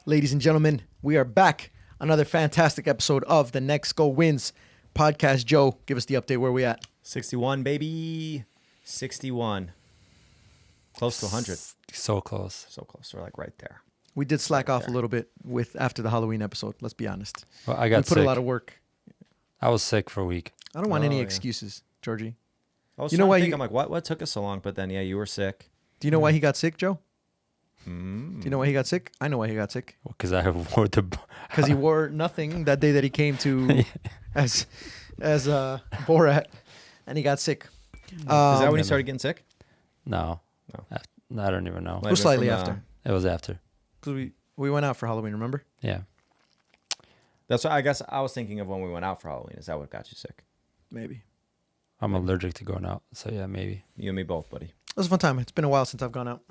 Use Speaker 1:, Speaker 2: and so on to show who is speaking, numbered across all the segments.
Speaker 1: Ladies and gentlemen, we are back. Another fantastic episode of the Next Go Wins podcast. Joe, give us the update. Where we at?
Speaker 2: 61, baby. 61. Close to 100.
Speaker 3: So close.
Speaker 2: So close. We're like right there.
Speaker 1: We did slack off a little bit after the Halloween episode. Let's be honest.
Speaker 3: Well, I got
Speaker 1: we put
Speaker 3: sick.
Speaker 1: a lot of work.
Speaker 3: I was sick for a week.
Speaker 1: I don't want any
Speaker 2: yeah.
Speaker 1: excuses, Georgie.
Speaker 2: I was
Speaker 1: You know
Speaker 2: trying
Speaker 1: why
Speaker 2: to think,
Speaker 1: you-
Speaker 2: I'm like, what took us so long? But then, yeah, you were sick.
Speaker 1: Do you know why he got sick, Joe?
Speaker 2: Mm.
Speaker 1: Do you know why he got sick? I know why he got sick.
Speaker 3: Because I wore the...
Speaker 1: Because he wore nothing that day that he came to as Borat, and he got sick.
Speaker 2: Is that when
Speaker 1: Um,
Speaker 2: you started getting sick?
Speaker 3: No.
Speaker 2: No.
Speaker 3: I don't even know.
Speaker 2: Might
Speaker 1: It
Speaker 2: have
Speaker 1: was
Speaker 2: been
Speaker 1: slightly
Speaker 2: from,
Speaker 1: after.
Speaker 3: It was after.
Speaker 1: Because we went out for Halloween, remember?
Speaker 3: Yeah.
Speaker 2: That's what I guess I was thinking of when we went out for Halloween. Is that what got you sick?
Speaker 1: Maybe.
Speaker 3: I'm allergic to going out. So, yeah, maybe.
Speaker 2: You and me both, buddy.
Speaker 1: It was a fun time. It's been a while since I've gone out.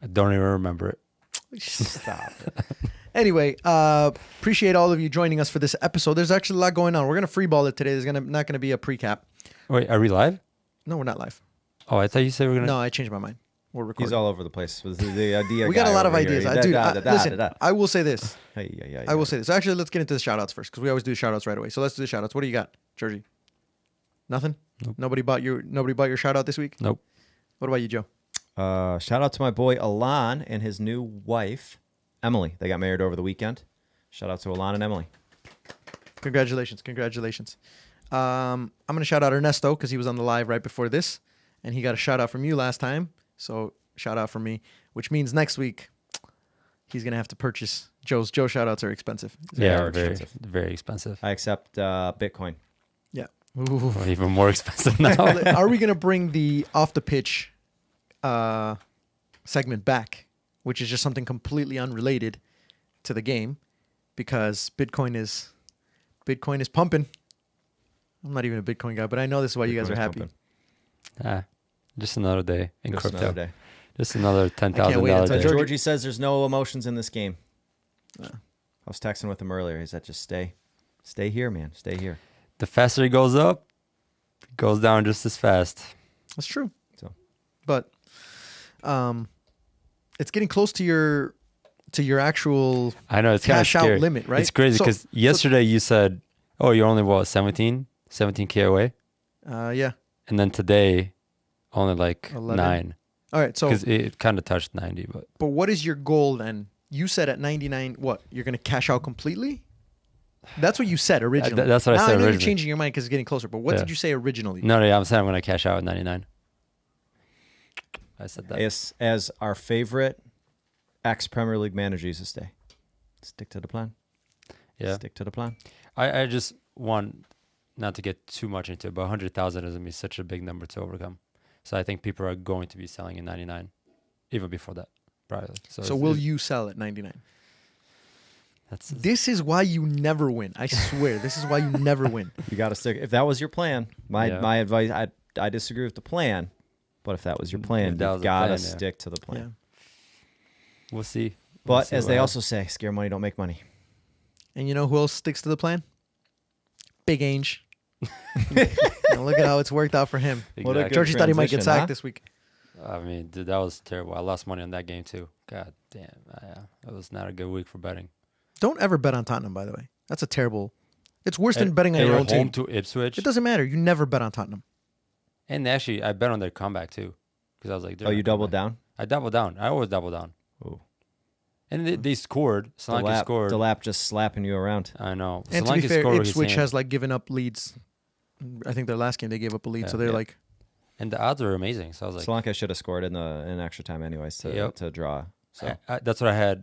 Speaker 3: I don't even remember it.
Speaker 1: Stop. Anyway, appreciate all of you joining us for this episode. There's actually a lot going on. We're going to freeball it today. There's not going to be a pre-cap.
Speaker 3: Wait, are we live?
Speaker 1: No, we're not live.
Speaker 3: Oh, I thought you said we were going to...
Speaker 1: No, I changed my mind. We're recording.
Speaker 2: He's all over the place with the idea.
Speaker 1: We got a
Speaker 2: guy
Speaker 1: lot of
Speaker 2: over here.
Speaker 1: ideas. Listen, I will say this.
Speaker 2: Hey.
Speaker 1: I will say this. Actually, let's get into the shout-outs first because we always do the shout-outs right away. So let's do the shout-outs. What do you got, Georgie? Nothing?
Speaker 3: Nope.
Speaker 1: Nobody bought your shout-out this week?
Speaker 3: Nope.
Speaker 1: What about you, Joe?
Speaker 2: Shout out to my boy Alon and his new wife, Emily. They got married over the weekend. Shout out to Alon and Emily.
Speaker 1: Congratulations. I'm going to shout out Ernesto because he was on the live right before this, and he got a shout-out from you last time. So shout-out from me, which means next week he's going to have to purchase. Joe shout-outs are expensive.
Speaker 2: They
Speaker 3: Yeah,
Speaker 2: are
Speaker 3: very,
Speaker 2: expensive.
Speaker 3: very expensive.
Speaker 2: I accept Bitcoin.
Speaker 1: Yeah. Ooh.
Speaker 3: Or even more expensive now.
Speaker 1: Are we going to bring the off-the-pitch segment back, which is just something completely unrelated to the game, because Bitcoin is pumping. I'm not even a Bitcoin guy, but I know this is why you guys
Speaker 2: Bitcoin
Speaker 1: are
Speaker 2: is
Speaker 1: happy.
Speaker 2: pumping.
Speaker 3: Just another day in
Speaker 2: Just
Speaker 3: crypto.
Speaker 2: another day.
Speaker 3: Just another
Speaker 1: I can't wait
Speaker 3: $10,000
Speaker 1: until
Speaker 3: day.
Speaker 1: Georgie-
Speaker 2: Georgie says there's no emotions in this game.
Speaker 1: Yeah.
Speaker 2: I was texting with him earlier. He said, just stay here, man. Stay here.
Speaker 3: The faster it goes up, it goes down just as fast.
Speaker 1: That's true.
Speaker 2: So.
Speaker 1: But it's getting close to your actual
Speaker 3: I know, it's kind of
Speaker 1: cash out
Speaker 3: scary.
Speaker 1: limit, right?
Speaker 3: It's crazy
Speaker 1: So-
Speaker 3: because yesterday you said, oh, you're only, 17K away?
Speaker 1: yeah.
Speaker 3: And then today, only like
Speaker 1: 11.
Speaker 3: 9.
Speaker 1: All right. So,
Speaker 3: Because it kind of touched 90, but
Speaker 1: what is your goal then? You said at 99, what? You're going to cash out completely? That's what you said originally.
Speaker 3: that's what I
Speaker 1: Now,
Speaker 3: said
Speaker 1: I know
Speaker 3: originally.
Speaker 1: you're changing your mind because it's getting closer, but what
Speaker 3: Yeah.
Speaker 1: did you say originally?
Speaker 3: no, I'm saying I'm going to cash out at 99. I said that.
Speaker 2: As our favorite ex-Premier League manager used to stay. Stick to the plan.
Speaker 3: Yeah.
Speaker 2: Stick to the plan.
Speaker 3: I just want, not to get too much into it, but 100,000 isn't be such a big number to overcome. So I think people are going to be selling in 99, even before that, probably.
Speaker 1: So will you sell at 99?
Speaker 3: That's
Speaker 1: This is why you never win. I swear. This is why you never win.
Speaker 2: You got to stick. If that was your plan, my
Speaker 3: Yeah.
Speaker 2: advice, I disagree with the plan, but if that was your plan,
Speaker 3: If that was
Speaker 2: you've
Speaker 3: the
Speaker 2: got to
Speaker 3: plan, yeah.
Speaker 2: stick to the
Speaker 1: Yeah.
Speaker 2: plan.
Speaker 3: We'll see. We'll
Speaker 2: But
Speaker 3: see
Speaker 2: as
Speaker 3: what
Speaker 2: they
Speaker 3: happens.
Speaker 2: also say, scare money don't make money.
Speaker 1: And you know who else sticks to the plan? Big Ainge. And look at how it's worked out for him.
Speaker 2: What a
Speaker 3: Exactly.
Speaker 2: good
Speaker 1: Georgie thought he might get
Speaker 2: transition,
Speaker 1: sacked
Speaker 2: huh?
Speaker 1: this week.
Speaker 3: I mean, dude, that was terrible. I lost money on that game too. God damn. That was not a good week for betting.
Speaker 1: Don't ever bet on Tottenham, by the way. That's a terrible. It's worse than betting on
Speaker 3: They
Speaker 1: your
Speaker 3: were
Speaker 1: own
Speaker 3: home
Speaker 1: team.
Speaker 3: to Ipswich.
Speaker 1: It doesn't matter. You never bet on Tottenham.
Speaker 3: And actually, I bet on their comeback too. Because I was like,
Speaker 2: Oh, you doubled down?
Speaker 3: I doubled down. I always double down.
Speaker 2: Oh.
Speaker 3: And they scored. Solanke scored.
Speaker 2: Delap just slapping you around.
Speaker 3: I know.
Speaker 1: And to be
Speaker 3: Solanke
Speaker 1: fair,
Speaker 3: scored with his
Speaker 1: Ipswich
Speaker 3: hand.
Speaker 1: has like given up leads. I think their last game they gave up a lead,
Speaker 3: Yeah.
Speaker 1: so they're
Speaker 3: Yeah.
Speaker 1: like,
Speaker 3: And the odds were amazing. So I was like,
Speaker 2: Solanke should have scored in extra time anyways to draw. So
Speaker 3: that's what I had.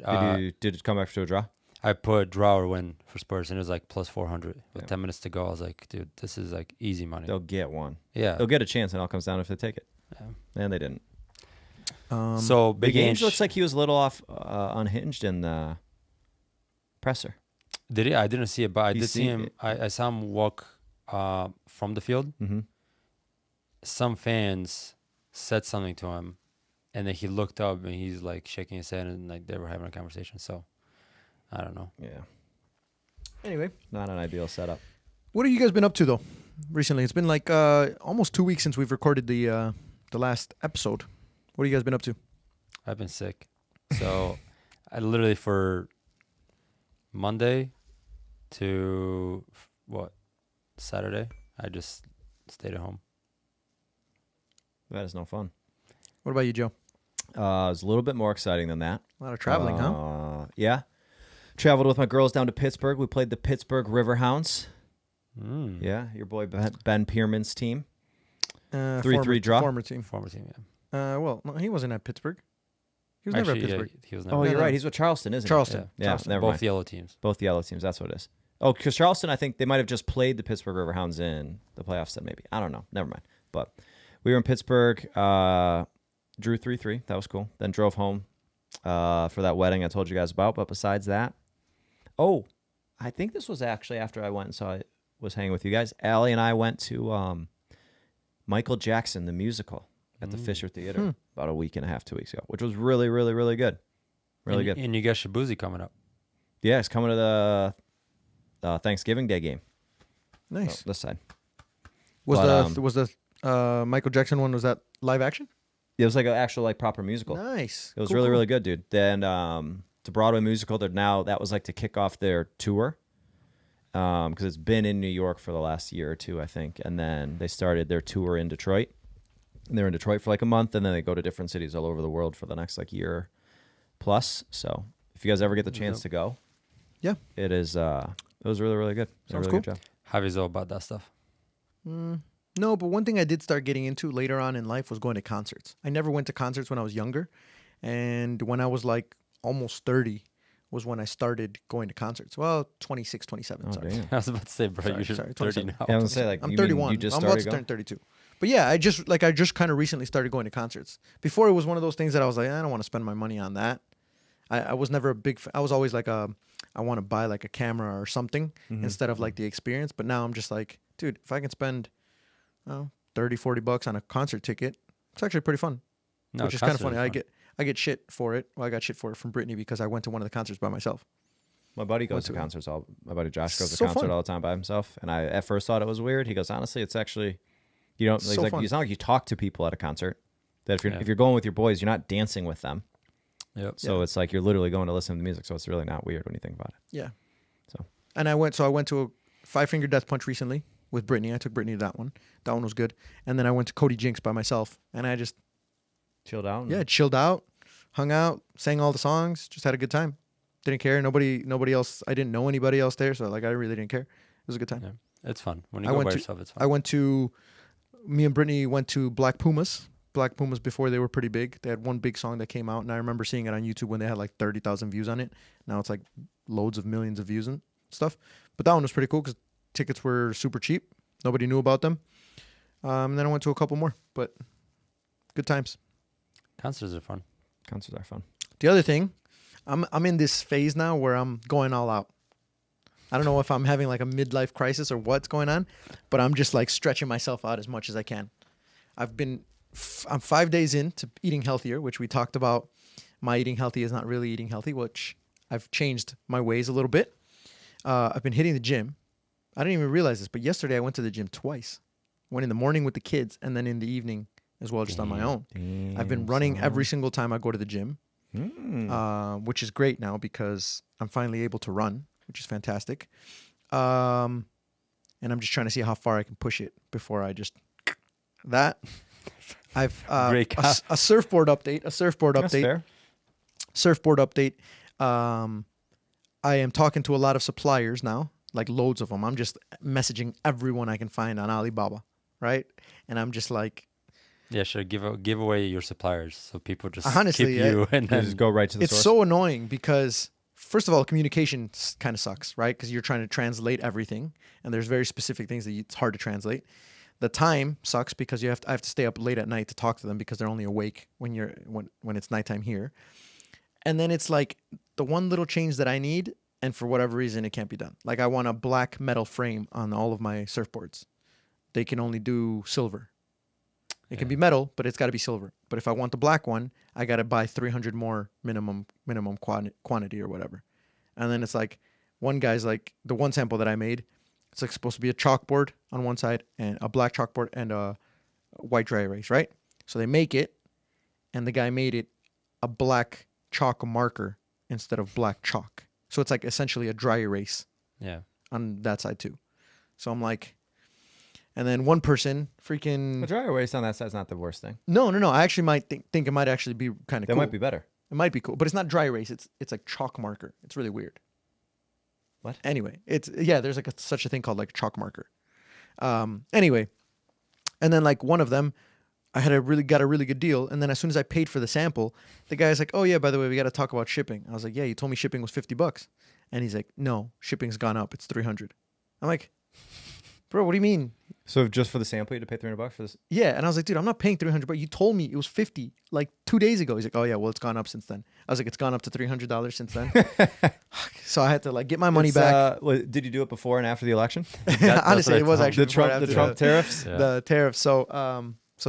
Speaker 2: did it come back to a draw?
Speaker 3: I put draw or win for Spurs, and it was like plus 400 with 10 minutes to go. I was like, dude, this is like easy money.
Speaker 2: They'll get one.
Speaker 3: Yeah.
Speaker 2: They'll get a chance, and it all comes down if they take it.
Speaker 3: Yeah.
Speaker 2: And they didn't.
Speaker 3: So
Speaker 2: Big
Speaker 3: Big
Speaker 2: Ainge
Speaker 3: Ainge
Speaker 2: looks like he was a little off unhinged in the presser.
Speaker 3: Did he? I didn't see it, but I
Speaker 2: He's
Speaker 3: did see
Speaker 2: seen
Speaker 3: him.
Speaker 2: it.
Speaker 3: I saw him walk from the field.
Speaker 2: Mm-hmm.
Speaker 3: Some fans said something to him, and then he looked up and he's like shaking his head, and like they were having a conversation. So I don't know.
Speaker 2: Yeah.
Speaker 1: anyway,
Speaker 2: Not an ideal setup.
Speaker 1: what have you guys been up to though recently? It's been like almost 2 weeks since we've recorded the last episode. What have you guys been up to?
Speaker 3: I've been sick, so I literally for Monday to Saturday. I just stayed at home.
Speaker 2: That is no fun.
Speaker 1: What about you, Joe?
Speaker 2: It was a little bit more exciting than that.
Speaker 1: A lot of traveling, huh?
Speaker 2: Yeah. Traveled with my girls down to Pittsburgh. We played the Pittsburgh Riverhounds. Yeah, your boy Ben Pierman's team. 3-3 draw.
Speaker 1: Former team.
Speaker 3: Yeah.
Speaker 1: Well, no, he wasn't at Pittsburgh. He was never at Pittsburgh.
Speaker 3: Yeah, he was never.
Speaker 2: Oh,
Speaker 1: No,
Speaker 2: you're
Speaker 1: no.
Speaker 2: right. He's with Charleston, isn't
Speaker 1: Charleston.
Speaker 2: he? Yeah,
Speaker 1: Charleston.
Speaker 2: never
Speaker 3: Both
Speaker 2: mind.
Speaker 3: yellow teams.
Speaker 2: Both yellow teams. That's what it is. Oh, because Charleston, I think they might have just played the Pittsburgh Riverhounds in the playoffs then maybe. I don't know. Never mind. But we were in Pittsburgh, drew 3-3. That was cool. Then drove home for that wedding I told you guys about. But besides that, I think this was actually after I went and was hanging with you guys. Allie and I went to Michael Jackson, the musical, at the Fisher Theater about a week and a half, 2 weeks ago, which was really, really, really good. Really good.
Speaker 3: And you got Shabuzi coming up.
Speaker 2: Yeah, it's coming to the Thanksgiving Day game.
Speaker 1: Nice.
Speaker 2: Oh, this side.
Speaker 1: Was
Speaker 2: But,
Speaker 1: the Michael Jackson one, was that live action?
Speaker 2: It was like an actual like proper musical.
Speaker 1: Nice.
Speaker 2: It was
Speaker 1: Cool,
Speaker 2: really,
Speaker 1: cool.
Speaker 2: really good, dude. Then it's a Broadway musical. That was like to kick off their tour because it's been in New York for the last year or two, I think. And then they started their tour in Detroit. And they're in Detroit for like a month, and then they go to different cities all over the world for the next like year plus. So if you guys ever get the chance to go,
Speaker 1: Yeah.
Speaker 2: it is. It was really, really good. Did a
Speaker 1: Sounds
Speaker 2: really
Speaker 1: cool.
Speaker 2: good job.
Speaker 3: Javi's all about that stuff.
Speaker 1: No, but one thing I did start getting into later on in life was going to concerts. I never went to concerts when I was younger. And when I was like almost 30 was when I started going to concerts. Well, 26, 27.
Speaker 2: Oh,
Speaker 1: sorry.
Speaker 2: damn.
Speaker 3: I was about to say, bro,
Speaker 1: Sorry,
Speaker 3: you're
Speaker 1: sorry,
Speaker 3: 30
Speaker 1: 27.
Speaker 3: now.
Speaker 2: Yeah, I was gonna say like
Speaker 1: I'm
Speaker 2: you mean
Speaker 1: 31.
Speaker 2: You just
Speaker 1: I'm about
Speaker 2: started
Speaker 1: to
Speaker 2: going?
Speaker 1: turn 32. But yeah, I just kind of recently started going to concerts. Before it was one of those things that I was like, I don't want to spend my money on that. I was never a big I was always like I want to buy like a camera or something instead of like the experience. But now I'm just like, dude, if I can spend 30, 40 bucks on a concert ticket, it's actually pretty fun.
Speaker 3: No,
Speaker 1: which is kind of
Speaker 3: concerts
Speaker 1: funny.
Speaker 3: are fun.
Speaker 1: I get shit for it. Well, I got shit for it from Brittany because I went to one of the concerts by myself.
Speaker 2: My buddy goes
Speaker 1: Went
Speaker 2: to
Speaker 1: to-
Speaker 2: concerts. My buddy Josh goes to
Speaker 1: So
Speaker 2: concert
Speaker 1: fun.
Speaker 2: all the time by himself. And I at first thought it was weird. He goes, honestly, it's actually, you don't.
Speaker 1: So
Speaker 2: Like,
Speaker 1: fun.
Speaker 2: it's not like you talk to people at a concert. That
Speaker 3: Yeah.
Speaker 2: if you're going with your boys, you're not dancing with them.
Speaker 3: Yep.
Speaker 2: So it's like you're literally going to listen to the music. So it's really not weird when you think about it.
Speaker 1: Yeah.
Speaker 2: So.
Speaker 1: And I went to a 5 Finger Death Punch recently with Brittany. I took Brittany to that one. That one was good. And then I went to Cody Jinks by myself, and I just
Speaker 2: Chilled out.
Speaker 1: chilled out, hung out, sang all the songs, just had a good time. Didn't care. Nobody else. I didn't know anybody else there, so like I really didn't care. It was a good time.
Speaker 3: Yeah. It's fun. When you
Speaker 1: I
Speaker 3: go
Speaker 1: went
Speaker 3: by
Speaker 1: to-
Speaker 3: yourself, it's
Speaker 1: I
Speaker 3: fun.
Speaker 1: went to. Me and Brittany went to Black Pumas. Black Pumas before they were pretty big. They had one big song that came out, and I remember seeing it on YouTube when they had like 30,000 views on it. Now it's like loads of millions of views and stuff. But that one was pretty cool because tickets were super cheap. Nobody knew about them. And then I went to a couple more, but good times.
Speaker 3: Concerts are fun.
Speaker 2: Concerts are fun.
Speaker 1: The other thing, I'm in this phase now where I'm going all out. I don't know if I'm having like a midlife crisis or what's going on, but I'm just like stretching myself out as much as I can. I'm 5 days into eating healthier, which we talked about. My eating healthy is not really eating healthy, which I've changed my ways a little bit. I've been hitting the gym. I didn't even realize this, but yesterday I went to the gym twice. Went in the morning with the kids and then in the evening as well, just on my own. I've been running every single time I go to the gym, which is great now because I'm finally able to run, which is fantastic. And I'm just trying to see how far I can push it before I just that. I've
Speaker 3: Great
Speaker 1: a surfboard update.
Speaker 2: That's fair.
Speaker 1: Surfboard update. I am talking to a lot of suppliers now, like loads of them. I'm just messaging everyone I can find on Alibaba, right? And I'm just like,
Speaker 3: Yeah, sure. Give away your suppliers so people just
Speaker 1: Honestly,
Speaker 3: skip you and
Speaker 2: You
Speaker 3: then
Speaker 2: just go right to the
Speaker 1: it's
Speaker 2: source.
Speaker 1: so annoying because first of all, communication kind of sucks, right? Because you're trying to translate everything, and there's very specific things that it's hard to translate. The time sucks because I have to stay up late at night to talk to them because they're only awake when it's nighttime here. And then it's like the one little change that I need, and for whatever reason, it can't be done. Like I want a black metal frame on all of my surfboards. They can only do silver. It can be metal, but it's got to be silver. But if I want the black one, I got to buy 300 more minimum quantity or whatever. And then it's like one guy's like the one sample that I made. It's like supposed to be a chalkboard on one side and a black chalkboard and a white dry erase, right? So they make it, and the guy made it a black chalk marker instead of black chalk. So it's like essentially a dry erase
Speaker 3: Yeah.
Speaker 1: on that side too. So I'm like, and then one person freaking
Speaker 2: A dry erase on that side's not the worst thing.
Speaker 1: no. I actually might think it might actually be kind of
Speaker 2: That
Speaker 1: cool.
Speaker 2: might be better.
Speaker 1: It might be cool, but it's not dry erase. It's like chalk marker. It's really weird.
Speaker 2: What?
Speaker 1: Anyway, there's like such a thing called like chalk marker. Anyway, and then like one of them, I got a really good deal, and then as soon as I paid for the sample, the guy's like, "Oh yeah, by the way, we got to talk about shipping." I was like, "Yeah, you told me shipping was $50," and he's like, "No, shipping's gone up. It's $300." I'm like, "Bro, what do you mean?"
Speaker 2: So just for the sample, you had to pay $300 for this?
Speaker 1: Yeah, and I was like, "Dude, I'm not paying $300, but you told me it was 50 like 2 days ago." He's like, "Oh yeah, well it's gone up since then." I was like, "It's gone up to $300 since then." So I had to like get my money back.
Speaker 2: Did you do it before and after the election?
Speaker 1: Honestly, it was actually
Speaker 2: The
Speaker 1: before
Speaker 2: Trump,
Speaker 1: after
Speaker 2: the Trump tariffs?
Speaker 3: Yeah.
Speaker 1: the tariffs. So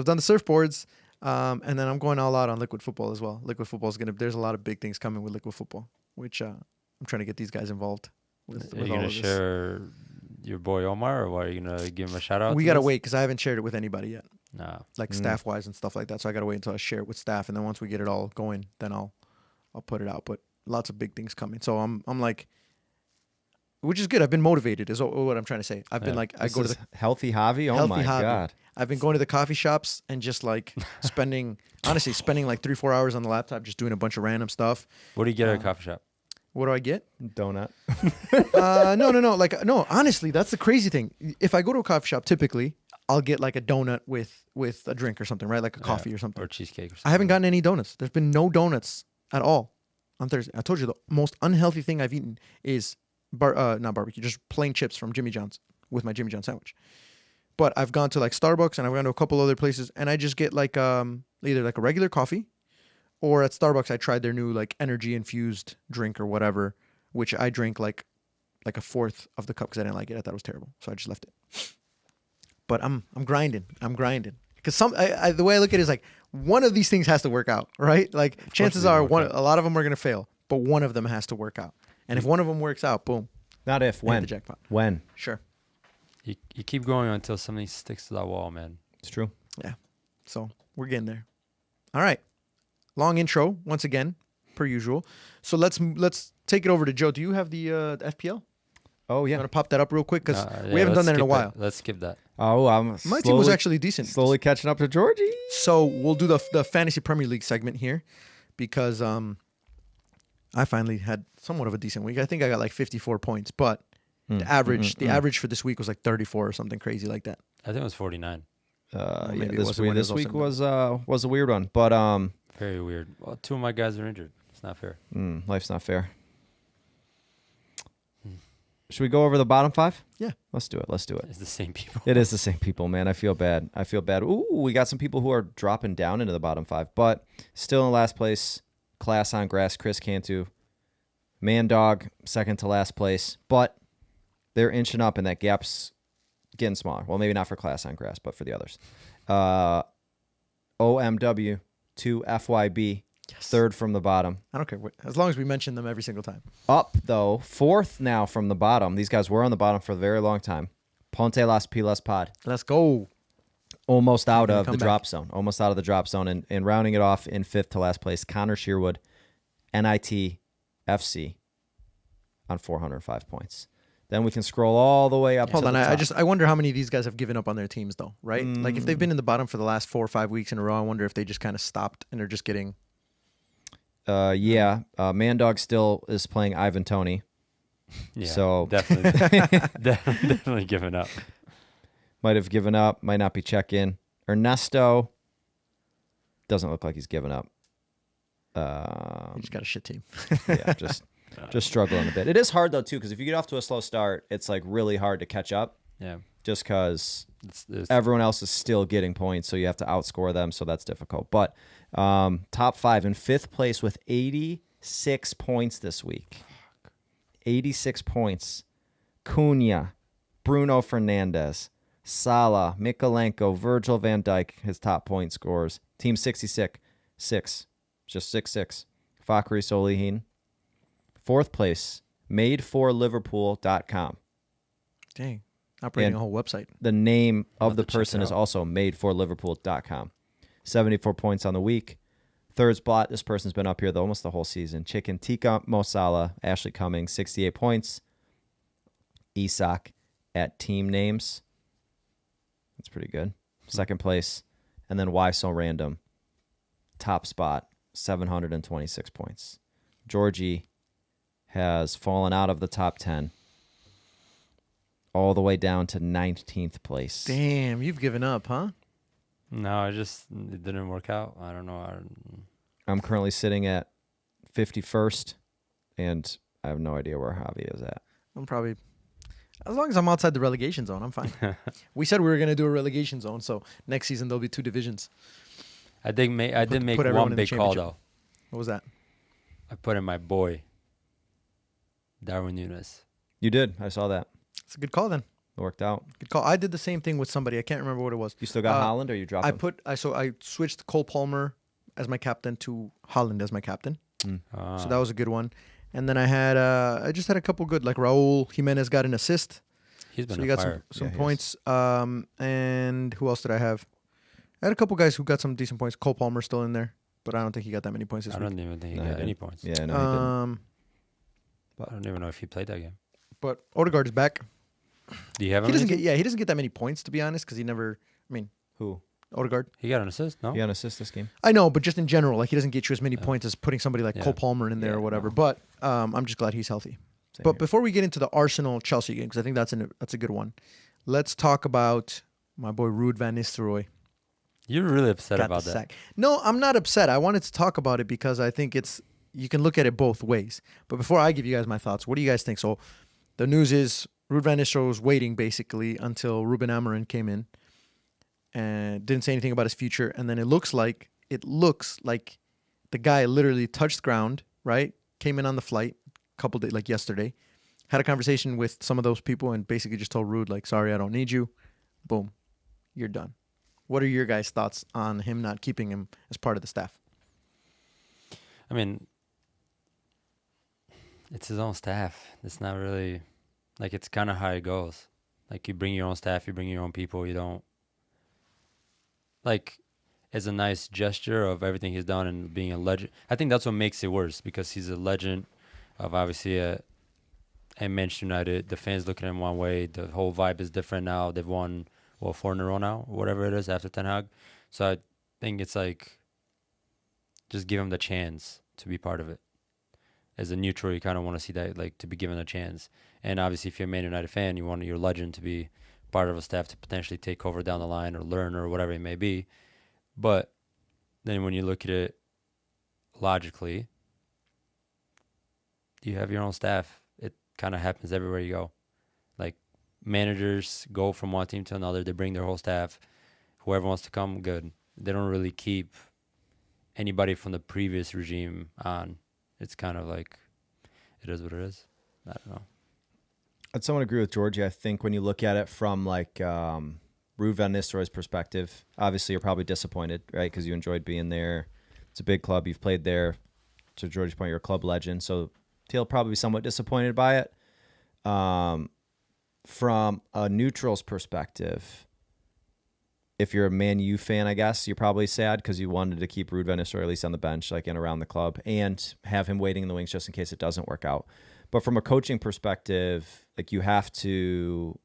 Speaker 1: I've done the surfboards, and then I'm going all out on liquid football as well. Liquid football is there's a lot of big things coming with liquid football, which I'm trying to get these guys involved with.
Speaker 3: Are
Speaker 1: with
Speaker 3: you
Speaker 1: all
Speaker 3: gonna
Speaker 1: of this.
Speaker 3: share your boy Omar, or what, are you gonna give him a shout out?
Speaker 1: We
Speaker 3: to
Speaker 1: gotta
Speaker 3: this?
Speaker 1: wait because I haven't shared it with anybody yet,
Speaker 3: No.
Speaker 1: like staff wise and stuff like that. So I gotta wait until I share it with staff, and then once we get it all going, then I'll put it out. But lots of big things coming. So I'm like, which is good. I've been motivated. Is what I'm trying to say. I've been
Speaker 3: Yeah.
Speaker 1: like, I go to the
Speaker 2: Healthy Javi? Oh
Speaker 1: Healthy
Speaker 2: my
Speaker 1: Javi.
Speaker 2: God.
Speaker 1: I've been going to the coffee shops and just like spending like 3-4 hours on the laptop, just doing a bunch of random stuff.
Speaker 3: What do you get at a coffee shop?
Speaker 1: What do I get?
Speaker 2: Donut.
Speaker 1: No. Like, no, honestly, that's the crazy thing. If I go to a coffee shop, typically I'll get like a donut with a drink or something, right? Like a coffee or something.
Speaker 3: Or cheesecake or something.
Speaker 1: I haven't gotten any donuts. There's been no donuts at all on Thursday. I told you the most unhealthy thing I've eaten is not barbecue, just plain chips from Jimmy John's with my Jimmy John sandwich. But I've gone to like Starbucks and I've gone to a couple other places and I just get like either like a regular coffee or at Starbucks I tried their new like energy infused drink or whatever, which I drank like a fourth of the cup because I didn't like it. I thought it was terrible, so I just left it. But I'm grinding. Because the way I look at it is like one of these things has to work out, right? Like chances are a lot of them are gonna fail, but one of them has to work out. And if one of them works out, boom,
Speaker 2: Not if,
Speaker 1: hit
Speaker 2: when.
Speaker 1: the jackpot.
Speaker 2: When.
Speaker 1: Sure.
Speaker 3: You keep going until something sticks to that wall, man.
Speaker 2: It's true.
Speaker 1: Yeah. So we're getting there. All right. Long intro once again, per usual. So let's take it over to Joe. Do you have the FPL?
Speaker 2: Oh,
Speaker 1: You
Speaker 2: yeah.
Speaker 1: want to pop that up real quick because
Speaker 3: Yeah,
Speaker 1: we haven't done
Speaker 3: let's
Speaker 1: that in a
Speaker 3: skip
Speaker 1: while.
Speaker 3: Let's skip that.
Speaker 2: Oh, I'm
Speaker 1: My team was actually decent.
Speaker 2: slowly catching up to Georgie.
Speaker 1: So we'll do the fantasy Premier League segment here because I finally had somewhat of a decent week. I think I got like 54 points, but the average for this week was like 34 or something crazy like that.
Speaker 3: I think it was 49.
Speaker 1: Maybe it
Speaker 2: This
Speaker 1: wasn't when it
Speaker 2: this
Speaker 1: was
Speaker 2: week
Speaker 1: also-
Speaker 2: was a weird one, but
Speaker 3: Very weird. Well, 2 of my guys are injured. It's not fair.
Speaker 2: life's not fair. Should we go over the bottom 5?
Speaker 1: Yeah.
Speaker 2: Let's do it.
Speaker 3: It's the same people.
Speaker 2: It is the same people, man. I feel bad. Ooh, we got some people who are dropping down into the bottom 5, but still in last place. Class on grass, Chris Cantu. Man Dog, second to last place, but they're inching up, and that gap's getting smaller. Well, maybe not for Class on grass, but for the others. OMW to FYB, third from the bottom.
Speaker 1: I don't care. As long as we mention them every single time.
Speaker 2: Up, though, fourth now from the bottom. These guys were on the bottom for a very long time. Ponte Las Pilas Pod.
Speaker 1: Let's go.
Speaker 2: Almost out
Speaker 1: gonna
Speaker 2: of the
Speaker 1: come
Speaker 2: drop
Speaker 1: back.
Speaker 2: zone. Almost out of the drop zone. And rounding it off in fifth to last place, Connor Shearwood, NIT FC on 405 points. Then we can scroll all the way up
Speaker 1: Hold
Speaker 2: to
Speaker 1: on.
Speaker 2: the top.
Speaker 1: I wonder how many of these guys have given up on their teams though, right? Like if they've been in the bottom for the last 4 or 5 weeks in a row, I wonder if they just kind of stopped and they're just getting.
Speaker 2: Man Dog still is playing Ivan Toney.
Speaker 3: Yeah,
Speaker 2: So-
Speaker 3: definitely, definitely giving up.
Speaker 2: Might have given up. Might not be check-in. Ernesto doesn't look like he's given up.
Speaker 1: You just got a shit team.
Speaker 2: Yeah, just struggling a bit. It is hard though too, because if you get off to a slow start, it's like really hard to catch up.
Speaker 3: Yeah,
Speaker 2: Just because
Speaker 3: it's
Speaker 2: everyone else is still getting points, so you have to outscore them. So that's difficult. But top 5 in fifth place with 86 points this week. 86 points. Cunha, Bruno Fernandes, Salah, Mikolenko, Virgil van Dijk, his top point scores. Team 66, just 6-6. Fakri Solihin. Fourth place, madeforliverpool.com.
Speaker 1: Dang. Operating
Speaker 2: And
Speaker 1: a whole website.
Speaker 2: The name of the
Speaker 3: to check
Speaker 2: person
Speaker 3: it
Speaker 2: is
Speaker 3: out.
Speaker 2: also madeforliverpool.com. 74 points on the week. Third spot, this person's been up here almost the whole season. Chicken Tikka Mosala, Ashley Cummings, 68 points. Isak at team names. That's pretty good. Second place. And then Why So Random, top spot, 726 points. Georgie has fallen out of the top 10 all the way down to 19th place.
Speaker 1: Damn, you've given up, huh?
Speaker 3: No, it didn't work out. I don't know.
Speaker 2: I'm currently sitting at 51st, and I have no idea where Javi is at.
Speaker 1: I'm probably, as long as I'm outside the relegation zone, I'm fine. We said we were going to do a relegation zone, so next season there'll be 2 divisions.
Speaker 3: I did make
Speaker 1: everyone
Speaker 3: one
Speaker 1: in the
Speaker 3: big call,
Speaker 1: championship.
Speaker 3: though.
Speaker 1: What was that?
Speaker 3: I put in my boy, Darwin Nunes.
Speaker 2: You did. I saw that.
Speaker 1: It's a good call then.
Speaker 2: It worked out.
Speaker 1: Good call. I did the same thing with somebody. I can't remember what it was.
Speaker 2: You still got Holland, or you dropped him?
Speaker 1: I switched Cole Palmer as my captain to Holland as my captain. So that was a good one. And then I just had a couple good, like Raul Jimenez got an assist.
Speaker 3: He's been
Speaker 1: so he
Speaker 3: on
Speaker 1: got
Speaker 3: fire.
Speaker 1: some points. And who else did I have? I had a couple guys who got some decent points. Cole Palmer still in there, but I don't think he got that many points this
Speaker 3: I
Speaker 1: week.
Speaker 3: don't even think he got any points.
Speaker 2: Yeah, no, he didn't.
Speaker 3: But I don't even know if he played that game.
Speaker 1: But Odegaard is back.
Speaker 3: Do you have him?
Speaker 1: He doesn't get that many points, to be honest, because he never. I mean,
Speaker 2: Who?
Speaker 1: Odegaard.
Speaker 3: He got an assist, no?
Speaker 2: He got an assist this game.
Speaker 1: I know, but just in general, like he doesn't get you as many points as putting somebody like Cole Palmer in there or whatever.
Speaker 2: no.
Speaker 1: But I'm just glad he's healthy.
Speaker 2: Same
Speaker 1: But
Speaker 2: here.
Speaker 1: before we get into the Arsenal Chelsea game, because I think that's a good one, let's talk about my boy Ruud van Nistelrooy.
Speaker 3: You're really upset
Speaker 1: Got
Speaker 3: about
Speaker 1: the
Speaker 3: that.
Speaker 1: sack. No, I'm not upset. I wanted to talk about it because I think you can look at it both ways. But before I give you guys my thoughts, what do you guys think? So the news is Ruud van Nistelrooy was waiting basically until Ruben Amorim came in and didn't say anything about his future. And then it looks like the guy literally touched ground, right? Came in on the flight a couple days, like yesterday, had a conversation with some of those people and basically just told Ruud, like, sorry, I don't need you. Boom, you're done. What are your guys' thoughts on him not keeping him as part of the staff?
Speaker 3: I mean, it's his own staff. It's not really, like, it's kind of how it goes. Like, you bring your own staff, you bring your own people, you don't, like, it's a nice gesture of everything he's done and being a legend. I think that's what makes it worse, because he's a legend of obviously at Manchester United. The fans look at him one way. The whole vibe is different now. They've won, 4 in a row now, or whatever it is, after Ten Hag. So I think it's like, just give him the chance to be part of it. As a neutral, you kind of want to see that, like, to be given a chance. And obviously, if you're a Man United fan, you want your legend to be part of a staff to potentially take over down the line or learn or whatever it may be. But then when you look at it logically, you have your own staff. It kind of happens everywhere you go. Like, managers go from one team to another. They bring their whole staff. Whoever wants to come, good. They don't really keep anybody from the previous regime on. It's kind of like, it is what it is. I don't know.
Speaker 2: I'd somewhat agree with Georgie. I think when you look at it from like Ruud van Nistelrooy's perspective, obviously you're probably disappointed, right? Because you enjoyed being there. It's a big club. You've played there. To Georgie's point, you're a club legend. So he'll probably be somewhat disappointed by it. From a neutral's perspective, if you're a Man U fan, I guess, you're probably sad because you wanted to keep Ruud van Nistelrooy at least on the bench, like in around the club, and have him waiting in the wings just in case it doesn't work out. But from a coaching perspective, like, you have to,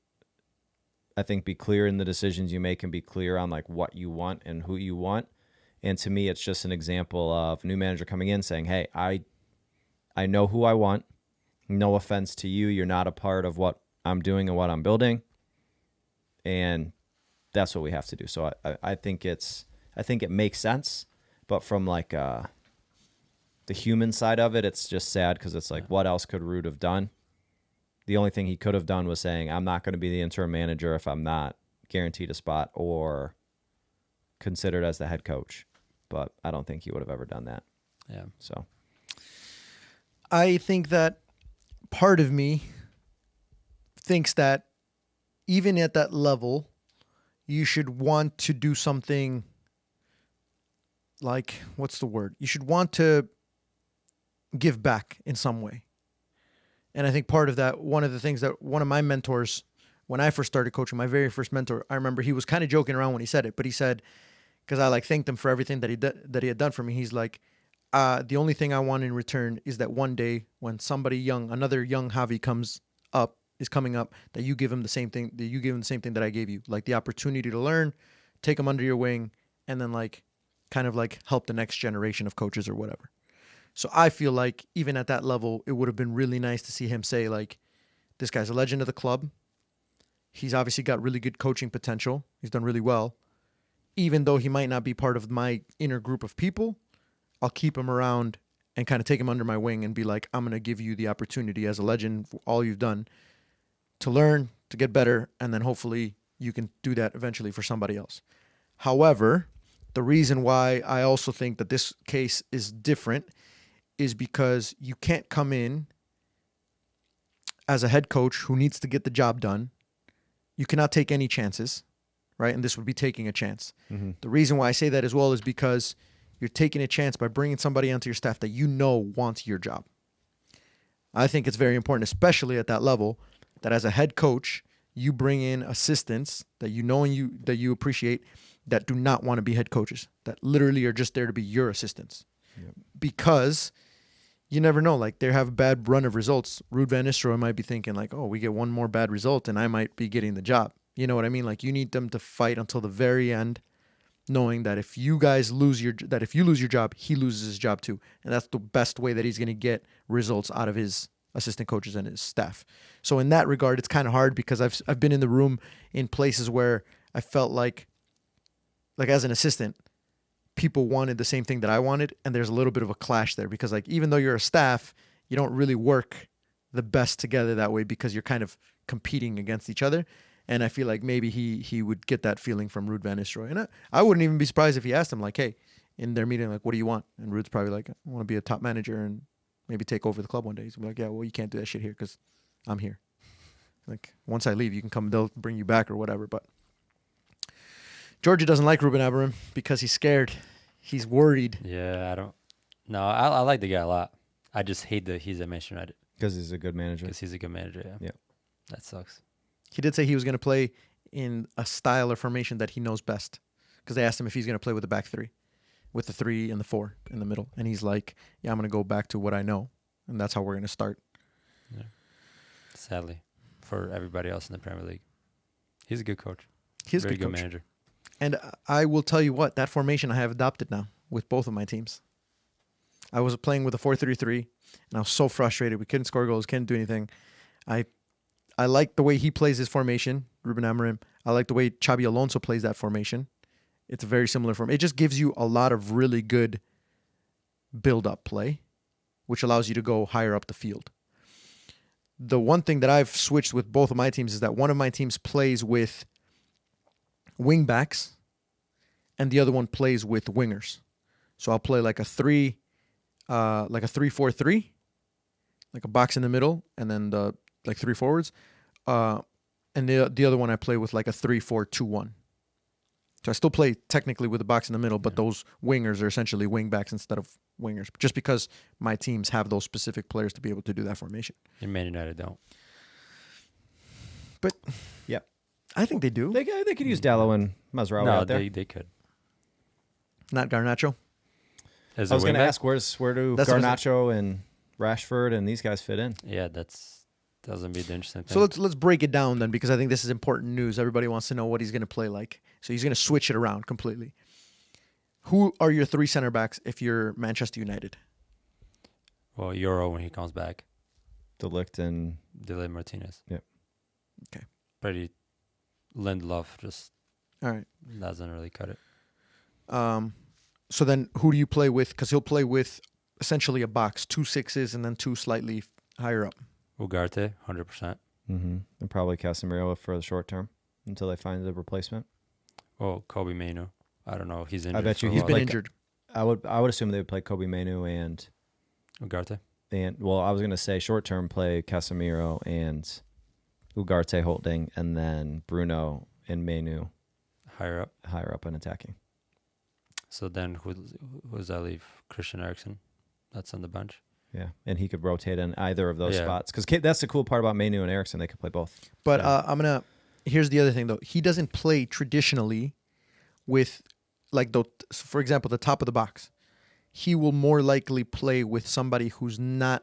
Speaker 2: I think, be clear in the decisions you make and be clear on like what you want and who you want. And to me, it's just an example of a new manager coming in saying, hey, I know who I want. No offense to you. You're not a part of what I'm doing and what I'm building. And that's what we have to do. So I think it makes sense. But from like the human side of it, it's just sad because it's like, what else could Ruud have done? The only thing he could have done was saying, I'm not going to be the interim manager if I'm not guaranteed a spot or considered as the head coach. But I don't think he would have ever done that.
Speaker 3: Yeah.
Speaker 2: So
Speaker 1: I think that part of me thinks that even at that level, you should want to do something like, what's the word? You should want to give back in some way. And I think part of that, one of the things that one of my mentors, when I first started coaching, my very first mentor, I remember he was kind of joking around when he said it, but he said, because I like thanked him for everything that he had done for me. He's like, the only thing I want in return is that one day when somebody young, another young Javi is coming up, that you give him the same thing, that I gave you, like the opportunity to learn, take him under your wing, and then like kind of like help the next generation of coaches or whatever. So I feel like even at that level, it would have been really nice to see him say like, this guy's a legend of the club. He's obviously got really good coaching potential. He's done really well. Even though he might not be part of my inner group of people, I'll keep him around and kind of take him under my wing and be like, I'm going to give you the opportunity as a legend for all you've done to learn, to get better, and then hopefully you can do that eventually for somebody else. However, the reason why I also think that this case is different is because you can't come in as a head coach who needs to get the job done. You cannot take any chances, right? And this would be taking a chance.
Speaker 2: Mm-hmm.
Speaker 1: The reason why I say that as well is because you're taking a chance by bringing somebody onto your staff that you know wants your job. I think it's very important, especially at that level, that as a head coach, you bring in assistants that you know and that you appreciate that do not want to be head coaches, that literally are just there to be your assistants.
Speaker 2: Yep.
Speaker 1: Because you never know, like they have a bad run of results. Ruud van Nistelrooy might be thinking like, oh, we get one more bad result and I might be getting the job. You know what I mean? Like you need them to fight until the very end, knowing that if you lose your job, he loses his job too. And that's the best way that he's going to get results out of his assistant coaches and his staff. So in that regard, it's kind of hard because I've been in the room in places where I felt like as an assistant, people wanted the same thing that I wanted, and there's a little bit of a clash there because like even though you're a staff, you don't really work the best together that way because you're kind of competing against each other. And I feel like maybe he would get that feeling from Ruud van Nistelrooy. And I wouldn't even be surprised if he asked him like, hey, in their meeting, like, what do you want? And Ruud's probably like, I want to be a top manager and maybe take over the club one day. He's like, yeah, well, you can't do that shit here because I'm here. Like once I leave, you can come, they'll bring you back or whatever. But Georgia doesn't like Ruben Amorim because he's scared. He's worried.
Speaker 3: Yeah, I like the guy a lot. I just hate that he's at Manchester United.
Speaker 2: Because he's a good manager.
Speaker 3: Because he's a good manager, yeah.
Speaker 2: Yep.
Speaker 3: That sucks.
Speaker 1: He did say he was going to play in a style or formation that he knows best. Because they asked him if he's going to play with the back three, with the 3 and the 4 in the middle. And he's like, yeah, I'm going to go back to what I know. And that's how we're going to start.
Speaker 3: Yeah. Sadly, for everybody else in the Premier League. He's a good coach.
Speaker 1: He's a
Speaker 3: very
Speaker 1: good
Speaker 3: good manager.
Speaker 1: And I will tell you what, that formation I have adopted now with both of my teams. I was playing with a 4-3-3, and I was so frustrated. We couldn't score goals, couldn't do anything. I like the way he plays his formation, Ruben Amorim. I like the way Xabi Alonso plays that formation. It's a very similar form. It just gives you a lot of really good build-up play, which allows you to go higher up the field. The one thing that I've switched with both of my teams is that one of my teams plays with wing backs and the other one plays with wingers. So I'll play like a 3-4-3, like a box in the middle and then the like 3 forwards. And the other one I play with like a 3-4-2-1. So I still play technically with the box in the middle, but those wingers are essentially wing backs instead of wingers, just because my teams have those specific players to be able to do that formation.
Speaker 3: And Man United don't.
Speaker 1: But
Speaker 2: Yep.
Speaker 1: I think they do.
Speaker 2: They could use Dallo and Mazraoui
Speaker 3: No,
Speaker 2: out there.
Speaker 3: they could.
Speaker 1: Not Garnacho.
Speaker 3: As
Speaker 2: I
Speaker 3: a
Speaker 2: was going to
Speaker 3: wingback?
Speaker 2: ask, where do
Speaker 1: That's what I was-
Speaker 2: Garnacho and Rashford and these guys fit in?
Speaker 3: Yeah, doesn't be the interesting thing.
Speaker 1: So let's break it down then, because I think this is important news. Everybody wants to know what he's going to play like. So he's going to switch it around completely. Who are your 3 center backs if you're Manchester United?
Speaker 3: Well, Euro when he comes back.
Speaker 2: De Ligt and
Speaker 3: Dele Martinez.
Speaker 2: Yep.
Speaker 1: Okay.
Speaker 3: Pretty Lindelof just
Speaker 1: All right.
Speaker 3: doesn't really cut it.
Speaker 1: So then who do you play with? Because he'll play with essentially a box, 2 6s and then 2 slightly higher up.
Speaker 3: Ugarte, 100%.
Speaker 2: and probably Casemiro for the short term until they find the replacement.
Speaker 3: Well, Kobe Mainu. I don't know. He's injured.
Speaker 2: I bet you
Speaker 3: for a
Speaker 1: He's
Speaker 3: while.
Speaker 1: been
Speaker 2: like-
Speaker 1: injured.
Speaker 2: I would assume they would play Kobe Mainu and
Speaker 3: Ugarte.
Speaker 2: well, I was gonna say short term play Casemiro and Ugarte holding, and then Bruno and Mainu
Speaker 3: Higher up.
Speaker 2: higher up and attacking.
Speaker 3: So then who does that leave? Christian Eriksen. That's on the bench.
Speaker 2: Yeah, and he could rotate in either of those
Speaker 3: Yeah.
Speaker 2: spots because that's the cool part about Mainu and Eriksen; they could play both.
Speaker 1: But
Speaker 3: Yeah.
Speaker 1: here's the other thing though. He doesn't play traditionally with like for example, the top of the box, he will more likely play with somebody who's like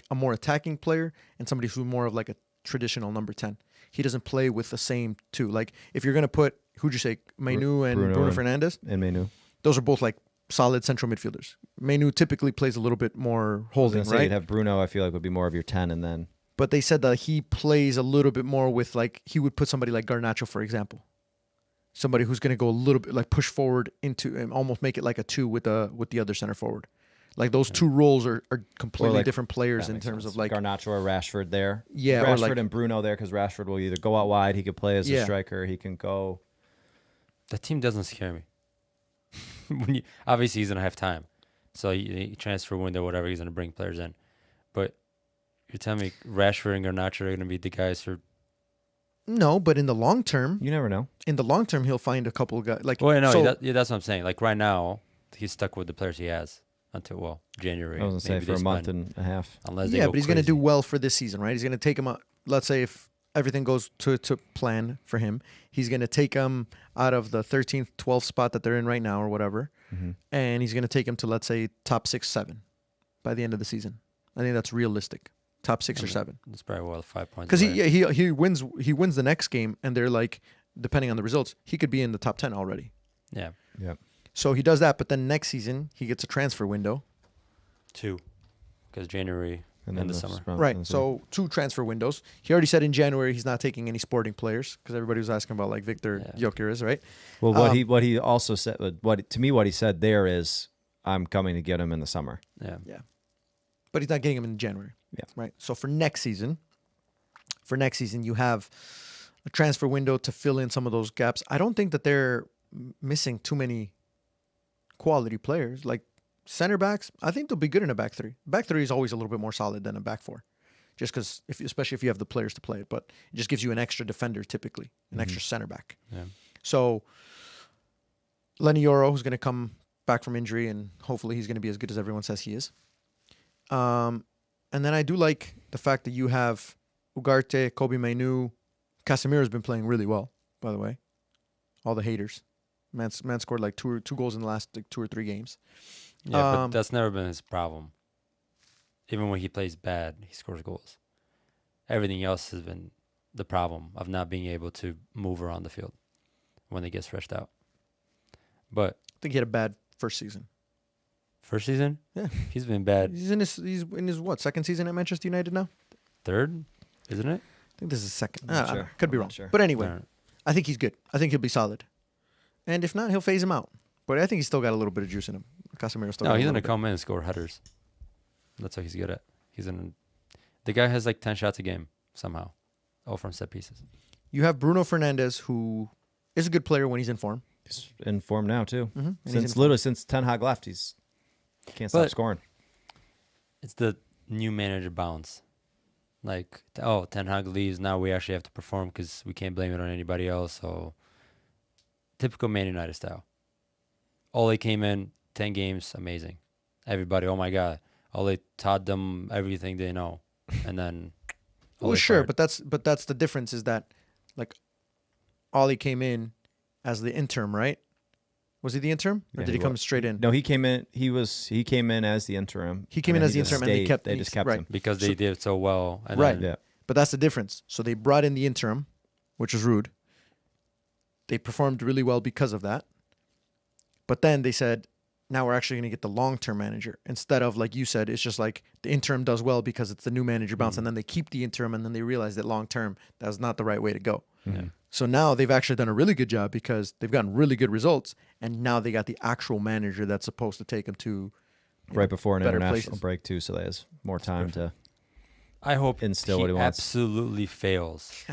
Speaker 1: a more attacking player and somebody who's more of like a traditional number 10. He doesn't play with the same two. Like if you're gonna put, who'd you say, Mainu and Bruno Fernandes?
Speaker 2: And Mainu.
Speaker 1: Those are both like solid central midfielders. Mainu typically plays a little bit more holding, right?
Speaker 2: You'd have Bruno, I feel like, would be more of your 10, and then.
Speaker 1: But they said that he plays a little bit more with, like, he would put somebody like Garnacho, for example. Somebody who's going to go a little bit, like, push forward into and almost make it like a 2 with the other center forward. Like, those two roles are completely different players in terms of, like...
Speaker 2: Garnacho or Rashford there.
Speaker 1: Yeah,
Speaker 2: Rashford
Speaker 1: or like,
Speaker 2: and Bruno there, because Rashford will either go out wide, he could play as a striker, he can go...
Speaker 3: That team doesn't scare me. Obviously, he's going to have time. So, he transfer window, whatever, he's going to bring players in. But... You're telling me Rashford and Garnacho are going to be the guys for...
Speaker 1: No, but in the long term...
Speaker 2: You never know.
Speaker 1: In the long term, he'll find a couple of guys. Like,
Speaker 3: well, no, that's what I'm saying. Like, right now, he's stuck with the players he has until, well, January.
Speaker 2: I was going to say, for a month and a half.
Speaker 3: Unless
Speaker 1: but he's going to do well for this season, right? He's going to take him out. Let's say if everything goes to plan for him, he's going to take him out of the 13th, 12th spot that they're in right now or whatever, and he's going to take him to, let's say, top 6, 7 by the end of the season. I think that's realistic. Top 6 or 7.
Speaker 3: That's probably well 5 points.
Speaker 1: Because he wins the next game, and they're like, depending on the results, he could be in the top 10 already.
Speaker 3: Yeah.
Speaker 1: So he does that, but then next season he gets a transfer window.
Speaker 3: 2, because January and then the summer.
Speaker 1: Right. So 2 transfer windows. He already said in January he's not taking any Sporting players because everybody was asking about like Victor Gyökeres, right?
Speaker 2: Well, what he also said, what he said there is, I'm coming to get him in the summer.
Speaker 3: Yeah.
Speaker 1: But he's not getting him in January.
Speaker 2: Yeah.
Speaker 1: Right. So for next season, you have a transfer window to fill in some of those gaps. I don't think that they're missing too many quality players. Like center backs, I think they'll be good in a back 3. Back 3 is always a little bit more solid than a back 4. Just because, especially if you have the players to play it. But it just gives you an extra defender typically, an extra center back.
Speaker 3: Yeah.
Speaker 1: So Lenny Yoro, who's going to come back from injury, and hopefully he's going to be as good as everyone says he is. And then I do like the fact that you have Ugarte, Kobe Mainu. Casemiro's been playing really well, by the way. All the haters. Man scored like two goals in the last like 2 or 3 games.
Speaker 3: Yeah, but that's never been his problem. Even when he plays bad, he scores goals. Everything else has been the problem of not being able to move around the field when they get stretched out. But
Speaker 1: I think he had a bad first season.
Speaker 3: First season?
Speaker 1: Yeah.
Speaker 3: He's been bad.
Speaker 1: He's in his what, second season at Manchester United now?
Speaker 3: 3rd, isn't it?
Speaker 1: I think this is second.
Speaker 2: Sure.
Speaker 1: Could be wrong.
Speaker 2: Sure.
Speaker 1: But anyway, I think he's good. I think he'll be solid. And if not, he'll phase him out. But I think he's still got a little bit of juice in him. Casemiro still.
Speaker 3: No,
Speaker 1: got
Speaker 3: he's
Speaker 1: a
Speaker 3: gonna
Speaker 1: little
Speaker 3: come in and score headers. That's what he's good at. The guy has like 10 shots a game somehow, all from set pieces.
Speaker 1: You have Bruno Fernandes, who is a good player when he's in form.
Speaker 2: He's in form now too.
Speaker 1: Mm-hmm.
Speaker 2: Since Ten Hag left, can't stop scoring.
Speaker 3: It's the new manager bounce. Like, Ten Hag leaves, now we actually have to perform because we can't blame it on anybody else. So, typical Man United style. Ole came in, 10 games, amazing. Everybody, oh my God. Ole taught them everything they know. And then...
Speaker 1: Well, sure, but that's the difference is that, like, Ole came in as the interim, right? Was he the interim, or did he come straight in?
Speaker 2: No, he came in. He came in as the interim.
Speaker 1: He came in as the interim, and they just kept him
Speaker 3: because they did so well. And
Speaker 1: right.
Speaker 3: Then,
Speaker 1: but that's the difference. So they brought in the interim, which was Ruud. They performed really well because of that. But then they said, now we're actually going to get the long-term manager. Instead of, like you said, it's just like the interim does well because it's the new manager bounce, and then they keep the interim, and then they realize that long-term, that's not the right way to go.
Speaker 2: Mm-hmm.
Speaker 1: So now they've actually done a really good job because they've gotten really good results, and now they got the actual manager that's supposed to take them to
Speaker 2: right before an international
Speaker 1: places.
Speaker 2: break too, so that has more time to.
Speaker 3: I hope
Speaker 2: instill
Speaker 3: he
Speaker 2: what he wants.
Speaker 3: Absolutely fails.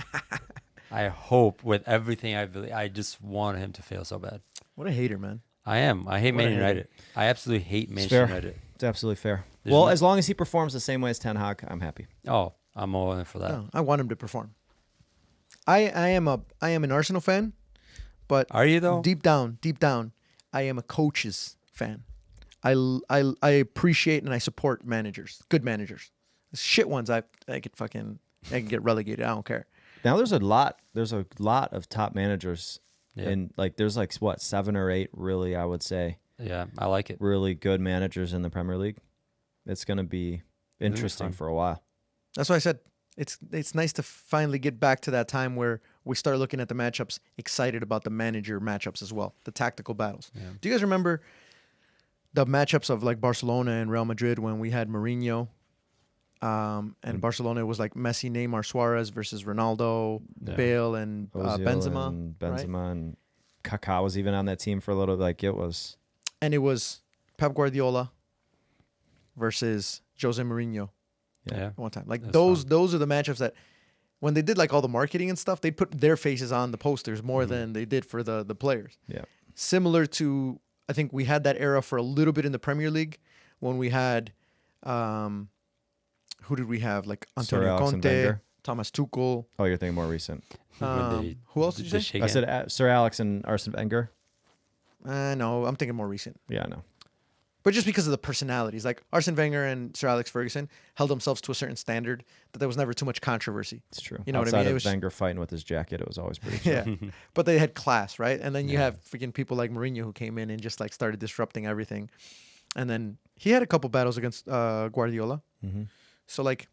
Speaker 3: I hope with everything I believe. I just want him to fail so bad.
Speaker 1: What a hater, man!
Speaker 3: I am. I hate Man United. I absolutely hate Manchester United.
Speaker 2: It's absolutely fair.
Speaker 3: There's
Speaker 2: as long as he performs the same way as Ten Hag, I'm happy.
Speaker 3: Oh, I'm all in for that.
Speaker 1: No, I want him to perform. I am an Arsenal fan, but
Speaker 3: are you though?
Speaker 1: Deep down, I am a coach's fan. I appreciate and I support managers, good managers. Shit ones, I can get relegated. I don't care.
Speaker 2: Now there's a lot of top managers
Speaker 3: Yeah.
Speaker 2: And like, there's like what 7 or 8 really, I would say,
Speaker 3: Yeah, I like it.
Speaker 2: really good managers in the Premier League. It's going to be interesting
Speaker 3: fun.
Speaker 2: for a while.
Speaker 1: That's why I said it's nice to finally get back to that time where we start looking at the matchups, excited about the manager matchups as well, the tactical battles.
Speaker 3: Yeah.
Speaker 1: Do you guys remember the matchups of like Barcelona and Real Madrid when we had Mourinho? And Barcelona was like Messi, Neymar, Suarez versus Ronaldo,
Speaker 3: Yeah.
Speaker 1: Bale, and
Speaker 2: Ozil
Speaker 1: Benzema.
Speaker 2: and
Speaker 1: right?
Speaker 2: Benzema and Kaká was even on that team for a little. Like it was.
Speaker 1: And it was Pep Guardiola versus Jose Mourinho
Speaker 3: Yeah.
Speaker 1: at one time. Like
Speaker 3: That's
Speaker 1: those are the matchups that when they did like all the marketing and stuff, they put their faces on the posters more than they did for the players.
Speaker 2: Yeah.
Speaker 1: Similar to, I think we had that era for a little bit in the Premier League when we had, who did we have? Like
Speaker 2: Sir
Speaker 1: Antonio
Speaker 2: Alex and
Speaker 1: Conte,
Speaker 2: Wenger.
Speaker 1: Thomas Tuchel.
Speaker 2: Oh, you're thinking more recent.
Speaker 1: Who else did you say?
Speaker 3: shake
Speaker 2: I
Speaker 3: hand.
Speaker 2: said Sir Alex and Arsene Wenger.
Speaker 1: No, I'm thinking more recent.
Speaker 2: Yeah, I know.
Speaker 1: But just because of the personalities, like Arsene Wenger and Sir Alex Ferguson held themselves to a certain standard that there was never too much controversy.
Speaker 2: It's true.
Speaker 1: You know what I
Speaker 2: Outside
Speaker 1: mean? It
Speaker 2: of
Speaker 1: was-
Speaker 2: Wenger fighting with his jacket, it was always pretty chill.
Speaker 1: Yeah, but they had class, right? And then you
Speaker 3: Yeah.
Speaker 1: have freaking people like Mourinho who came in and just like started disrupting everything. And then he had a couple battles against Guardiola.
Speaker 2: Mhm.
Speaker 1: So like,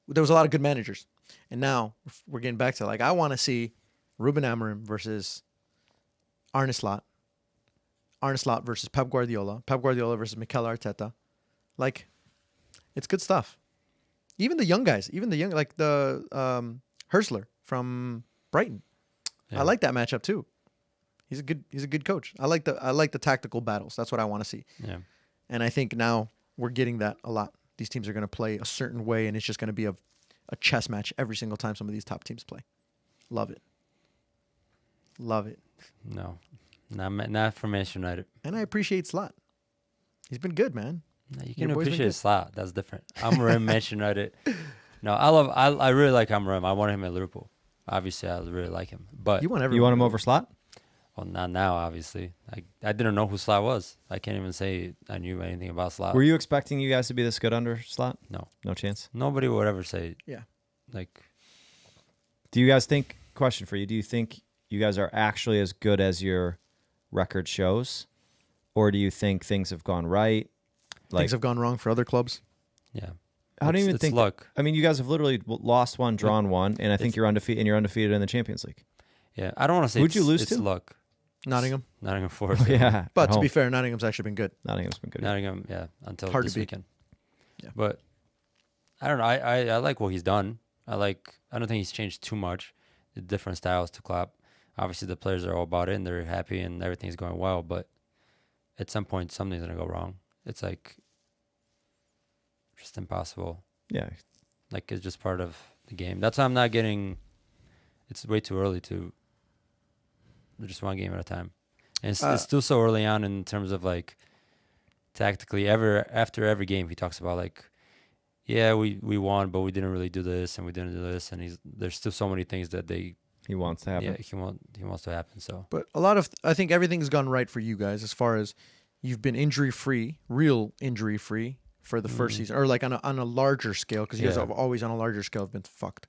Speaker 1: there was a lot of good managers. And now we're getting back to like, I want to see Ruben Amorim versus Arne Slot. Arne Slot versus Pep Guardiola. Pep Guardiola versus Mikel Arteta. Like, it's good stuff. Even the young guys, like the Hersler from Brighton.
Speaker 3: Yeah.
Speaker 1: I like that matchup too. He's a good coach. I like the tactical battles. That's what I want to see.
Speaker 3: Yeah.
Speaker 1: And I think now we're getting that a lot. These teams are going to play a certain way, and it's just going to be a chess match every single time some of these top teams play. Love it. Love it.
Speaker 3: No, not for Manchester United.
Speaker 1: And I appreciate Slot. He's been good, man.
Speaker 3: No, you
Speaker 1: Your
Speaker 3: can
Speaker 1: boy's been
Speaker 3: appreciate
Speaker 1: good.
Speaker 3: Slot. That's different. Amorim, Manchester United. No, I really like Amorim. I want him at Liverpool. Obviously, I really like him. But
Speaker 1: You want everyone.
Speaker 2: You want him over Slot?
Speaker 3: well, not now. Obviously, I didn't know who Slot was. I can't even say I knew anything about Slot.
Speaker 2: Were you expecting you guys to be this good under Slot?
Speaker 3: No.
Speaker 2: No chance.
Speaker 3: Nobody would ever say
Speaker 1: Yeah.
Speaker 3: like.
Speaker 2: Do you guys think? Question for you: do you think you guys are actually as good as your record shows, or do you think things have gone right?
Speaker 1: Things have gone wrong for other clubs.
Speaker 3: Yeah.
Speaker 2: I don't even
Speaker 3: it's
Speaker 2: think.
Speaker 3: luck.
Speaker 2: I mean, you guys have literally lost one, drawn one, and I think you're undefeated. And you're undefeated in the Champions League.
Speaker 3: Yeah, I don't want to say.
Speaker 2: Who'd you lose
Speaker 3: it's
Speaker 2: to?
Speaker 3: luck.
Speaker 1: Nottingham.
Speaker 3: Nottingham Forest.
Speaker 2: Yeah,
Speaker 1: But
Speaker 2: at
Speaker 1: to be
Speaker 2: home.
Speaker 1: fair, Nottingham's actually been good.
Speaker 2: Nottingham's been good.
Speaker 3: Nottingham, yeah, until
Speaker 1: Hard to
Speaker 3: this
Speaker 1: beat.
Speaker 3: weekend.
Speaker 1: Yeah.
Speaker 3: But I don't know. I like what he's done. I don't think he's changed too much. The different styles to Klopp. Obviously, the players are all about it and they're happy and everything's going well. But at some point, something's gonna go wrong. It's like just impossible.
Speaker 2: Yeah,
Speaker 3: Like it's just part of the game. That's why I'm not getting. It's way too early to. Just one game at a time, and it's still so early on in terms of like. Tactically, after every game, he talks about like, yeah, we won, but we didn't really do this, and we didn't do this, and there's still so many things that he
Speaker 2: wants to happen.
Speaker 3: Yeah, he wants to happen. So
Speaker 1: But I think everything's gone right for you guys as far as you've been injury free, real injury free for the first season, or like on a larger scale, because you guys
Speaker 3: Yeah.
Speaker 1: have always on a larger scale have been fucked.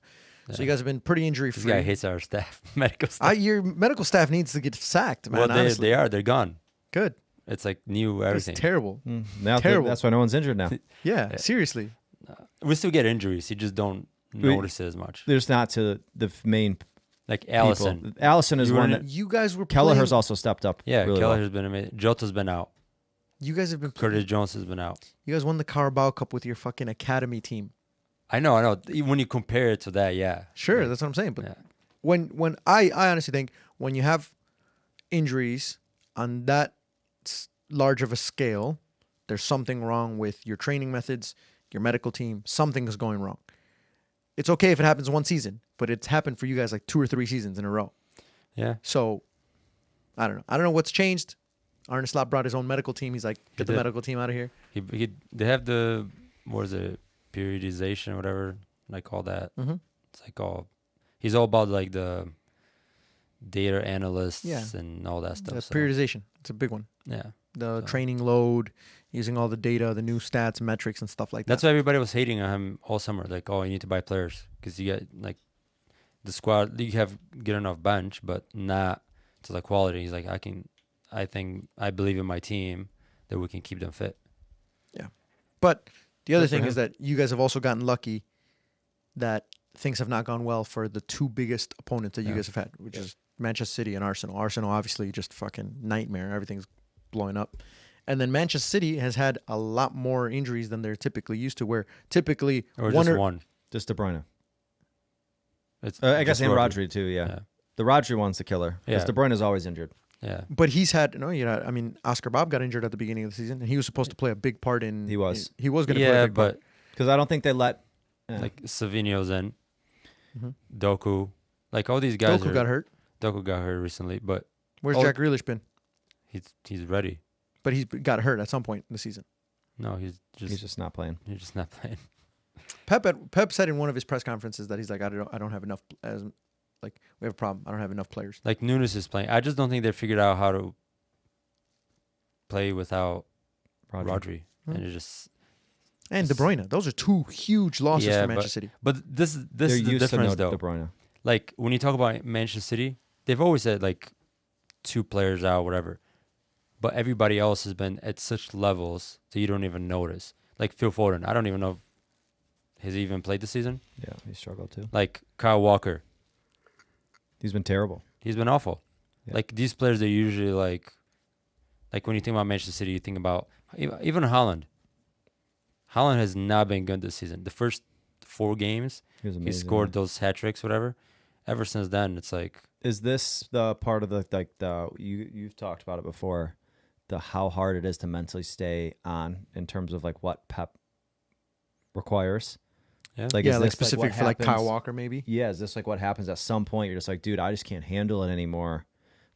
Speaker 1: So
Speaker 3: Yeah.
Speaker 1: you guys have been pretty injury
Speaker 3: this guy
Speaker 1: free.
Speaker 3: hates our staff, medical staff.
Speaker 1: Your medical staff needs to get sacked, man.
Speaker 3: Well,
Speaker 1: honestly.
Speaker 3: they're gone.
Speaker 1: Good.
Speaker 3: It's like new
Speaker 1: It's
Speaker 3: everything.
Speaker 1: terrible.
Speaker 2: Now
Speaker 1: Terrible.
Speaker 2: that's why no one's injured now.
Speaker 1: Yeah, seriously.
Speaker 3: We still get injuries. You just don't notice it as much.
Speaker 2: There's not to the main
Speaker 3: Like
Speaker 2: people.
Speaker 3: Allison.
Speaker 2: Allison is
Speaker 3: You
Speaker 2: one
Speaker 3: were-
Speaker 2: that
Speaker 1: You guys were
Speaker 2: Kelleher's
Speaker 1: playing,
Speaker 2: also stepped up.
Speaker 3: Yeah,
Speaker 2: really
Speaker 3: Keller
Speaker 2: well.
Speaker 3: has been amazing. Jota's been out.
Speaker 1: You guys have been.
Speaker 3: Curtis Jones has been out.
Speaker 1: You guys won the Carabao Cup with your fucking academy team.
Speaker 3: I know. When you compare it to that, yeah.
Speaker 1: Sure,
Speaker 3: Like,
Speaker 1: that's what I'm saying. But
Speaker 3: yeah.
Speaker 1: when I honestly think when you have injuries on that large of a scale, there's something wrong with your training methods, your medical team. Something is going wrong. It's okay if it happens one season, but it's happened for you guys like 2 or 3 seasons in a row.
Speaker 3: Yeah.
Speaker 1: So I don't know. I don't know what's changed. Arne Slot brought his own medical team. He's like, get the
Speaker 3: did.
Speaker 1: medical team out of here.
Speaker 3: They have the, what is it, periodization or whatever, like all that.
Speaker 1: Mm-hmm.
Speaker 3: It's like he's all about like the data analysts
Speaker 1: Yeah.
Speaker 3: and all that stuff.
Speaker 1: The
Speaker 3: so,
Speaker 1: periodization. It's a big one.
Speaker 3: yeah.
Speaker 1: The
Speaker 3: So-
Speaker 1: training load, using all the data, the new stats, metrics, and stuff like
Speaker 3: That's
Speaker 1: that.
Speaker 3: why everybody was hating on him all summer. Like, oh, you need to buy players because you get like the squad. You have good enough bench, but not to the quality. He's like, I believe in my team that we can keep them fit.
Speaker 1: But the other
Speaker 2: Good for
Speaker 1: thing
Speaker 2: him.
Speaker 1: is that you guys have also gotten lucky that things have not gone well for the two biggest opponents that you
Speaker 2: Yeah.
Speaker 1: guys have had, which is Manchester City and Arsenal. Arsenal, obviously, just fucking nightmare. Everything's blowing up. And then Manchester City has had a lot more injuries than they're typically used to, where typically
Speaker 3: Or
Speaker 1: one
Speaker 3: just
Speaker 1: or
Speaker 3: one.
Speaker 2: Just De Bruyne.
Speaker 3: It's
Speaker 2: I guess
Speaker 3: just
Speaker 2: and
Speaker 3: Rodri.
Speaker 2: Rodri too. Yeah.
Speaker 3: Yeah.
Speaker 2: The Rodri one's the killer because
Speaker 3: Yeah.
Speaker 2: De Bruyne is always injured.
Speaker 3: Yeah.
Speaker 1: But he's had I mean, Oscar Bob got injured at the beginning of the season, and he was supposed to play a big part in.
Speaker 2: He was.
Speaker 1: He was going to play
Speaker 3: Yeah,
Speaker 1: a big part.
Speaker 3: but
Speaker 2: Because I don't think they let.
Speaker 3: like Savinho's in,
Speaker 1: Mhm.
Speaker 3: Doku, like all these guys.
Speaker 1: Doku got hurt.
Speaker 3: Doku got hurt recently, but
Speaker 1: Where's
Speaker 3: Oh.
Speaker 1: Jack Grealish been?
Speaker 3: he's ready.
Speaker 1: But he's got hurt at some point in the season.
Speaker 3: No, he's
Speaker 2: he's just not playing.
Speaker 3: not playing.
Speaker 1: Pep said in one of his press conferences that he's like, I don't have enough. Like we have a problem. I don't have enough players.
Speaker 3: Like Nunes is playing. I just don't think they figured out how to play without Rodri.
Speaker 1: Hmm.
Speaker 3: And it just.
Speaker 1: And De Bruyne. Those are two huge losses
Speaker 3: Yeah,
Speaker 1: for Manchester City.
Speaker 3: But this
Speaker 2: They're
Speaker 3: is the
Speaker 2: used to
Speaker 3: difference
Speaker 2: no
Speaker 3: though.
Speaker 2: De Bruyne.
Speaker 3: Like when you talk about Manchester City, they've always said like 2 players out, whatever. But everybody else has been at such levels that you don't even notice. Like Phil Foden, I don't even know if he's even played this season.
Speaker 2: Yeah, he struggled too.
Speaker 3: Like Kyle Walker,
Speaker 2: He's been terrible.
Speaker 3: he's been awful.
Speaker 2: Yeah.
Speaker 3: Like these players, they're usually like when you think about Manchester City, you think about even Haaland. Haaland has not been good this season. The first 4 games,
Speaker 2: He was
Speaker 3: he
Speaker 2: amazing.
Speaker 3: scored those hat tricks, whatever. Ever since then, it's like
Speaker 2: Is this the part of the you've talked about it before, the how hard it is to mentally stay on in terms of like what Pep requires?
Speaker 3: yeah,
Speaker 2: Like
Speaker 1: Yeah,
Speaker 2: is
Speaker 1: like
Speaker 2: this
Speaker 1: specific
Speaker 2: what
Speaker 1: for like Kyle
Speaker 2: happens-
Speaker 1: Walker, maybe.
Speaker 2: Yeah, is this like what happens at some point? You're just like, dude, I just can't handle it anymore.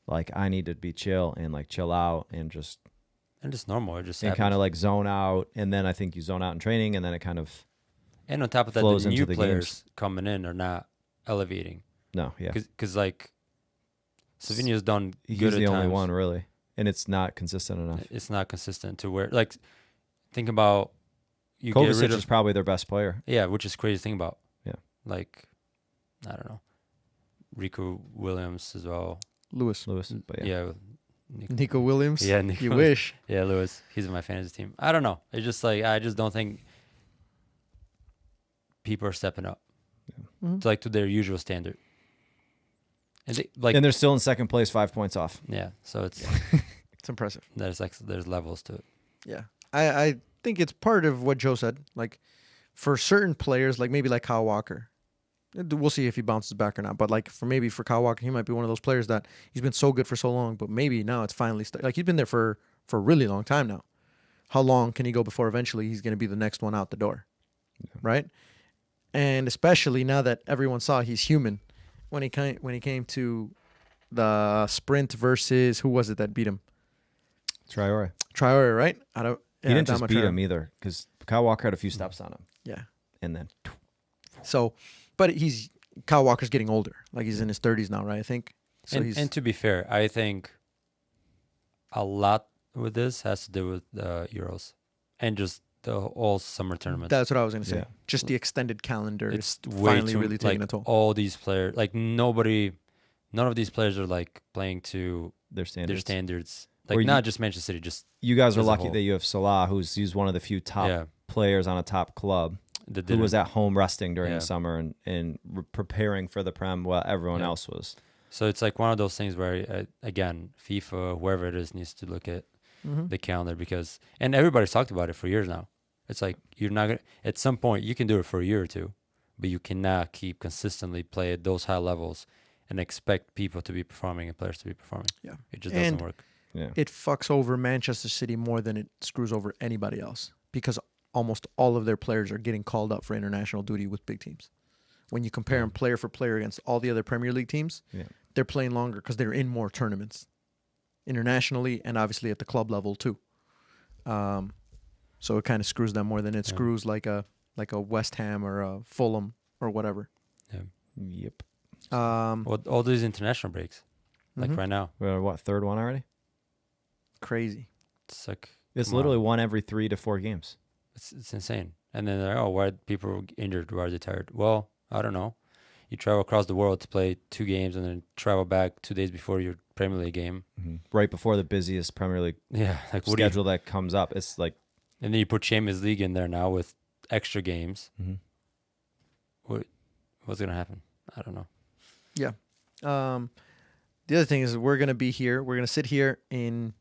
Speaker 2: Like I need to be chill and like chill out and just
Speaker 3: and it's normal. It just
Speaker 2: and
Speaker 3: happens.
Speaker 2: kind of like zone out. And then I think you zone out in training, and then it kind of
Speaker 3: And on top of that,
Speaker 2: flows
Speaker 3: the
Speaker 2: into
Speaker 3: new
Speaker 2: the
Speaker 3: players coming in are not elevating.
Speaker 2: no, yeah.
Speaker 3: Because like, Savinho's done
Speaker 2: He's
Speaker 3: good
Speaker 2: the
Speaker 3: at
Speaker 2: only
Speaker 3: times.
Speaker 2: one really, and it's not consistent enough.
Speaker 3: It's not consistent to where, like, think about, you get
Speaker 2: Kovacic
Speaker 3: rid
Speaker 2: is
Speaker 3: of,
Speaker 2: probably their best player.
Speaker 3: yeah, which is crazy to think about.
Speaker 2: Yeah.
Speaker 3: Like, I don't know. Rico Williams as well.
Speaker 1: Lewis.
Speaker 2: Lewis, but yeah.
Speaker 3: Yeah.
Speaker 1: Nico Williams.
Speaker 3: Yeah, Nico.
Speaker 1: You wish.
Speaker 3: Yeah, Lewis. He's in my fantasy team. I don't know. It's just like, I just don't think people are stepping up
Speaker 1: Mhm.
Speaker 3: to like to their usual standard. And they, like,
Speaker 2: And they're still in second place, 5 points off.
Speaker 3: yeah, so it's
Speaker 1: It's impressive.
Speaker 3: there's levels to it.
Speaker 1: Yeah. I think it's part of what Joe said. Like for certain players, like maybe like Kyle Walker. We'll see if he bounces back or not. But like for Kyle Walker, he might be one of those players that he's been so good for so long, but maybe now it's finally like he's been there for a really long time now. How long can he go before eventually he's going to be the next one out the door?
Speaker 2: Yeah.
Speaker 1: Right? And especially now that everyone saw he's human, when he came to the sprint versus who was it that beat him?
Speaker 2: Traore.
Speaker 1: Traore, right?
Speaker 2: He didn't just
Speaker 1: Adama
Speaker 2: beat
Speaker 1: Traore.
Speaker 2: him either, because Kyle Walker had a few steps on him.
Speaker 1: Yeah.
Speaker 2: And then
Speaker 1: So, but Kyle Walker's getting older. Like he's in his 30s now, right? I think. So
Speaker 3: And to be fair, I think a lot with this has to do with the Euros and just the all summer tournaments.
Speaker 1: that's what I was going to say.
Speaker 2: Yeah.
Speaker 1: Just the extended calendar
Speaker 3: It's
Speaker 1: is
Speaker 3: way
Speaker 1: finally
Speaker 3: too
Speaker 1: really taking
Speaker 3: like
Speaker 1: a toll.
Speaker 3: all these players. Like none of these players are like playing to
Speaker 2: their standards.
Speaker 3: their standards.
Speaker 2: Or
Speaker 3: Like
Speaker 2: you-
Speaker 3: not just Manchester City, just
Speaker 2: You guys are
Speaker 3: as a
Speaker 2: lucky
Speaker 3: whole.
Speaker 2: that you have Salah, he's one of the few top
Speaker 3: yeah.
Speaker 2: players on a top club
Speaker 3: The
Speaker 2: who was at home resting during
Speaker 3: Yeah.
Speaker 2: the summer and preparing for the Prem while everyone
Speaker 3: Yeah.
Speaker 2: else was.
Speaker 3: So it's like one of those things where again, FIFA, whoever it is, needs to look at
Speaker 1: Mhm.
Speaker 3: the calendar and everybody's talked about it for years now. It's like you're not gonna at some point you can do it for a year or two, but you cannot keep consistently play at those high levels and expect people to be performing and players to be performing.
Speaker 1: Yeah.
Speaker 3: It just
Speaker 1: And-
Speaker 3: doesn't work.
Speaker 2: Yeah.
Speaker 1: It fucks over Manchester City more than it screws over anybody else because almost all of their players are getting called up for international duty with big teams. When you compare them player for player against all the other Premier League teams,
Speaker 2: Yeah.
Speaker 1: they're playing longer because they're in more tournaments internationally and obviously at the club level too. So it kind of screws them more than it
Speaker 3: Yeah.
Speaker 1: screws like a West Ham or a Fulham or whatever.
Speaker 2: Yep.
Speaker 3: Well, all these international breaks, like
Speaker 1: Mhm.
Speaker 3: right now,
Speaker 2: We're what, third one already?
Speaker 1: Crazy.
Speaker 3: it's like
Speaker 2: It's
Speaker 3: come
Speaker 2: literally
Speaker 3: on.
Speaker 2: one every 3 to 4 games.
Speaker 3: It's insane. And then they're why are people injured? Why are they tired? Well, I don't know. You travel across the world to play 2 games and then travel back 2 days before your Premier League game.
Speaker 2: Right before the busiest Premier League
Speaker 3: Like
Speaker 2: schedule that comes up. It's like,
Speaker 3: and then you put Champions League in there now with extra games. What's gonna happen? I don't know.
Speaker 1: Yeah. The other thing is we're gonna be here. We're gonna sit here in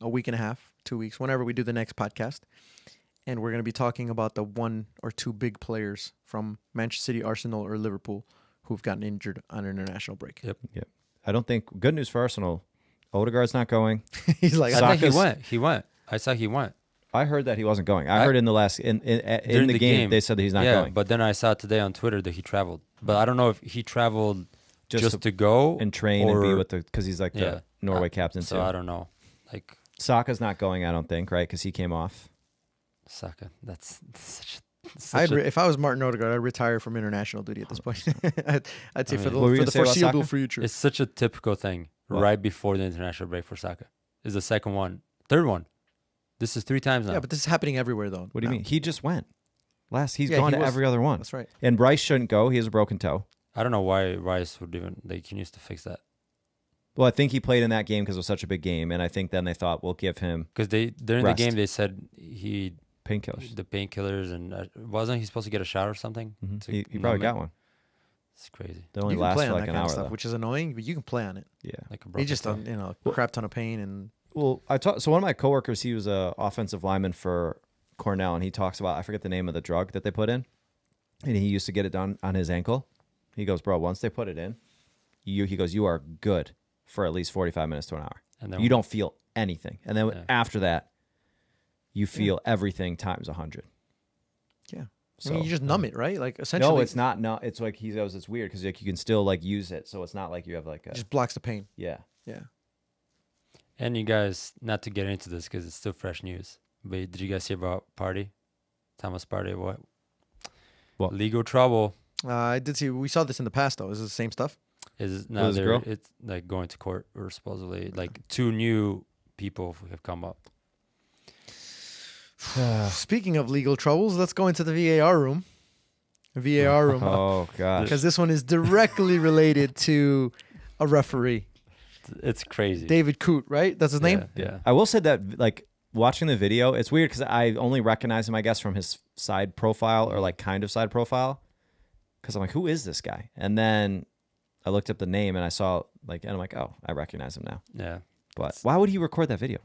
Speaker 1: a week and a half, 2 weeks, whenever we do the next podcast, and we're gonna be talking about the 1 or 2 big players from Manchester City, Arsenal, or Liverpool who've gotten injured on an international break.
Speaker 3: Yep.
Speaker 2: I don't think, good news for Arsenal, Odegaard's not going.
Speaker 1: He's like,
Speaker 3: I think
Speaker 2: Saka's-
Speaker 3: he went. I saw he went.
Speaker 2: I heard that he wasn't going. I heard in the last, in the game, they said that he's not going.
Speaker 3: But then I saw today on Twitter that he traveled. But I don't know if he traveled just to go
Speaker 2: and train and be with because he's like the
Speaker 3: Yeah.
Speaker 2: Norway captain
Speaker 3: So
Speaker 2: too.
Speaker 3: I don't know. Like
Speaker 2: Saka's not going, I don't think, right? Because he came off.
Speaker 3: Saka, that's such a
Speaker 1: if I was Martin Odegaard, I'd retire from international duty at this point. I'd say for
Speaker 2: What were you
Speaker 1: the
Speaker 2: gonna say about
Speaker 1: foreseeable
Speaker 2: Saka?
Speaker 1: future.
Speaker 3: It's such a typical thing right before the international break for Saka. Is the second one, third one. This is 3 times now.
Speaker 1: Yeah, but this is happening everywhere, though.
Speaker 2: What do you
Speaker 1: now.
Speaker 2: mean? He just went. He's
Speaker 1: Yeah,
Speaker 2: gone
Speaker 1: he
Speaker 2: to
Speaker 1: was-
Speaker 2: every other one.
Speaker 1: That's right.
Speaker 2: And Bryce shouldn't go. He has a broken toe.
Speaker 3: I don't know why Rice would even he needs to fix that
Speaker 2: Well, I think he played in that game because it was such a big game, and I think then they thought we'll give him
Speaker 3: because during
Speaker 2: Rest.
Speaker 3: the game they said the
Speaker 2: painkillers.
Speaker 3: painkillers and wasn't he supposed to get a shot or something? to
Speaker 2: He probably
Speaker 3: numb
Speaker 2: got
Speaker 3: it?
Speaker 2: one.
Speaker 3: It's crazy.
Speaker 2: They only
Speaker 1: You can
Speaker 2: last
Speaker 1: play
Speaker 2: for
Speaker 1: on
Speaker 2: like
Speaker 1: that
Speaker 2: an
Speaker 1: kind
Speaker 2: hour,
Speaker 1: of stuff,
Speaker 2: though.
Speaker 1: which is annoying, but you can play on it.
Speaker 2: Yeah.
Speaker 3: Like a
Speaker 1: He
Speaker 3: broken
Speaker 1: just
Speaker 3: toe.
Speaker 1: a crap ton of pain and
Speaker 2: Well, so one of my coworkers, he was a offensive lineman for Cornell, and he talks about, I forget the name of the drug that they put in, and he used to get it done on his ankle. He goes, bro, once they put it in, he goes, you are good for at least 45 minutes to an hour.
Speaker 3: And then
Speaker 2: You don't feel anything. And then
Speaker 3: Yeah.
Speaker 2: after that, you feel everything times 100.
Speaker 1: yeah.
Speaker 2: So,
Speaker 1: I mean, you just numb it, right? Like essentially,
Speaker 2: no, it's not. No, it's like he goes, it's weird because like you can still like use it. So it's not like you have like a,
Speaker 1: it just blocks the pain.
Speaker 2: yeah.
Speaker 1: Yeah.
Speaker 3: And you guys, not to get into this because it's still fresh news, but did you guys hear about Thomas Partey?
Speaker 2: What?
Speaker 3: Legal trouble.
Speaker 1: I did see. We saw this in the past, though. Is it the same stuff?
Speaker 3: Is
Speaker 2: With
Speaker 3: now
Speaker 2: his girl?
Speaker 3: it's like going to court or supposedly like 2 new people have come up.
Speaker 1: Speaking of legal troubles, let's go into the VAR room. VAR room.
Speaker 2: Oh gosh.
Speaker 1: Because this one is directly related to a referee,
Speaker 3: It's crazy.
Speaker 1: David Coote, right? That's his name.
Speaker 3: Yeah.
Speaker 2: I will say that like watching the video, it's weird because I only recognize him, I guess, from his side profile or like kind of side profile. Because I'm like, who is this guy? And then I looked up the name and I saw like, and I'm like, oh, I recognize him now.
Speaker 3: Yeah.
Speaker 2: But why would he record that video?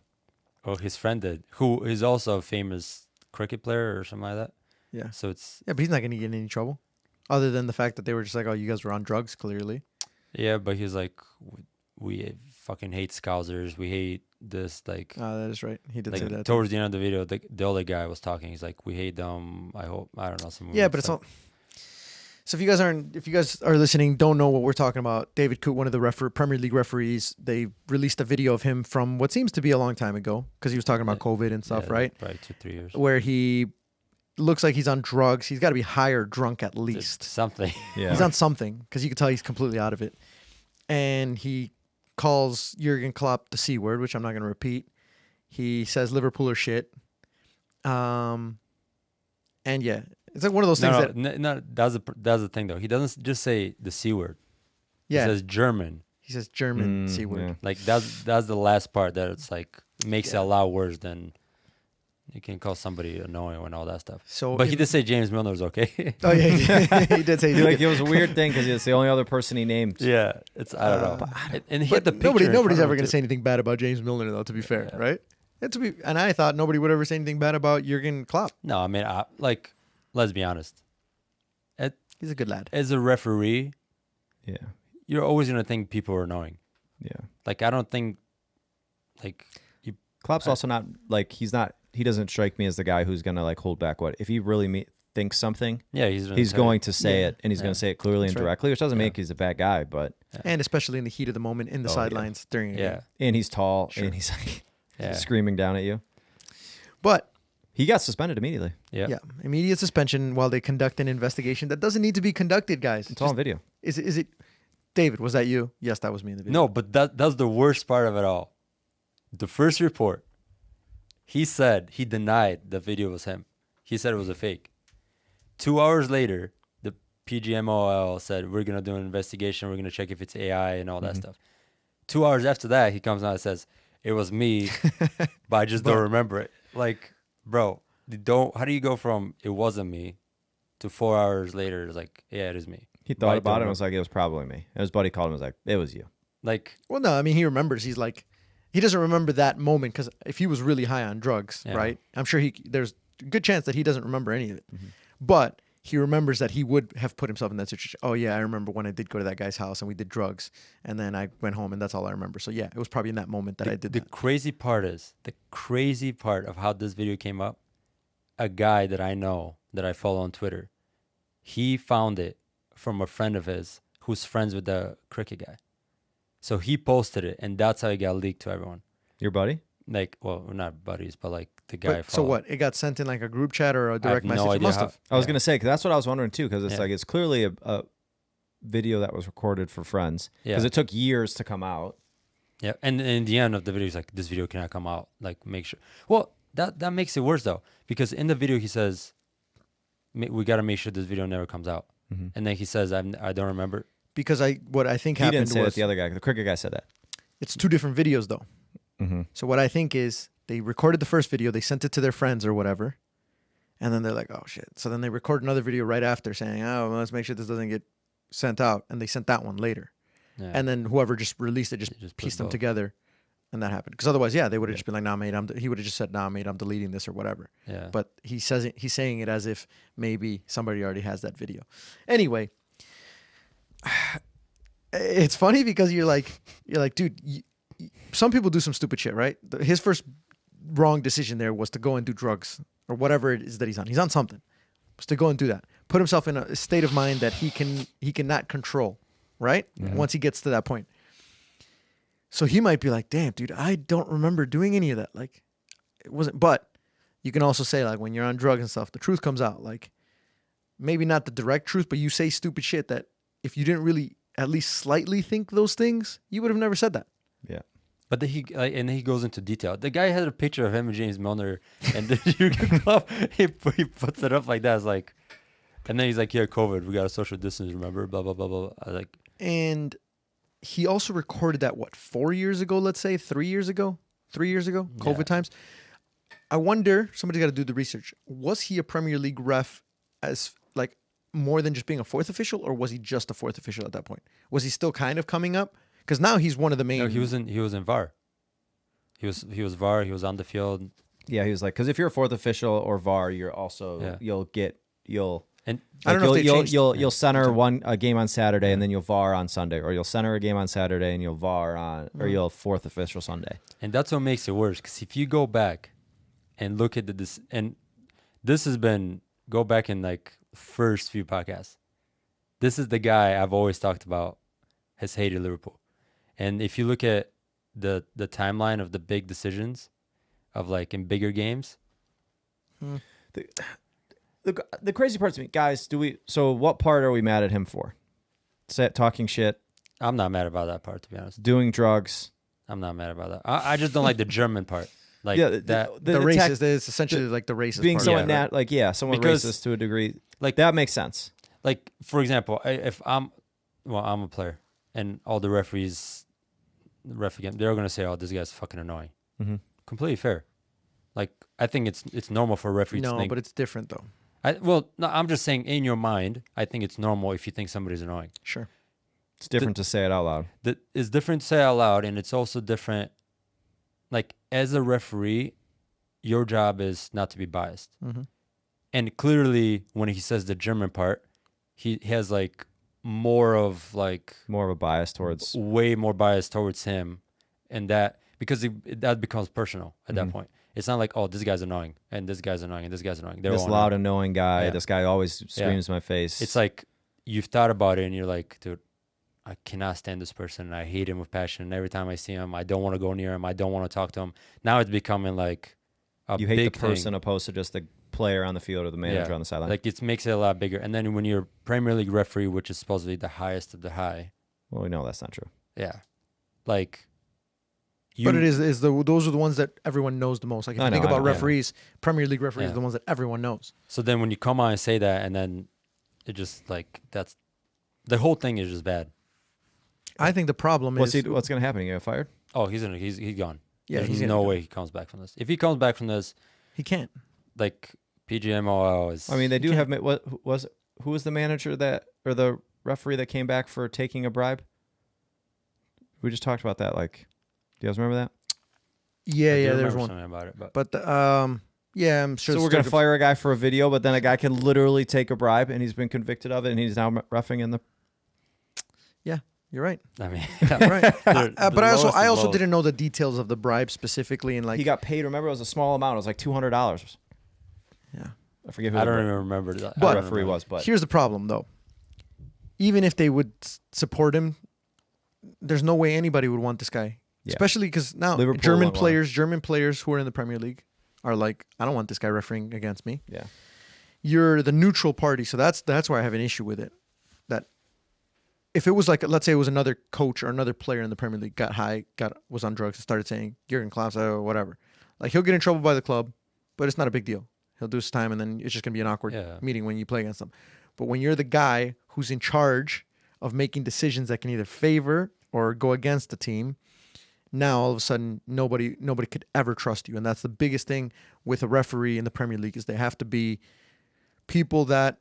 Speaker 3: Oh, his friend did, who is also a famous cricket player or something like that.
Speaker 1: Yeah.
Speaker 3: So it's
Speaker 1: Yeah, but he's not going to get in any trouble, other than the fact that they were just like, "Oh, you guys were on drugs, clearly."
Speaker 3: yeah, but he's like, we fucking hate Scousers. We hate this like.
Speaker 1: That is right. He did say
Speaker 3: Like
Speaker 1: that.
Speaker 3: towards the end of the video, the other guy was talking. He's like, "We hate them. I don't know." Some
Speaker 1: Yeah, but it's all. So if you guys are listening, don't know what we're talking about. David Coote, one of the Premier League referees, they released a video of him from what seems to be a long time ago because he was talking about COVID and stuff, right?
Speaker 3: Probably 2-3 years.
Speaker 1: Where he looks like he's on drugs. He's got to be high or drunk at least.
Speaker 3: Something.
Speaker 2: Yeah.
Speaker 1: He's on something because you can tell he's completely out of it. And he calls Jurgen Klopp the C word, which I'm not going to repeat. He says Liverpool are shit. And yeah, it's like one of those things
Speaker 3: No, that's the thing though. He doesn't just say the C word.
Speaker 1: yeah,
Speaker 3: He says German.
Speaker 1: he says German C word.
Speaker 2: yeah.
Speaker 3: Like that's the last part that it's like makes it a lot worse than you can call somebody annoying and all that stuff.
Speaker 1: So,
Speaker 3: But he did say James Milner's okay.
Speaker 1: Oh yeah, he did say
Speaker 2: Like it was a weird thing because it's the only other person he named.
Speaker 3: Yeah, it's I don't know. And he had the
Speaker 1: But
Speaker 3: picture.
Speaker 1: nobody's ever
Speaker 3: going
Speaker 1: to say anything bad about James Milner, though. To be fair, right? And I thought nobody would ever say anything bad about Jurgen Klopp.
Speaker 3: No, I mean, like, let's be honest.
Speaker 1: He's a good lad.
Speaker 3: As a referee,
Speaker 2: Yeah.
Speaker 3: you're always gonna think people are annoying.
Speaker 2: Yeah.
Speaker 3: Like, I don't think, like, you.
Speaker 2: Klopp's also not like he doesn't strike me as the guy who's gonna like hold back what if he really thinks something.
Speaker 3: Yeah, he's
Speaker 2: Going to say
Speaker 1: Yeah.
Speaker 2: it and he's going to say it clearly
Speaker 1: That's
Speaker 2: and
Speaker 1: right.
Speaker 2: directly, which doesn't make he's a bad guy, but
Speaker 1: And especially in the heat of the moment in the
Speaker 2: Oh,
Speaker 1: sidelines during a
Speaker 3: Yeah,
Speaker 1: game.
Speaker 2: and he's tall
Speaker 1: Sure.
Speaker 2: and he's like
Speaker 3: yeah,
Speaker 2: screaming down at you.
Speaker 1: But
Speaker 2: He got suspended immediately.
Speaker 3: yeah.
Speaker 1: immediate suspension while they conduct an investigation that doesn't need to be conducted, guys.
Speaker 2: It's all on video.
Speaker 1: Is it David, was that you? Yes, that was me in the video.
Speaker 3: No, but that's the worst part of it all. The first report, he denied the video was him. He said it was a fake. 2 hours later, the PGMOL said, we're going to do an investigation. We're going to check if it's AI and all that stuff. 2 hours after that, he comes out and says, "It was me, but I just don't remember it." Like, bro, how do you go from "it wasn't me" to 4 hours later? It's like, yeah, it is me.
Speaker 2: He thought about it and was like, it was probably me. And his buddy called him and was like, it was you.
Speaker 3: Like,
Speaker 1: well, no, I mean, he remembers. He's like, he doesn't remember that moment because if he was really high on drugs, right? I'm sure there's a good chance that he doesn't remember any of it. But he remembers that he would have put himself in that situation. Oh, yeah, I remember when I did go to that guy's house and we did drugs. And then I went home and that's all I remember. So, yeah, it was probably in that moment that I did
Speaker 3: the
Speaker 1: that.
Speaker 3: crazy part of how this video came up, a guy that I know, that I follow on Twitter, he found it from a friend of his who's friends with the cricket guy. So he posted it, and that's how it got leaked to everyone.
Speaker 2: Your buddy?
Speaker 3: Like, well, we're not buddies, but like the guy.
Speaker 1: So what? It got sent in like a group chat or a direct message?
Speaker 3: No
Speaker 1: It
Speaker 3: idea
Speaker 1: must
Speaker 3: how,
Speaker 1: have.
Speaker 2: I was going to say, because that's what I was wondering too, because it's
Speaker 3: Yeah.
Speaker 2: like, it's clearly a video that was recorded for friends. Because it took years to come out.
Speaker 3: Yeah, and in the end of the video, he's like, "This video cannot come out. Like, make sure." Well, that makes it worse though, because in the video he says, "We got to make sure this video never comes out," and then he says, "I don't remember."
Speaker 1: Because what I think
Speaker 2: He
Speaker 1: happened
Speaker 2: didn't say
Speaker 1: was
Speaker 2: that. The other guy, the cricket guy, said that.
Speaker 1: it's two different videos though. So what I think is they recorded the first video, they sent it to their friends or whatever, and then they're like, "Oh shit!" So then they record another video right after saying, "Oh, well, let's make sure this doesn't get sent out," and they sent that one later.
Speaker 3: Yeah.
Speaker 1: And then whoever just released it
Speaker 3: Just put
Speaker 1: pieced them
Speaker 3: both.
Speaker 1: together, and that happened. Because otherwise, yeah, they would have just been like, "Nah, mate," he would have just said, "Nah, mate, I'm deleting this or whatever."
Speaker 3: Yeah.
Speaker 1: But he's saying it as if maybe somebody already has that video. Anyway, it's funny because you're like, dude, some people do some stupid shit, right? His first wrong decision there was to go and do drugs or whatever it is that he's on. He's on something. Was to go and do that. Put himself in a state of mind that he cannot control, right? Once he gets to that point. So he might be like, "Damn, dude, I don't remember doing any of that." Like, it wasn't. But you can also say, like, when you're on drugs and stuff, the truth comes out. Like, maybe not the direct truth, but you say stupid shit that if you didn't really at least slightly think those things, you would have never said that.
Speaker 2: Yeah.
Speaker 3: But then he goes into detail. The guy had a picture of him and James Milner, and the Jurgen Klopp, he puts it up like that. It's like, and then he's like, "Yeah, COVID, we got a social distance, remember?" Blah blah blah blah. I was like,
Speaker 1: And he also recorded that 4 years ago, let's say 3 years ago, COVID times. I wonder, somebody's got to do the research. Was he a Premier League ref as like more than just being a fourth official, or was he just a fourth official at that point? Was he still kind of coming up? Because now he's one of the main.
Speaker 3: no, he was in VAR. He was VAR. He was on the field.
Speaker 2: Yeah, he was like, because if you're a fourth official or VAR, you're also you'll
Speaker 3: And
Speaker 1: I don't know if they changed-
Speaker 2: you'll center a game on Saturday and then you'll VAR on Sunday, or you'll center a game on Saturday and you'll VAR on, or you'll fourth official Sunday.
Speaker 3: And that's what makes it worse. Because if you go back and look at this has been, go back in like first few podcasts. This is the guy I've always talked about has hated Liverpool. And if you look at the timeline of the big decisions of like in bigger games.
Speaker 2: The crazy part to me, guys, so what part are we mad at him for? Talking shit,
Speaker 3: I'm not mad about that part, to be honest.
Speaker 2: doing drugs.
Speaker 3: I'm not mad about that. I just don't like the German part. Like
Speaker 2: Yeah,
Speaker 3: that.
Speaker 1: the racist. It's essentially like the racist
Speaker 2: being
Speaker 1: part.
Speaker 2: somewhat
Speaker 3: right.
Speaker 2: somewhat
Speaker 3: Because,
Speaker 2: racist to a degree.
Speaker 3: like
Speaker 2: That makes sense.
Speaker 3: Like, for example, if I'm a player and all the referees, again, they're going to say, "Oh, this guy's fucking annoying."
Speaker 2: Mm-hmm.
Speaker 3: Completely fair. Like, I think it's normal for a referee to
Speaker 1: No,
Speaker 3: think.
Speaker 1: but it's different though.
Speaker 3: No, I'm just saying in your mind, I think it's normal if you think somebody's annoying.
Speaker 1: Sure.
Speaker 2: It's different to say it out loud.
Speaker 3: That is different to say out loud, and it's also different. Like, as a referee, your job is not to be biased.
Speaker 1: Mm-hmm.
Speaker 3: And clearly, when he says the German part, he has like more of
Speaker 2: More of a bias towards.
Speaker 3: way more bias towards him, and that because that becomes personal at that point. It's not like, "Oh, this guy's annoying, and this guy's annoying, and this guy's annoying." They're
Speaker 2: This
Speaker 3: all
Speaker 2: loud,
Speaker 3: annoying.
Speaker 2: annoying guy.
Speaker 3: Yeah.
Speaker 2: This guy always screams in my face.
Speaker 3: It's like you've thought about it, and you're like, "Dude, I cannot stand this person. And I hate him with passion. And every time I see him, I don't want to go near him. I don't want to talk to him." Now it's becoming like a
Speaker 2: you hate
Speaker 3: big
Speaker 2: the person
Speaker 3: thing.
Speaker 2: opposed to just the player on the field or the manager on the sideline.
Speaker 3: Like, it makes it a lot bigger. And then when you're Premier League referee, which is supposedly the highest of the high,
Speaker 2: well, we know that's not true.
Speaker 3: yeah, like.
Speaker 1: But it is those are the ones that everyone knows the most. Like if you think about referees, Premier League referees are the ones that everyone knows.
Speaker 3: So then when you come on and say that, and then it just like that's the whole thing is just bad.
Speaker 1: I think the problem is
Speaker 2: What's going to happen? He get fired?
Speaker 3: Oh, he's gone.
Speaker 1: Yeah,
Speaker 3: There's
Speaker 1: he's
Speaker 3: no
Speaker 1: gonna
Speaker 3: way he comes back from this. If he comes back from this,
Speaker 1: he can't.
Speaker 3: like PGMOL is.
Speaker 2: I mean, they do have who was the manager or the referee that came back for taking a bribe? We just talked about that. Like, do you guys remember that?
Speaker 1: Yeah,
Speaker 3: I do
Speaker 1: there's
Speaker 3: remember
Speaker 1: one.
Speaker 3: something about it,
Speaker 1: But yeah, I'm sure.
Speaker 2: So
Speaker 1: it's
Speaker 2: we're going to
Speaker 1: still
Speaker 2: fire a guy for a video, but then a guy can literally take a bribe, and he's been convicted of it, and he's now reffing in the.
Speaker 1: Yeah, you're right.
Speaker 3: I mean,
Speaker 1: Right.
Speaker 3: the
Speaker 1: But I
Speaker 3: lowest
Speaker 1: also
Speaker 3: of
Speaker 1: didn't know the details of the bribe specifically, and like
Speaker 2: He got paid. Remember, it was a small amount. It was like $200.
Speaker 1: yeah.
Speaker 2: I forget who
Speaker 3: I
Speaker 2: the
Speaker 3: don't even remember that.
Speaker 2: the
Speaker 1: But-
Speaker 3: I don't
Speaker 2: referee
Speaker 3: remember.
Speaker 2: was, but
Speaker 1: Here's the problem, though. Even if they would support him, there's no way anybody would want this guy.
Speaker 2: Yeah.
Speaker 1: Especially because now
Speaker 2: Liverpool
Speaker 1: German
Speaker 2: won't want him.
Speaker 1: players who are in the Premier League are like, I don't want this guy refereeing against me.
Speaker 2: yeah.
Speaker 1: You're the neutral party, so that's where I have an issue with it. That if it was like, let's say it was another coach or another player in the Premier League was on drugs and started saying Jurgen Klopp or whatever, like he'll get in trouble by the club, but it's not a big deal. He'll do his time, and then it's just gonna be an awkward
Speaker 3: Yeah.
Speaker 1: meeting when you play against them. But when you're the guy who's in charge of making decisions that can either favor or go against the team, now all of a sudden nobody could ever trust you, and that's the biggest thing with a referee in the Premier League is they have to be people that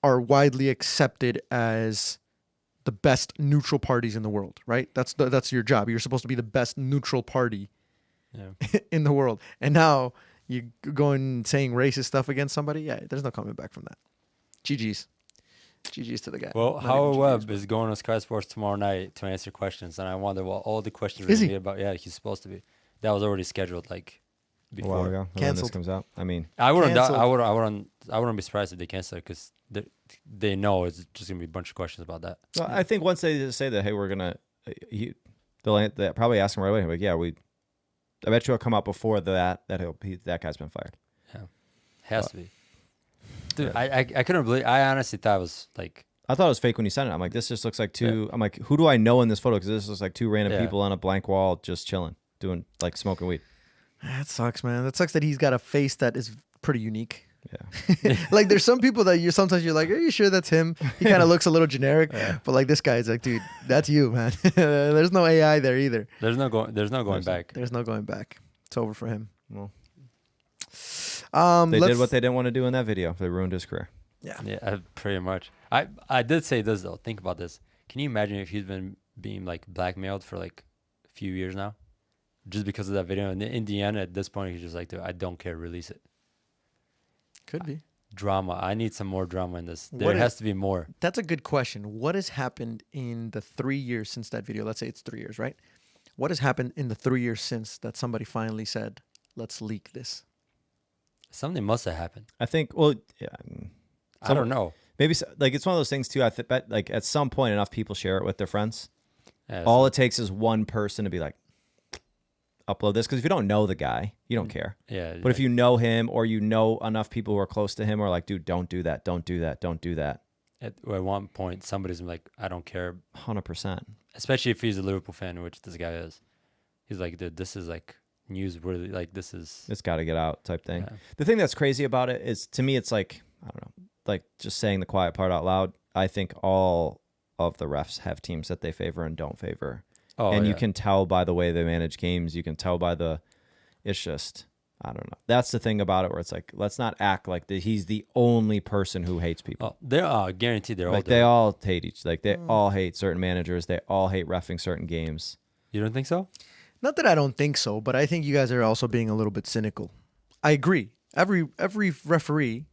Speaker 1: are widely accepted as the best neutral parties in the world, right? That's your job. You're supposed to be the best neutral party
Speaker 3: Yeah.
Speaker 1: in the world. And now you go and saying racist stuff against somebody. Yeah, there's no coming back from that. GG's to the guy.
Speaker 3: Well,
Speaker 1: Not
Speaker 3: Howard
Speaker 1: even
Speaker 3: Webb
Speaker 1: GGs,
Speaker 3: is going to Sky Sports tomorrow night to answer questions, and I wonder what all the questions are
Speaker 1: Is
Speaker 3: going
Speaker 1: he?
Speaker 3: to be about. Yeah, he's supposed to be. That was already scheduled like
Speaker 2: A while
Speaker 3: before.
Speaker 2: ago. When this
Speaker 1: Canceled.
Speaker 2: comes out. I mean,
Speaker 3: I wouldn't.
Speaker 1: Canceled.
Speaker 3: I wouldn't be surprised if they cancel it because they know it's just going to be a bunch of questions about that.
Speaker 2: well, I think once they just say that, hey, we're gonna, they'll probably ask him right away. Like, yeah, I bet you will come out before that that guy's been fired.
Speaker 3: Has to be. Dude, I couldn't believe. I honestly thought it was like.
Speaker 2: I thought it was fake when you sent it. I'm like, this just looks like two. I'm like, who do I know in this photo? Because this looks like two random
Speaker 3: Yeah.
Speaker 2: people on a blank wall just chilling, doing like smoking weed.
Speaker 1: That sucks, man. That sucks that he's got a face that is pretty unique.
Speaker 2: Yeah.
Speaker 1: Like there's some people that sometimes you're like, are you sure that's him? He kind of looks a little generic, but like this guy is like, dude, that's you, man. There's no AI there either.
Speaker 3: There's no going back.
Speaker 1: There's no going back. It's over for him.
Speaker 2: Well, they did what they didn't want to do in that video. They ruined his career.
Speaker 3: Yeah, pretty much. I did say this though. Think about this. Can you imagine if he's been being like blackmailed for like a few years now, just because of that video? And in the end, at this point, he's just like, dude, I don't care. Release it.
Speaker 1: Could be.
Speaker 3: Drama. I need some more drama in this.
Speaker 1: What
Speaker 3: There
Speaker 1: is-
Speaker 3: has to be more.
Speaker 1: That's a good question. What has happened in the 3 years since that video? Let's say it's 3 years, right? What has happened in the 3 years since that somebody finally said, let's leak this?
Speaker 3: Something must have happened.
Speaker 2: I think. Well, yeah.
Speaker 3: I don't know.
Speaker 2: Maybe like it's one of those things too. I bet like at some point enough people share it with their friends.
Speaker 3: Yeah,
Speaker 2: All it takes is one person to be like, upload this, because if you don't know the guy, you don't care.
Speaker 3: yeah.
Speaker 2: But if you know him or you know enough people who are close to him, or like, dude, don't do that, don't do that, don't do that.
Speaker 3: at one point, somebody's like, I don't care.
Speaker 2: 100%.
Speaker 3: Especially if he's a Liverpool fan, which this guy is. He's like, dude, this is like newsworthy. Like this is.
Speaker 2: It's got to get out type thing.
Speaker 3: Yeah.
Speaker 2: The thing that's crazy about it is, to me, it's like, I don't know, like just saying the quiet part out loud. I think all of the refs have teams that they favor and don't favor.
Speaker 3: Oh,
Speaker 2: and you
Speaker 3: yeah.
Speaker 2: can tell by the way they manage games. You can tell by it's just, I don't know. That's the thing about it, where it's like, let's not act like he's the only person who hates people.
Speaker 3: Oh, they're guaranteed they're all.
Speaker 2: Like they all hate they all hate certain managers. They all hate reffing certain games.
Speaker 3: You don't think so?
Speaker 1: Not that I don't think so, but I think you guys are also being a little bit cynical. I agree. Every referee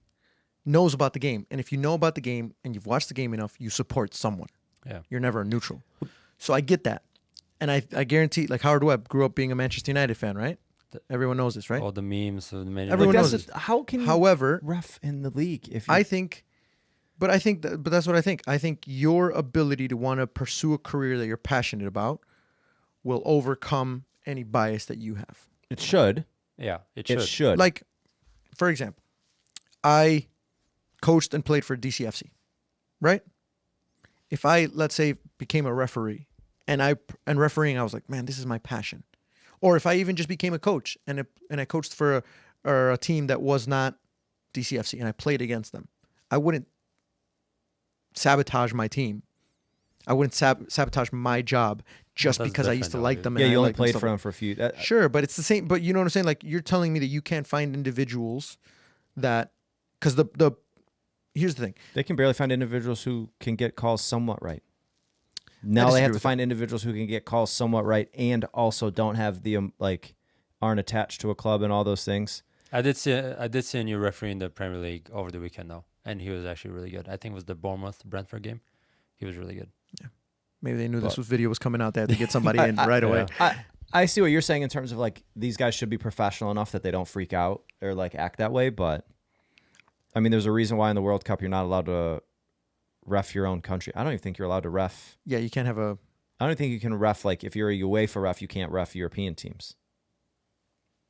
Speaker 1: knows about the game. And if you know about the game and you've watched the game enough, you support someone.
Speaker 3: Yeah.
Speaker 1: You're never neutral. So I get that. And I guarantee, like Howard Webb grew up being a Manchester United fan, right? Everyone knows this, right?
Speaker 3: All the memes of the many.
Speaker 1: Everyone
Speaker 2: Like,
Speaker 1: knows
Speaker 2: that's
Speaker 1: it.
Speaker 2: how can you
Speaker 1: However,
Speaker 2: ref in the league if you,
Speaker 1: I think that's what I think. I think your ability to want to pursue a career that you're passionate about will overcome any bias that you have.
Speaker 2: it should.
Speaker 3: Yeah, it
Speaker 2: It
Speaker 3: should.
Speaker 2: should.
Speaker 1: Like, for example, I coached and played for DCFC, right? If I, let's say, became a referee and refereeing, I was like, man, this is my passion. Or if I even just became a coach and I coached for a team that was not DCFC and I played against them, I wouldn't sabotage my team. I wouldn't sabotage my job just
Speaker 3: that's
Speaker 1: because I used to
Speaker 3: different,
Speaker 1: like
Speaker 3: though,
Speaker 1: them.
Speaker 2: Yeah,
Speaker 1: and
Speaker 2: you
Speaker 1: I
Speaker 2: only
Speaker 1: like them
Speaker 2: played
Speaker 1: stuff
Speaker 2: for
Speaker 1: like
Speaker 2: him for a few.
Speaker 1: Sure, but it's the same. But you know what I'm saying? Like, you're telling me that you can't find individuals that, because here's the thing.
Speaker 2: They can barely find individuals who can get calls somewhat right. Now they
Speaker 1: disagree
Speaker 2: have to
Speaker 1: with
Speaker 2: find individuals who can get calls somewhat right and also don't have the aren't attached to a club and all those things.
Speaker 3: I did see a new referee in the Premier League over the weekend though, and he was actually really good. I think it was the Bournemouth-Brentford game. He was really good.
Speaker 1: Maybe they knew
Speaker 2: But-
Speaker 1: this video was coming out. They had to get somebody in right away.
Speaker 2: I see what you're saying in terms of like these guys should be professional enough that they don't freak out or like act that way. But I mean, there's a reason why in the World Cup you're not allowed to ref your own country. I don't even think you're allowed to ref.
Speaker 1: Yeah, you can't have a.
Speaker 2: I don't think you can ref like if you're a UEFA ref, you can't ref European teams.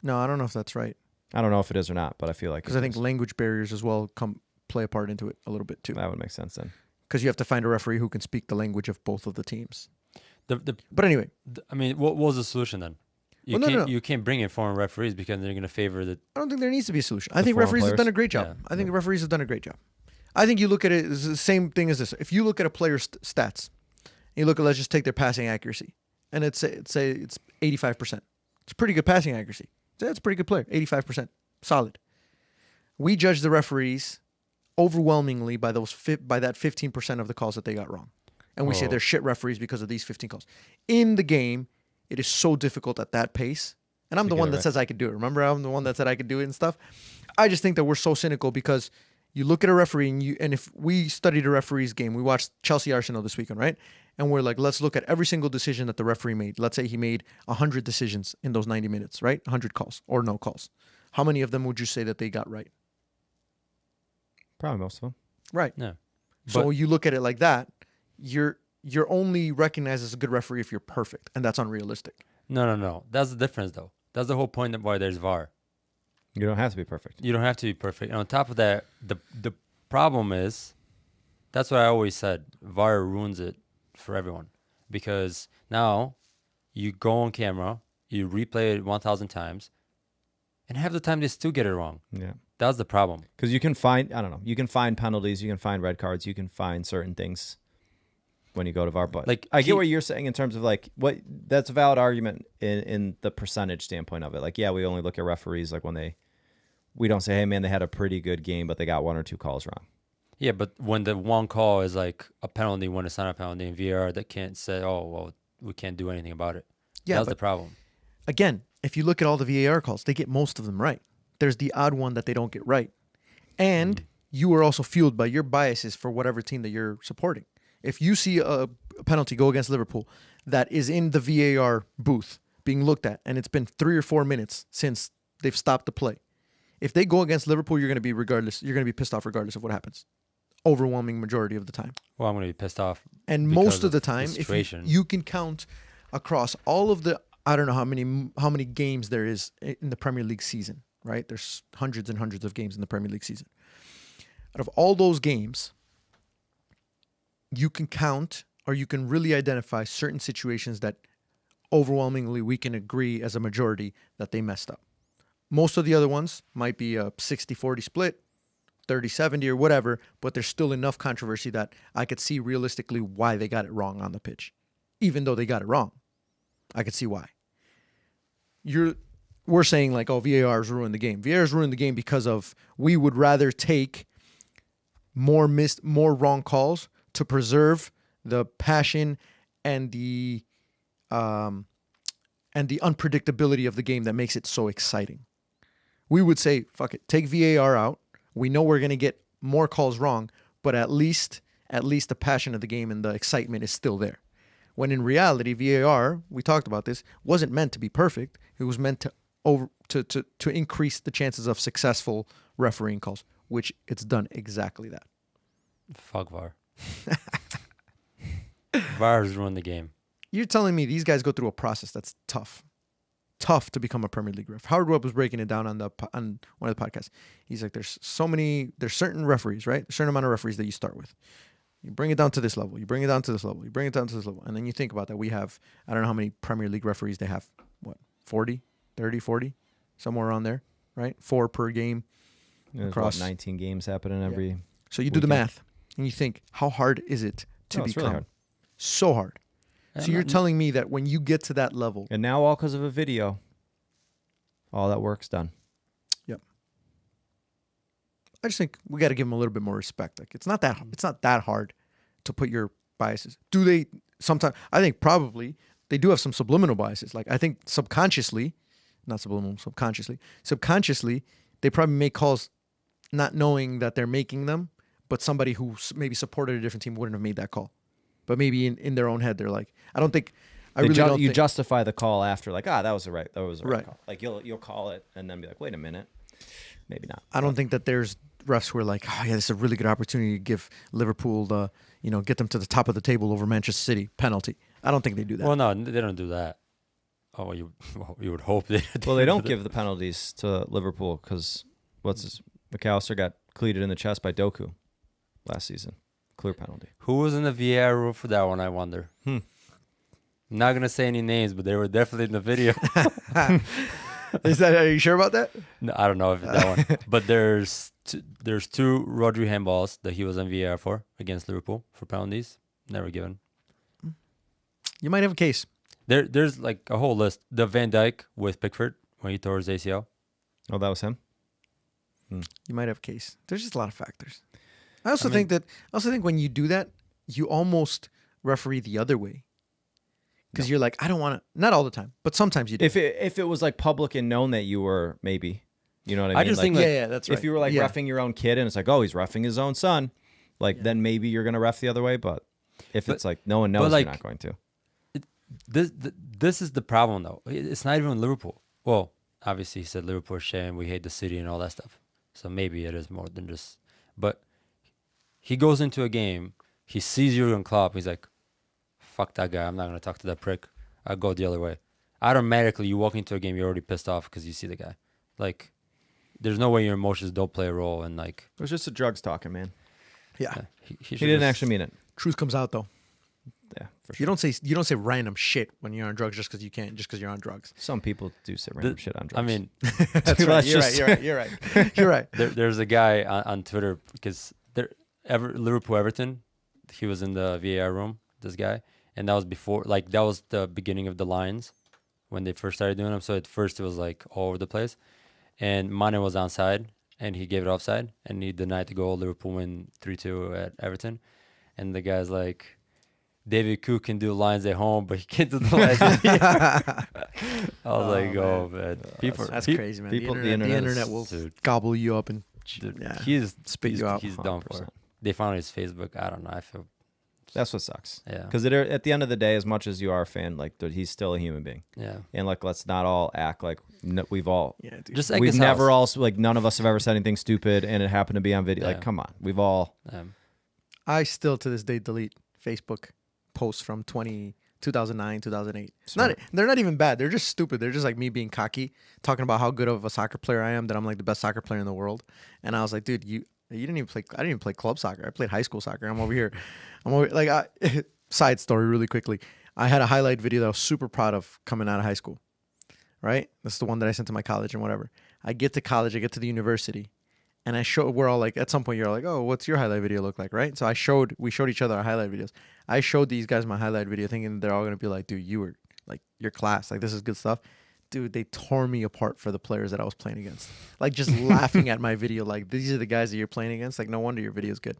Speaker 1: No, I don't know if that's right,
Speaker 2: I don't know if it is or not, but I feel like
Speaker 1: because I think language barriers as well play a part into it a little bit too.
Speaker 2: that would make sense then.
Speaker 1: Because you have to find a referee who can speak the language of both of the teams.
Speaker 3: But
Speaker 1: anyway,
Speaker 3: I mean, what was the solution then? You
Speaker 1: Well, no,
Speaker 3: can't
Speaker 1: no.
Speaker 3: you can't bring in foreign referees because they're going to favor the.
Speaker 1: I don't think there needs to be a solution. I
Speaker 2: The
Speaker 1: think
Speaker 2: foreign
Speaker 1: referees have
Speaker 2: players?
Speaker 1: done a great job.
Speaker 3: Yeah.
Speaker 1: I think the referees have done a great job. I think you look at it as the same thing as this. If you look at a player's stats, you look at, let's just take their passing accuracy, and it's 85%. It's pretty good passing accuracy. That's a pretty good player. 85%, solid. We judge the referees overwhelmingly by that 15% of the calls that they got wrong, and we say
Speaker 3: Oh.
Speaker 1: they're shit referees because of these 15 calls. In the game, it is so difficult at that pace. And I'm
Speaker 2: To
Speaker 1: the
Speaker 2: get
Speaker 1: one
Speaker 2: it
Speaker 1: that
Speaker 2: right.
Speaker 1: says I could do it. Remember, I'm the one that said I could do it and stuff. I just think that we're so cynical because you look at a referee and if we studied a referee's game, we watched Chelsea Arsenal this weekend, right? And we're like, let's look at every single decision that the referee made. Let's say he made 100 decisions in those 90 minutes, right? 100 calls or no calls. How many of them would you say that they got right?
Speaker 2: Probably most of them.
Speaker 1: Right.
Speaker 3: Yeah.
Speaker 1: So
Speaker 3: But-
Speaker 1: you look at it like that, you're only recognized as a good referee if you're perfect, and that's unrealistic.
Speaker 3: No. That's the difference though. That's the whole point of why there's VAR.
Speaker 2: You don't have to be perfect.
Speaker 3: You don't have to be perfect. And on top of that, the problem is, that's what I always said. VAR ruins it for everyone because now you go on camera, you replay it 1,000 times, and half the time they still get it wrong.
Speaker 2: Yeah.
Speaker 3: That's the problem.
Speaker 2: Because you can find, I don't know, you can find penalties, you can find red cards, you can find certain things when you go to VAR. But
Speaker 3: Like,
Speaker 2: I get what you're saying in terms of like what that's a valid argument in the percentage standpoint of it. Like, yeah, we only look at referees like when we don't say, hey man, they had a pretty good game, but they got one or two calls wrong.
Speaker 3: Yeah, but when the one call is like a penalty when it's not a penalty in VAR, that can't say, oh, well, we can't do anything about it.
Speaker 1: Yeah,
Speaker 3: That's
Speaker 1: but
Speaker 3: the problem.
Speaker 1: again, if you look at all the VAR calls, they get most of them right. There's the odd one that they don't get right. And you are also fueled by your biases for whatever team that you're supporting. If you see a penalty go against Liverpool that is in the VAR booth being looked at, and it's been 3 or 4 minutes since they've stopped the play, if they go against Liverpool, you're going to be pissed off regardless of what happens. Overwhelming majority of the time.
Speaker 3: Well, I'm going to be pissed off.
Speaker 1: And
Speaker 3: because
Speaker 1: most of the
Speaker 3: of the
Speaker 1: time, if
Speaker 3: situation.
Speaker 1: you can count across all of the, I don't know how many games there is in the Premier League season, right? There's hundreds and hundreds of games in the Premier League season. Out of all those games, you can count or you can really identify certain situations that overwhelmingly we can agree as a majority that they messed up. Most of the other ones might be a 60-40 split, 30-70 or whatever, but there's still enough controversy that I could see realistically why they got it wrong on the pitch. Even though they got it wrong, I could see why. We're saying like, oh, VAR's ruined the game. VAR's ruined the game because of we would rather take more wrong calls to preserve the passion and the unpredictability of the game that makes it so exciting. We would say, fuck it, take VAR out. We know we're going to get more calls wrong, but at least the passion of the game and the excitement is still there. When in reality, VAR, we talked about this, wasn't meant to be perfect. It was meant to increase the chances of successful refereeing calls, which it's done exactly that.
Speaker 3: Fuck VAR. VAR has ruined the game.
Speaker 1: You're telling me these guys go through a process that's tough to become a Premier League ref. Howard Webb was breaking it down on one of the podcasts. He's like, there's certain referees, right? A certain amount of referees that you start with. You bring it down to this level. You bring it down to this level. You bring it down to this level. And then you think about that. We have, I don't know how many Premier League referees they have. What, 40, 30, 40? Somewhere around there, right? 4 per game.
Speaker 2: There's
Speaker 1: Across-
Speaker 2: 19 games happening every.
Speaker 1: So you do the
Speaker 2: Weekend.
Speaker 1: math and you think, how hard is it to
Speaker 2: No, it's
Speaker 1: become?
Speaker 2: really hard.
Speaker 1: So hard. So
Speaker 3: And
Speaker 1: you're
Speaker 3: not-
Speaker 1: telling me that when you get to that level,
Speaker 2: And now all because of a video, all that work's done.
Speaker 1: I just think we got to give them a little bit more respect. Like it's not that hard to put your biases. Do they sometimes? I think probably they do have some subliminal biases. Like I think subconsciously, not subliminal, subconsciously, they probably make calls not knowing that they're making them, but somebody who maybe supported a different team wouldn't have made that call. But maybe in their own head, they're like, I don't think.
Speaker 2: You
Speaker 1: Think,
Speaker 2: justify the call after, like, that was the right
Speaker 1: Right.
Speaker 2: call. Like you'll call it and then be like, wait a minute, maybe not.
Speaker 1: I don't think that there's refs who are like, oh yeah, this is a really good opportunity to give Liverpool the, get them to the top of the table over Manchester City penalty. I don't think they do that.
Speaker 3: Well, no, they don't do that. Oh, you would hope they.
Speaker 2: Well, they don't give the penalties to Liverpool because McAllister got cleated in the chest by Doku last season. Clear penalty.
Speaker 3: Who was in the VAR room for that one? I wonder. I'm not gonna say any names, but they were definitely in the video.
Speaker 1: Are you sure about that?
Speaker 3: No, I don't know if it's that one, but there's two Rodri handballs that he was on VAR for against Liverpool for penalties. Never given.
Speaker 1: You might have a case.
Speaker 3: There's like a whole list. The Van Dijk with Pickford when he tore his ACL.
Speaker 2: Oh, that was him?
Speaker 1: You might have a case. There's just a lot of factors. I also think when you do that, you almost referee the other way. Because you're like, I don't want to. Not all the time, but sometimes you do.
Speaker 2: If it was like public and known that you were maybe, you know what I mean?
Speaker 3: I just
Speaker 2: like,
Speaker 3: think
Speaker 1: yeah, that's right.
Speaker 2: if you were like reffing your own kid and it's like, oh, he's reffing his own son, like then maybe you're gonna ref the other way. But if it's like no one knows,
Speaker 3: like,
Speaker 2: you're not going to.
Speaker 3: This is the problem though. It's not even Liverpool. Well, obviously he said Liverpool shame, we hate the city and all that stuff. So maybe it is more than just. But he goes into a game, he sees Jurgen Klopp, he's like, fuck that guy, I'm not going to talk to that prick. I'll go the other way. Automatically, you walk into a game, you're already pissed off because you see the guy. Like, there's no way your emotions don't play a role. And like,
Speaker 2: It was just the drugs talking, man.
Speaker 1: Yeah.
Speaker 3: he
Speaker 2: He didn't actually mean it.
Speaker 1: Truth comes out though.
Speaker 2: Yeah, for sure.
Speaker 1: You don't say random shit when you're on drugs just because you're on drugs.
Speaker 2: Some people do say random shit on drugs.
Speaker 3: I mean,
Speaker 1: That's
Speaker 2: Dude,
Speaker 1: right.
Speaker 2: let's
Speaker 1: You're right. You're right.
Speaker 3: there's a guy on Twitter because Liverpool Everton, he was in the VAR room, this guy. And that was before, like, that was the beginning of the lines when they first started doing them. So at first it was like all over the place. And Mane was onside and he gave it offside and he denied the goal. Liverpool win 3-2 at Everton. And the guy's like, David Cook can do lines at home, but he can't do the lines at I was like,
Speaker 1: man.
Speaker 3: oh, man.
Speaker 1: That's crazy, man.
Speaker 2: people-
Speaker 1: the internet will
Speaker 3: Dude.
Speaker 1: gobble you up and
Speaker 3: Dude,
Speaker 1: spit you out.
Speaker 3: He's done for
Speaker 2: 100%.
Speaker 3: it. They found his Facebook. I don't know. I feel,
Speaker 2: That's what sucks.
Speaker 3: yeah.
Speaker 2: Because at the end of the day, as much as you are a fan, like dude, he's still a human being.
Speaker 3: Yeah.
Speaker 2: And like, let's not all act like we've all.
Speaker 1: Yeah, dude.
Speaker 3: Just like
Speaker 2: We've
Speaker 3: his
Speaker 2: never
Speaker 3: house.
Speaker 2: all like none of us have ever said anything stupid, and it happened to be on video.
Speaker 3: Yeah.
Speaker 2: Like, come on, we've all.
Speaker 1: I still to this day delete Facebook posts from 2009, 2008.
Speaker 2: Smart.
Speaker 1: They're not even bad. They're just stupid. They're just like me being cocky, talking about how good of a soccer player I am, that I'm like the best soccer player in the world. And I was like, dude, you didn't even play. I didn't even play club soccer. I played high school soccer. I'm over here. Side story really quickly. I had a highlight video that I was super proud of coming out of high school. Right? That's the one that I sent to my college and whatever. I get to college, I get to the university, and we're all like, at some point you're like, oh, what's your highlight video look like, right? So we showed each other our highlight videos. I showed these guys my highlight video thinking they're all going to be like, dude, you were like, your class, like this is good stuff. Dude, they tore me apart for the players that I was playing against. Like just laughing at my video, like these are the guys that you're playing against. Like no wonder your video's good.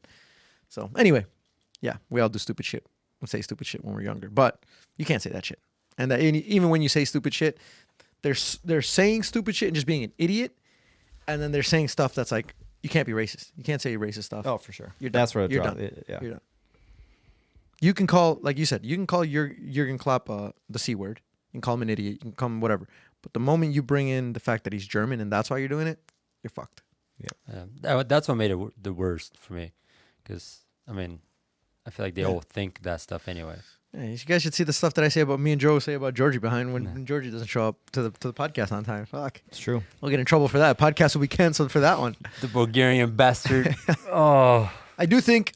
Speaker 1: So anyway, yeah, we all do stupid shit. We say stupid shit when we're younger, but you can't say that shit. And even when you say stupid shit, they're saying stupid shit and just being an idiot, and then they're saying stuff that's like, you can't be racist. You can't say racist stuff.
Speaker 2: Oh, for sure.
Speaker 1: You're done.
Speaker 2: That's where it
Speaker 1: You're
Speaker 2: draws.
Speaker 1: done.
Speaker 2: Yeah.
Speaker 1: You're done. You can call, like you said, you can call Jurgen Klopp the C word. You can call him an idiot. You can call him whatever. But the moment you bring in the fact that he's German and that's why you're doing it, you're fucked.
Speaker 3: Yeah. That's what made it the worst for me. Because, I mean, I feel like they all think that stuff anyway.
Speaker 1: Yeah, you guys should see the stuff that I say about me and Joe say about Georgie behind when Georgie doesn't show up to the podcast on time. Fuck.
Speaker 2: It's true.
Speaker 1: We'll get in trouble for that. Podcast will be canceled for that one.
Speaker 3: The Bulgarian bastard. Oh.
Speaker 1: I do think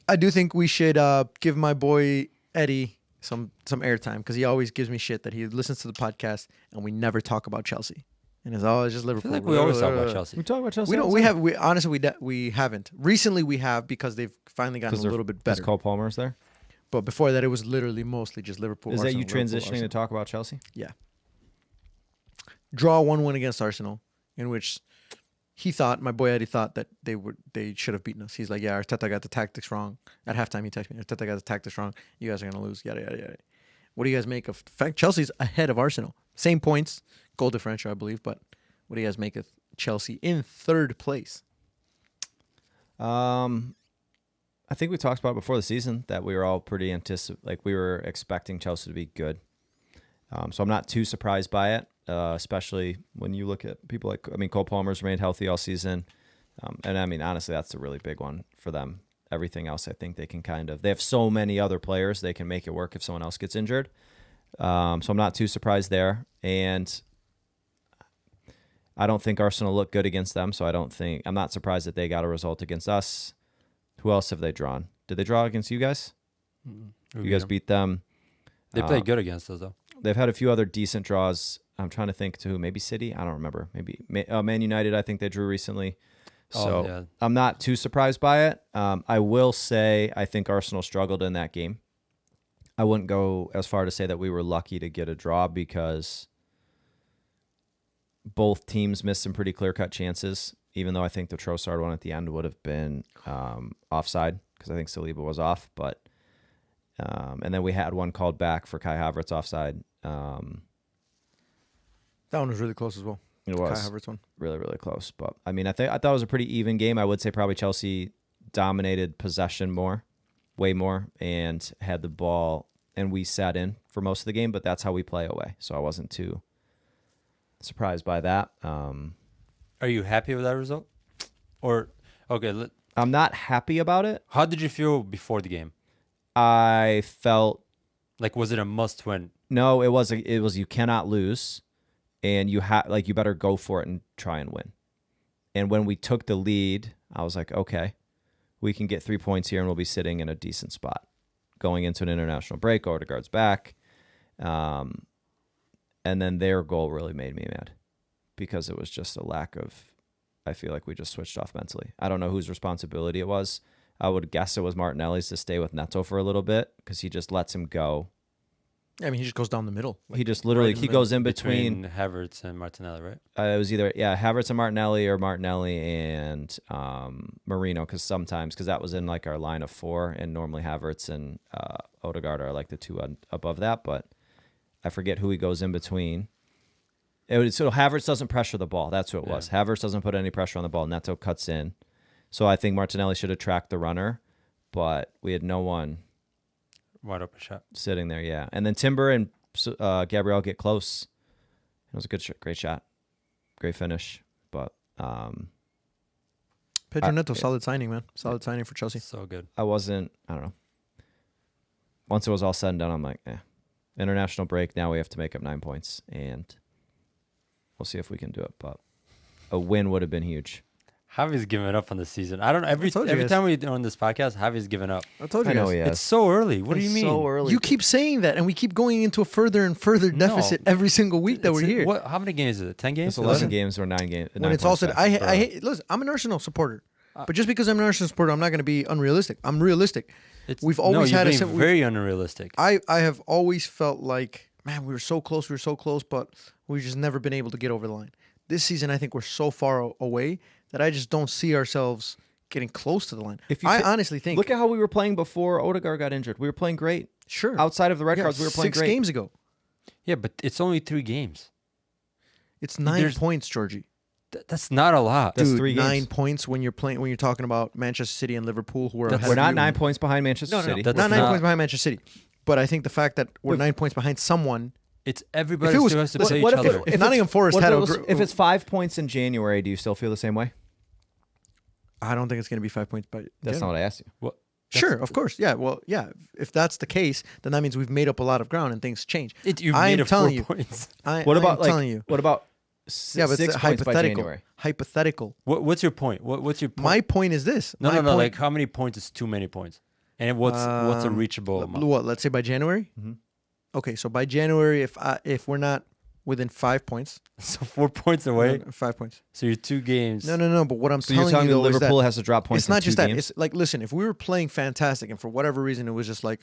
Speaker 1: we should give my boy Eddie some airtime because he always gives me shit that he listens to the podcast and we never talk about Chelsea and it's always just
Speaker 3: I
Speaker 1: Liverpool.
Speaker 3: feel like we always talk about Chelsea.
Speaker 2: We talk about Chelsea.
Speaker 1: We don't. We have. We honestly we haven't. Recently we have because they've finally gotten a little bit better.
Speaker 2: Cole Palmer's there.
Speaker 1: But before that, it was literally mostly just Liverpool.
Speaker 2: Is that
Speaker 1: Arsenal,
Speaker 2: you
Speaker 1: Liverpool,
Speaker 2: transitioning
Speaker 1: Arsenal.
Speaker 2: to talk about Chelsea?
Speaker 1: Yeah. Draw 1-1 against Arsenal, in which my boy Eddie thought that they should have beaten us. He's like, yeah, Arteta got the tactics wrong. At halftime, he texted me, Arteta got the tactics wrong. You guys are going to lose, yada, yada, yada. What do you guys make of the fact Chelsea's ahead of Arsenal? Same points, goal differential, I believe, but what do you guys make of Chelsea in third place?
Speaker 2: I think we talked about before the season that we were all pretty we were expecting Chelsea to be good. So I'm not too surprised by it, especially when you look at people Cole Palmer's remained healthy all season. And I mean, honestly, that's a really big one for them. Everything else, I think they can they have so many other players, they can make it work if someone else gets injured. So I'm not too surprised there. And I don't think Arsenal looked good against them. So I'm not surprised that they got a result against us. Who else have they drawn? Did they draw against you guys? You guys beat them.
Speaker 3: They played good against us, though.
Speaker 2: They've had a few other decent draws. I'm trying to think to who. Maybe City? I don't remember. Maybe Man United, I think they drew recently. So
Speaker 3: yeah.
Speaker 2: I'm not too surprised by it. I will say I think Arsenal struggled in that game. I wouldn't go as far to say that we were lucky to get a draw because both teams missed some pretty clear-cut chances, even though I think the Trossard one at the end would have been offside because I think Saliba was off. But and then we had one called back for Kai Havertz offside.
Speaker 1: That one was really close as well.
Speaker 2: It was
Speaker 1: Kai Havertz one.
Speaker 2: really, really close. But I mean, I thought it was a pretty even game. I would say probably Chelsea dominated possession way more, and had the ball, and we sat in for most of the game. But that's how we play away, so I wasn't too surprised by that.
Speaker 3: Are you happy with that result? Or okay,
Speaker 2: I'm not happy about it.
Speaker 3: how did you feel before the game?
Speaker 2: I felt
Speaker 3: Like, was it a must-win?
Speaker 2: no. It was you cannot lose, and you better go for it and try and win. And when we took the lead, I was like, okay, we can get 3 points here, and we'll be sitting in a decent spot going into an international break. Odegaard's back, and then their goal really made me mad because it was just a lack of. I feel like we just switched off mentally. I don't know whose responsibility it was. I would guess it was Martinelli's to stay with Neto for a little bit because he just lets him go.
Speaker 1: Yeah, I mean, he just goes down the middle.
Speaker 2: He just literally he goes in between
Speaker 3: Havertz and Martinelli, right?
Speaker 2: it was either Havertz and Martinelli or Martinelli and Marino because that was in like our line of four, and normally Havertz and Odegaard are like the two above that, but I forget who he goes in between. So Havertz doesn't pressure the ball. That's who it was. Havertz doesn't put any pressure on the ball. Neto cuts in. So I think Martinelli should have tracked the runner, but we had no one
Speaker 3: Wide open shot.
Speaker 2: sitting there. Yeah, and then Timber and Gabriel get close. It was a great shot, great finish. But
Speaker 1: Pedro Neto, solid signing, man. Solid signing for Chelsea.
Speaker 3: So good.
Speaker 2: I don't know. Once it was all said and done, I'm like, international break. Now we have to make up 9 points, and we'll see if we can do it. But a win would have been huge.
Speaker 3: Javi's giving up on the season. I don't know. Every
Speaker 1: told you guys.
Speaker 3: time we on this podcast, Javi's giving up.
Speaker 1: I told you
Speaker 2: I know
Speaker 1: guys.
Speaker 2: he has.
Speaker 3: It's so early. What do you mean?
Speaker 2: So early.
Speaker 1: You keep saying that, and we keep going into a further and further deficit every single week that we're here.
Speaker 3: How many games is it? 10 games?
Speaker 2: It's 11 games or 9 games.
Speaker 1: When it's all said, I hate. Listen, I'm an Arsenal supporter, but just because I'm an Arsenal supporter, I'm not going to be unrealistic. I'm realistic. We've always had a
Speaker 3: very unrealistic.
Speaker 1: I have always felt like, man, we were so close, but we've just never been able to get over the line. This season, I think we're so far away that I just don't see ourselves getting close to the line. I honestly think.
Speaker 2: Look at how we were playing before Odegaard got injured. We were playing great.
Speaker 1: Sure.
Speaker 2: Outside of the red cards, we were playing
Speaker 1: 6
Speaker 2: great.
Speaker 1: games ago.
Speaker 3: Yeah, but it's only 3 games.
Speaker 1: It's 9 points, Georgie.
Speaker 3: That's not a lot.
Speaker 2: That's
Speaker 1: Dude,
Speaker 2: 3 games.
Speaker 1: 9 points when you're talking about Manchester City and Liverpool, who are ahead
Speaker 2: We're
Speaker 1: of
Speaker 2: not
Speaker 1: you.
Speaker 2: 9 points behind Manchester City.
Speaker 3: that's
Speaker 1: Not 9
Speaker 3: not-
Speaker 1: points behind Manchester City. But I think the fact that we're 9 points behind someone.
Speaker 3: It's everybody
Speaker 1: If it was-
Speaker 3: still has to
Speaker 1: listen,
Speaker 3: play
Speaker 2: What
Speaker 3: each other.
Speaker 1: if Nottingham Forest had
Speaker 2: if it's 5 points in January, do you still feel the same way?
Speaker 1: I don't think it's going to be 5 points. But
Speaker 2: That's not what I asked you.
Speaker 3: What?
Speaker 1: Sure, of course. Yeah, well, yeah. If that's the case, then that means we've made up a lot of ground and things change.
Speaker 3: You've
Speaker 1: I
Speaker 3: made
Speaker 1: am
Speaker 3: it 4
Speaker 1: telling you.
Speaker 3: points.
Speaker 2: What about
Speaker 1: I'm telling you.
Speaker 2: What about
Speaker 1: Yeah, but
Speaker 2: 6
Speaker 1: it's
Speaker 2: points by
Speaker 1: hypothetical.
Speaker 2: January?
Speaker 1: Hypothetical.
Speaker 3: What's your point? What's your point?
Speaker 1: My point is this.
Speaker 3: No.
Speaker 1: My point-
Speaker 3: Like, how many points is too many points? And what's a reachable amount?
Speaker 1: What? Let's say by January.
Speaker 2: Mhm.
Speaker 1: Okay, so by January, if we're not within 5 points,
Speaker 3: So 4 points away.
Speaker 1: 5 points.
Speaker 3: So you're 2 games.
Speaker 1: No. But what I'm
Speaker 2: So you're
Speaker 1: telling
Speaker 2: telling
Speaker 1: you
Speaker 2: me
Speaker 1: though is
Speaker 2: Liverpool
Speaker 1: that
Speaker 2: has to drop points
Speaker 1: it's not
Speaker 2: in 2
Speaker 1: just that.
Speaker 2: games?
Speaker 1: It's like, listen, if we were playing fantastic and for whatever reason it was just like,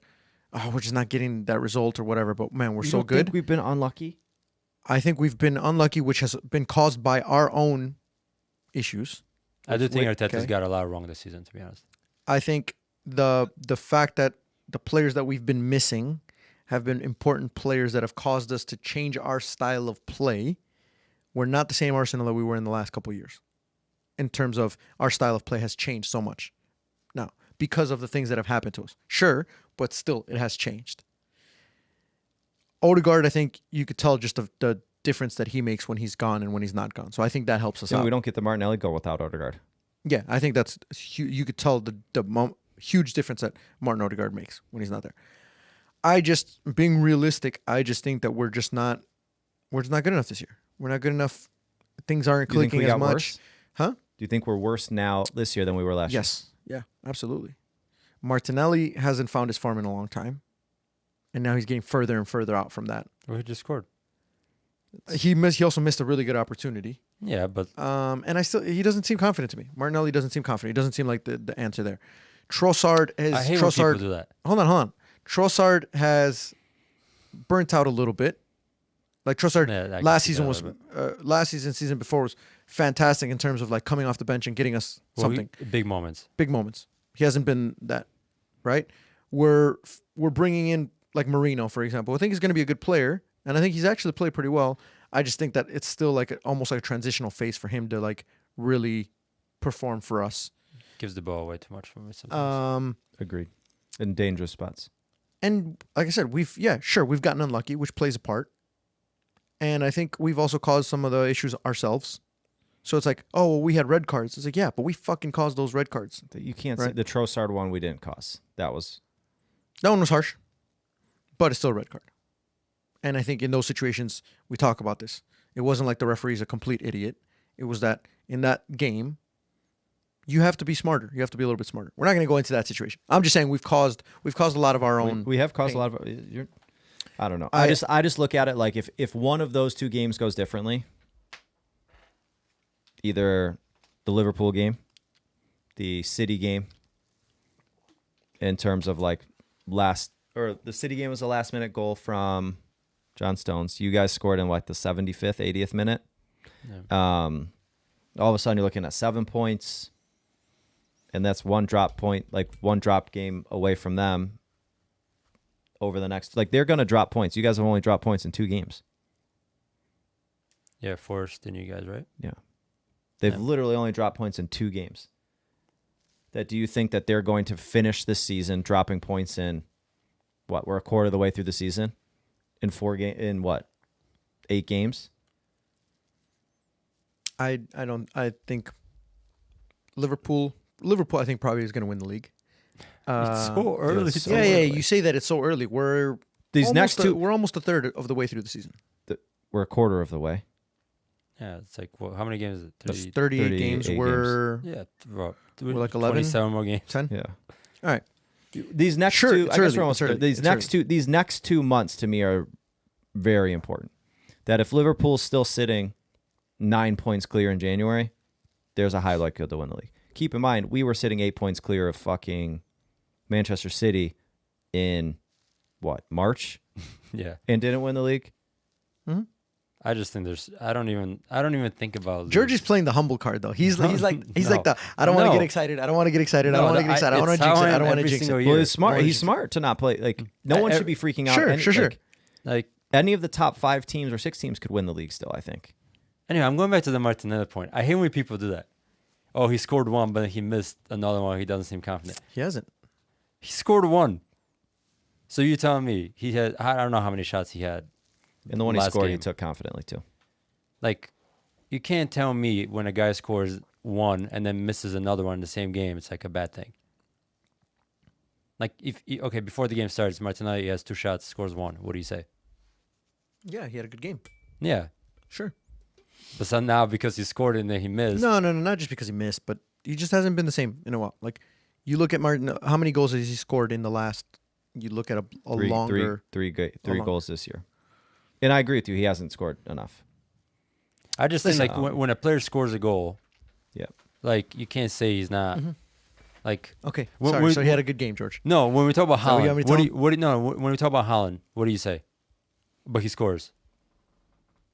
Speaker 1: oh, we're just not getting that result or whatever. But man, we're so
Speaker 2: don't
Speaker 1: good.
Speaker 2: think we've been unlucky?
Speaker 1: I think we've been unlucky, which has been caused by our own issues.
Speaker 3: I do think
Speaker 1: Wait,
Speaker 3: Arteta's
Speaker 1: okay.
Speaker 3: got a lot wrong this season, to be honest.
Speaker 1: I think the fact that the players that we've been missing have been important players that have caused us to change our style of play. We're not the same Arsenal that we were in the last couple of years. In terms of our style of play has changed so much now because of the things that have happened to us. Sure, but still it has changed. Odegaard, I think you could tell just the difference that he makes when he's gone and when he's not gone. So I think that helps us out.
Speaker 2: We don't get the Martinelli goal without Odegaard.
Speaker 1: Yeah, I think that's you could tell the huge difference that Martin Odegaard makes when he's not there. Being realistic, I just think that we're just not good enough this year. We're not good enough. Things aren't
Speaker 2: Do you think
Speaker 1: clicking
Speaker 2: we
Speaker 1: as
Speaker 2: got
Speaker 1: much.
Speaker 2: worse?
Speaker 1: Huh?
Speaker 2: Do you think we're worse now this year than we were last year?
Speaker 1: Yes. Yeah, absolutely. Martinelli hasn't found his form in a long time. And now he's getting further and further out from that.
Speaker 3: Well, he just scored.
Speaker 1: He also missed a really good opportunity.
Speaker 3: Yeah, but
Speaker 1: And he doesn't seem confident to me. Martinelli doesn't seem confident. He doesn't seem like the answer there. Trossard
Speaker 3: I hate when people do that.
Speaker 1: Hold on. Trossard has burnt out a little bit. Like Trossard
Speaker 3: Yeah,
Speaker 1: last season before was fantastic in terms of like coming off the bench and getting us something.
Speaker 3: Big moments.
Speaker 1: Big moments. He hasn't been that, right? We're bringing in like Marino, for example. I think he's going to be a good player, and I think he's actually played pretty well. I just think that it's still like almost like a transitional phase for him to like really perform for us.
Speaker 3: Gives the ball away too much for me sometimes.
Speaker 2: Agreed. In dangerous spots.
Speaker 1: And like I said, we've gotten unlucky, which plays a part. And I think we've also caused some of the issues ourselves. So it's like, oh, well, we had red cards. It's like, yeah, but we fucking caused those red cards.
Speaker 2: You can't
Speaker 1: Right.
Speaker 2: say the Trossard one we didn't cause. That one
Speaker 1: was harsh, but it's still a red card. And I think in those situations, we talk about this. It wasn't like the referee's a complete idiot. It was that in that game, you have to be smarter. You have to be a little bit smarter. We're not going to go into that situation. I'm just saying we've caused a lot of our own.
Speaker 2: We have caused
Speaker 1: pain.
Speaker 2: a lot of. I don't know. I just look at it like if one of those two games goes differently, either the Liverpool game, the City game, in terms of like the City game was a last minute goal from John Stones. You guys scored in like the 75th, 80th minute.
Speaker 3: Yeah.
Speaker 2: All of a sudden you're looking at 7 points, and that's one drop game away from them. Over the next, like they're going to drop points. You guys have only dropped points in 2 games.
Speaker 3: Yeah, Forrest and you guys, right?
Speaker 2: Yeah. They've literally only dropped points in 2 games. Do you think that they're going to finish this season dropping points in what? We're a quarter of the way through the season in 8 games?
Speaker 1: I think Liverpool I think probably is going to win the league.
Speaker 3: It's so early.
Speaker 2: so
Speaker 1: Yeah,
Speaker 2: early.
Speaker 1: you say that it's so early. We're almost a third of the way through the season.
Speaker 2: We're a quarter of the way.
Speaker 3: Yeah, it's like, how many games is it?
Speaker 1: That's 38 games.
Speaker 2: 38
Speaker 1: We're
Speaker 3: Yeah,
Speaker 1: we're like 11,
Speaker 3: 27 more games.
Speaker 1: 10.
Speaker 2: Yeah.
Speaker 1: All right.
Speaker 2: These next
Speaker 1: Sure,
Speaker 2: two,
Speaker 1: it's
Speaker 2: I guess
Speaker 1: early,
Speaker 2: we're almost
Speaker 1: it's early,
Speaker 2: these
Speaker 1: it's
Speaker 2: next
Speaker 1: early.
Speaker 2: 2 months to me are very important. That if Liverpool's still sitting 9 points clear in January, there's a high likelihood to win the league. Keep in mind, we were sitting 8 points clear of fucking Manchester City in March,
Speaker 3: Yeah.
Speaker 2: and didn't win the league.
Speaker 1: Mm-hmm.
Speaker 3: I just think I don't even think about
Speaker 1: Georgie's playing the humble card though. He's like the I don't want to
Speaker 3: No.
Speaker 1: get excited. I don't want to get excited. I don't want to get excited. I don't want to jinx it. I don't want to jinx it.
Speaker 2: Well,
Speaker 3: year.
Speaker 2: he's smart.
Speaker 1: Orange
Speaker 2: He's
Speaker 1: is-
Speaker 2: smart to not play. Like no one should be freaking out.
Speaker 1: Sure.
Speaker 3: Like,
Speaker 2: Any of the top 5 teams or 6 teams could win the league still, I think.
Speaker 3: anyway, I'm going back to the Martinelli point. I hate when people do that. Oh, he scored 1, but he missed another one. He doesn't seem confident.
Speaker 1: He hasn't.
Speaker 3: He scored 1. So you're telling me he had, I don't know how many shots he had.
Speaker 2: And the one he
Speaker 3: last
Speaker 2: scored, he
Speaker 3: game.
Speaker 2: took confidently too.
Speaker 3: Like, you can't tell me when a guy scores 1 and then misses another one in the same game, it's like a bad thing. Like, before the game starts, Martinelli has 2 shots, scores 1. What do you say?
Speaker 1: Yeah, he had a good game.
Speaker 3: Yeah.
Speaker 1: Sure.
Speaker 3: But so now because he scored and then he missed.
Speaker 1: No, not just because he missed, but he just hasn't been the same in a while. Like, you look at Martin, how many goals has he scored in the last? You look at a longer.
Speaker 2: Three goals this year. And I agree with you. He hasn't scored enough.
Speaker 3: I just think, like, when a player scores a goal,
Speaker 2: Yeah.
Speaker 3: like, you can't say he's not.
Speaker 1: Mm-hmm.
Speaker 3: Like,
Speaker 1: Okay,
Speaker 3: What-
Speaker 1: sorry.
Speaker 3: what-
Speaker 1: So he had a good game, George.
Speaker 3: no, when we talk about
Speaker 1: Is that what you
Speaker 3: Haaland,
Speaker 1: want me to tell him?
Speaker 3: no, when we talk about Haaland, what do you say? But he scores.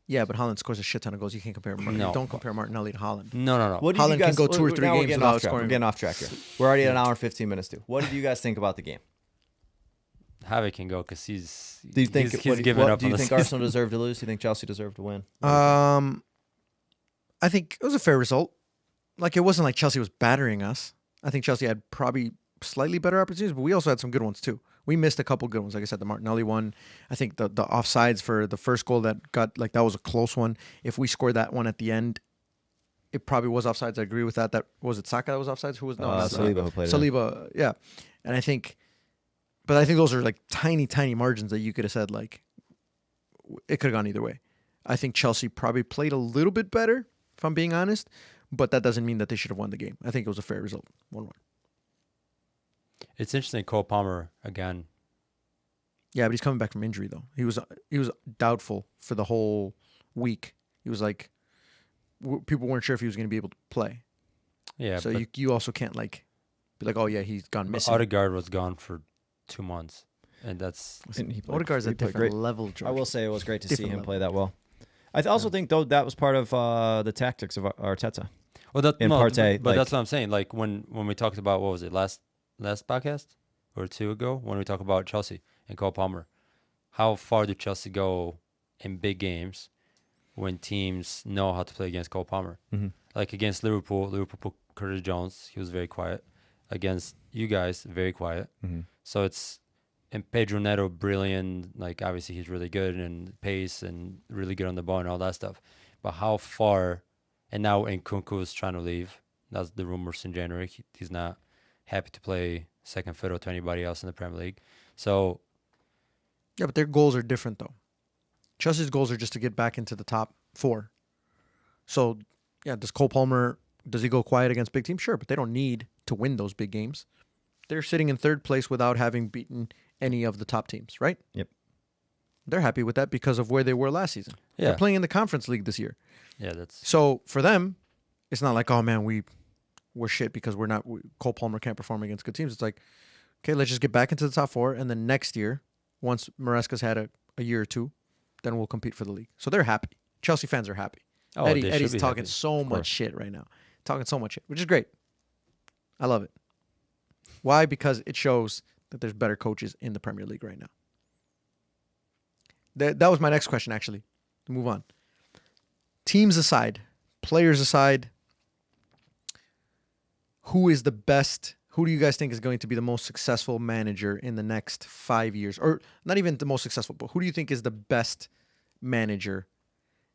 Speaker 1: Yeah, but Holland scores a shit ton of goals. You can't compare.
Speaker 3: No.
Speaker 1: Don't compare Martinelli to Holland.
Speaker 3: No.
Speaker 2: What did
Speaker 1: Haaland
Speaker 2: you guys,
Speaker 1: can go 2 or 3
Speaker 2: now we're
Speaker 1: games
Speaker 2: getting
Speaker 1: without
Speaker 2: off track.
Speaker 1: scoring.
Speaker 2: We're getting off track here. We're already at an hour and 15 minutes too. What did you guys think about the game?
Speaker 3: Javi can go because he's
Speaker 2: Do you think
Speaker 3: he's given up
Speaker 2: do
Speaker 3: on
Speaker 2: you
Speaker 3: the
Speaker 2: think
Speaker 3: season.
Speaker 2: Arsenal deserved to lose? Do you think Chelsea deserved to win?
Speaker 1: I think it was a fair result. Like, it wasn't like Chelsea was battering us. I think Chelsea had probably slightly better opportunities, but we also had some good ones too. We missed a couple good ones. Like I said, the Martinelli one. I think the offsides for the first goal that got, like, that was a close one. If we scored that one at the end, it probably was offsides. I agree with that. That was it. Saka that was offsides. Who was not
Speaker 2: Saliba who played it in.
Speaker 1: Saliba, yeah. And I think those are like tiny margins that you could have said, like, it could have gone either way. I think Chelsea probably played a little bit better, if I'm being honest, but that doesn't mean that they should have won the game. I think it was a fair result, 1-1.
Speaker 3: It's interesting. Cole Palmer again.
Speaker 1: Yeah, but he's coming back from injury though. He was doubtful for the whole week. He was like, people weren't sure if he was going to be able to play.
Speaker 3: Yeah,
Speaker 1: So
Speaker 3: but
Speaker 1: you also can't like be like, oh yeah, he's gone missing.
Speaker 3: Odegaard was gone for 2 months, and that's
Speaker 2: And he played-
Speaker 1: Odegaard's a
Speaker 2: he played
Speaker 1: different
Speaker 2: great.
Speaker 1: level, George.
Speaker 2: I will say it was great to see
Speaker 1: Different
Speaker 2: him
Speaker 1: level.
Speaker 2: play that well. I also think though that was part of the tactics of Arteta.
Speaker 3: well. That
Speaker 2: in
Speaker 3: no,
Speaker 2: parte,
Speaker 3: but
Speaker 2: like-
Speaker 3: that's what I'm saying. Like when we talked about, what was it, last podcast or 2 ago, when we talked about Chelsea and Cole Palmer, how far did Chelsea go in big games when teams know how to play against Cole Palmer?
Speaker 2: Mm-hmm.
Speaker 3: Like against Liverpool put Curtis Jones, he was very quiet. Against you guys, very quiet.
Speaker 2: Mm-hmm.
Speaker 3: So it's, and Pedro Neto, brilliant. Like, obviously he's really good and pace and really good on the ball and all that stuff. But how far, and now Nkunku is trying to leave. That's the rumors in January. He's not happy to play second fiddle to anybody else in the Premier League. So
Speaker 1: Yeah, but their goals are different though. Chelsea's goals are just to get back into the top 4. So, yeah, does Cole Palmer, does he go quiet against big teams? Sure, but they don't need to win those big games. They're sitting in 3rd place without having beaten any of the top teams, right?
Speaker 2: Yep.
Speaker 1: They're happy with that because of where they were last season.
Speaker 3: yeah,
Speaker 1: They're playing in the Conference League this year.
Speaker 3: yeah, that's
Speaker 1: So for them, it's not like, oh man, we're shit because Cole Palmer can't perform against good teams. It's like, okay, let's just get back into the top 4, and then next year, once Maresca's had a year or 2, then we'll compete for the league. So they're happy. Chelsea fans are happy.
Speaker 3: they should
Speaker 1: Eddie's
Speaker 3: be
Speaker 1: talking
Speaker 3: happy.
Speaker 1: so
Speaker 3: Of
Speaker 1: much
Speaker 3: course.
Speaker 1: shit right now. Talking so much shit, which is great. I love it. Why? Because it shows that there's better coaches in the Premier League right now. That was my next question, actually. To move on. Teams aside, players aside, who is the best? Who do you guys think is going to be the most successful manager in the next 5 years? Or not even the most successful, but who do you think is the best manager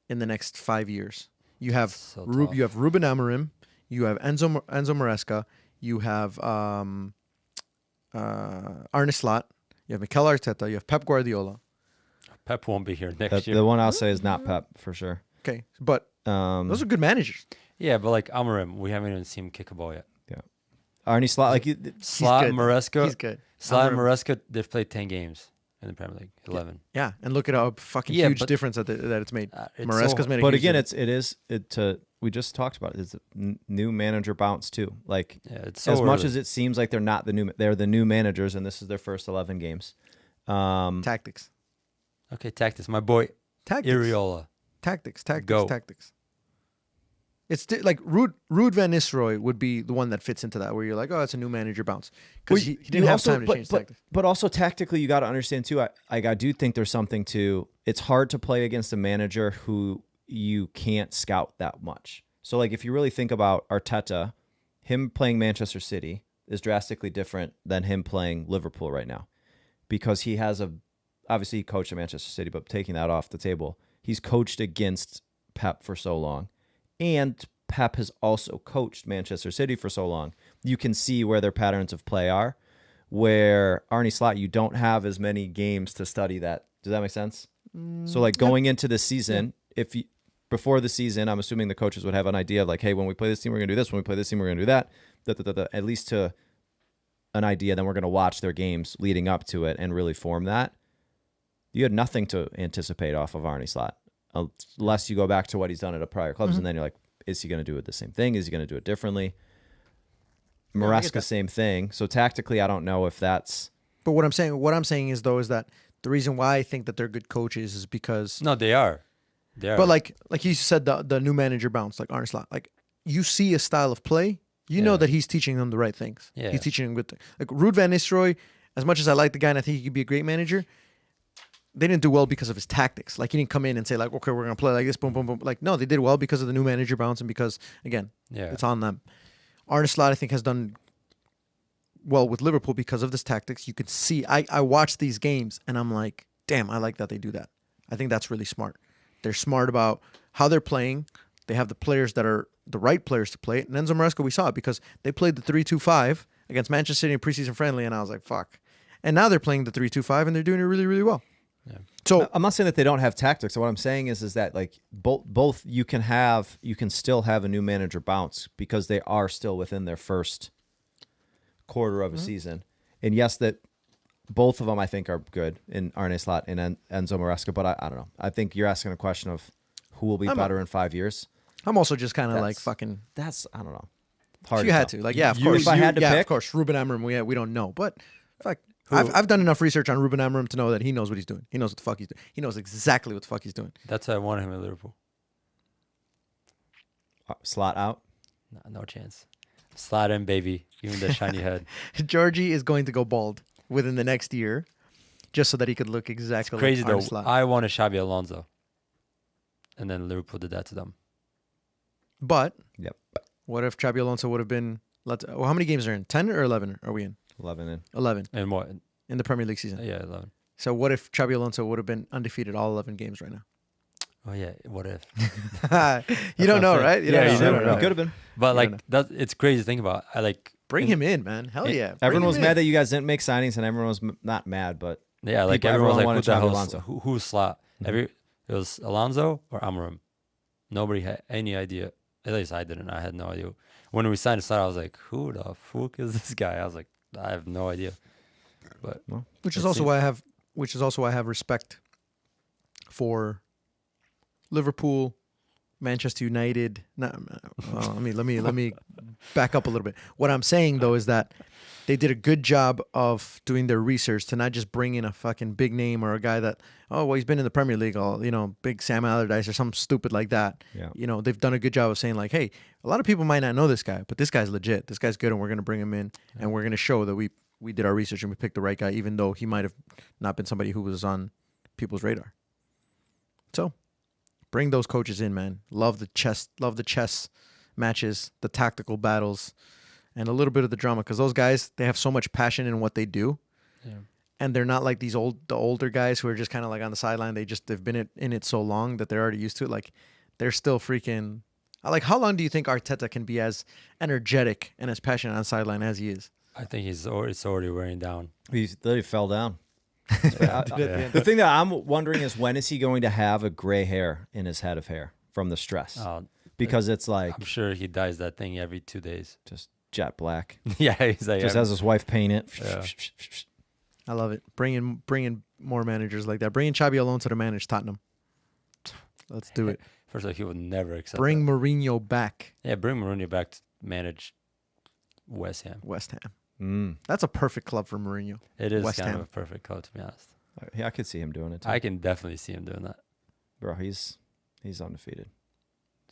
Speaker 1: in the next 5 years? You have
Speaker 3: So
Speaker 1: you have Ruben Amorim, you have Enzo Maresca, you have Arne Slot, you have Mikel Arteta, you have Pep Guardiola.
Speaker 3: Pep won't be here next year.
Speaker 2: The one I'll say is not Pep for sure.
Speaker 1: Okay, but those are good managers.
Speaker 3: Yeah, but like Amorim, we haven't even seen him kick a ball yet.
Speaker 2: Arne Slot, like you,
Speaker 3: Slot and
Speaker 1: good.
Speaker 3: Maresca.
Speaker 1: He's good.
Speaker 3: Slot and
Speaker 1: Amorim.
Speaker 3: Maresca, they've played 10 games in the Premier League, 11.
Speaker 1: Yeah, and look at how fucking
Speaker 3: Yeah,
Speaker 1: huge
Speaker 3: but-
Speaker 1: difference that it's made.
Speaker 3: It's
Speaker 1: Maresca's
Speaker 3: so-
Speaker 1: made a
Speaker 2: but
Speaker 1: huge
Speaker 2: again,
Speaker 1: difference.
Speaker 2: we just talked about it. It's a new manager bounce too. Like
Speaker 3: Yeah, it's so
Speaker 2: as much
Speaker 3: early.
Speaker 2: as it seems like they're the new managers, and this is their first 11 games.
Speaker 1: Tactics.
Speaker 3: Okay, tactics. My boy,
Speaker 1: Tactics.
Speaker 3: Iriola.
Speaker 1: Tactics.
Speaker 3: Go.
Speaker 1: It's like Ruud Van Nistelrooy would be the one that fits into that, where you're like, oh, it's a new manager bounce. Because he didn't have time to change tactics.
Speaker 2: But also tactically, you got to understand too. I do think there's something to. It's hard to play against a manager who you can't scout that much. So like if you really think about Arteta, him playing Manchester City is drastically different than him playing Liverpool right now, because he has obviously he coached at Manchester City, but taking that off the table, he's coached against Pep for so long. And Pep has also coached Manchester City for so long. You can see where their patterns of play are. Where Arne Slot, you don't have as many games to study that. Does that make sense? So like going into the season, before the season, I'm assuming the coaches would have an idea of like, hey, when we play this team, we're going to do this. When we play this team, we're going to do that. At least to an idea. Then we're going to watch their games leading up to it and really form that. You had nothing to anticipate off of Arne Slot. Unless you go back to what he's done at a prior clubs, and then you're like, is he going to do it the same thing? Is he going to do it differently? Maresca, same thing. So tactically, I don't know if that's.
Speaker 1: But what I'm saying is though is that the reason why I think that they're good coaches is because
Speaker 3: No, they are. They are.
Speaker 1: But like you said, the new manager bounced like Arne Slot. Like you see a style of play, you know that he's teaching them the right things.
Speaker 3: Yeah.
Speaker 1: He's teaching them good things. Like Ruud van Nistelrooy, as much as I like the guy and I think he could be a great manager, they didn't do well because of his tactics. Like he didn't come in and say like, okay, we're gonna play like this, boom, boom, boom. Like no, they did well because of the new manager bounce and because again, it's on them. Arne Slot I think has done well with Liverpool because of this tactics. You could see I watch these games and I'm like, damn, I like that they do that. I think that's really smart. They're smart about how they're playing. They have the players that are the right players to play it. And Enzo Maresca, we saw it because they played the 3-2-5 against Manchester City in preseason friendly, and I was like, fuck. And now they're playing the 3-2-5 and they're doing it really, really well.
Speaker 3: Yeah.
Speaker 1: So
Speaker 2: I'm not saying that they don't have tactics. What I'm saying is that like both you can still have a new manager bounce because they are still within their first quarter of a season. And yes, that both of them I think are good in Arne Slot and Enzo Maresca, but I don't know. I think you're asking a question of who will be better in 5 years.
Speaker 1: I'm also just kind of like fucking.
Speaker 2: That's I don't know.
Speaker 1: Hard. If you had to, like, yeah, of course.
Speaker 2: If I had to pick,
Speaker 1: of course, Ruben Amorim. We don't know, but fuck. I've done enough research on Ruben Amorim to know that he knows what he's doing. He knows what the fuck he's doing. He knows exactly what the fuck he's doing.
Speaker 3: That's why I wanted him at Liverpool.
Speaker 2: Slot out.
Speaker 3: No chance. Slot in, baby. Give him the shiny head.
Speaker 1: Georgie is going to go bald within the next year, just so that he could look exactly
Speaker 3: It's crazy
Speaker 1: like Arne
Speaker 3: though.
Speaker 1: Slot.
Speaker 3: I wanted Xabi Alonso, and then Liverpool did that to them.
Speaker 1: But
Speaker 2: Yep.
Speaker 1: what if Xabi Alonso would have been? How many games are in? 10 or 11 are we in?
Speaker 2: 11 in.
Speaker 1: 11
Speaker 3: And what?
Speaker 1: in the Premier League season.
Speaker 3: Yeah, 11.
Speaker 1: So what if Xabi Alonso would have been undefeated all 11 games right now?
Speaker 3: Oh yeah. What if?
Speaker 1: You don't know,
Speaker 3: what I'm saying.
Speaker 1: right? You
Speaker 3: Yeah,
Speaker 1: don't
Speaker 3: you
Speaker 1: know.
Speaker 3: never know.
Speaker 2: Could have been.
Speaker 3: But
Speaker 1: Yeah,
Speaker 3: like that, it's crazy to think about. I like
Speaker 1: Bring him in, man. Hell yeah. Bring
Speaker 2: Everyone
Speaker 1: him
Speaker 2: was
Speaker 1: in.
Speaker 2: mad that you guys didn't make signings, and everyone was not mad, but
Speaker 3: Yeah, like
Speaker 2: People-
Speaker 3: everyone was
Speaker 2: everyone
Speaker 3: like, who
Speaker 2: wanted
Speaker 3: the
Speaker 2: Xabi
Speaker 3: hell's
Speaker 2: Alonso.
Speaker 3: who's Slot? It was Alonso or Amorim. Nobody had any idea. At least I didn't. I had no idea. When we signed Slot, I was like, who the fuck is this guy? I was like, I have no idea. But
Speaker 1: Which is also why I have respect for Liverpool, Manchester United. Let me back up a little bit. What I'm saying though is that they did a good job of doing their research to not just bring in a fucking big name or a guy that he's been in the Premier League, big Sam Allardyce or something stupid like that.
Speaker 2: Yeah.
Speaker 1: They've done a good job of saying like, hey, a lot of people might not know this guy, but this guy's legit. This guy's good, and we're gonna bring him in, and we're gonna show that we did our research and we picked the right guy, even though he might have not been somebody who was on people's radar. So, bring those coaches in, man. Love the chess matches, the tactical battles, and a little bit of the drama, because those guys, they have so much passion in what they do.
Speaker 3: yeah.
Speaker 1: And they're not like the older guys who are just kind of like on the sideline. They've been in it so long that they're already used to it. Like, they're still freaking. Like, how long do you think Arteta can be as energetic and as passionate on the sideline as he is?
Speaker 3: I think it's already wearing down.
Speaker 2: he literally fell down. The thing that I'm wondering is when is he going to have a gray hair in his head of hair from the stress? Because it's like
Speaker 3: I'm sure he dyes that thing every 2 days.
Speaker 2: just jet black.
Speaker 3: Yeah, he's like
Speaker 2: Just has his wife paint it.
Speaker 3: Yeah.
Speaker 1: I love it. Bring in more managers like that. Bring in Xabi Alonso to manage Tottenham. Let's do it.
Speaker 3: First of all, he would never accept.
Speaker 1: Bring
Speaker 3: that.
Speaker 1: Mourinho back.
Speaker 3: Yeah, bring Mourinho back to manage West Ham.
Speaker 1: West Ham.
Speaker 2: Mm.
Speaker 1: That's a perfect club for Mourinho.
Speaker 3: It is
Speaker 1: West
Speaker 3: kind
Speaker 1: Ham.
Speaker 3: of a perfect code, to be honest.
Speaker 2: Yeah, I could see him doing it too.
Speaker 3: I can definitely see him doing that.
Speaker 2: Bro, he's undefeated.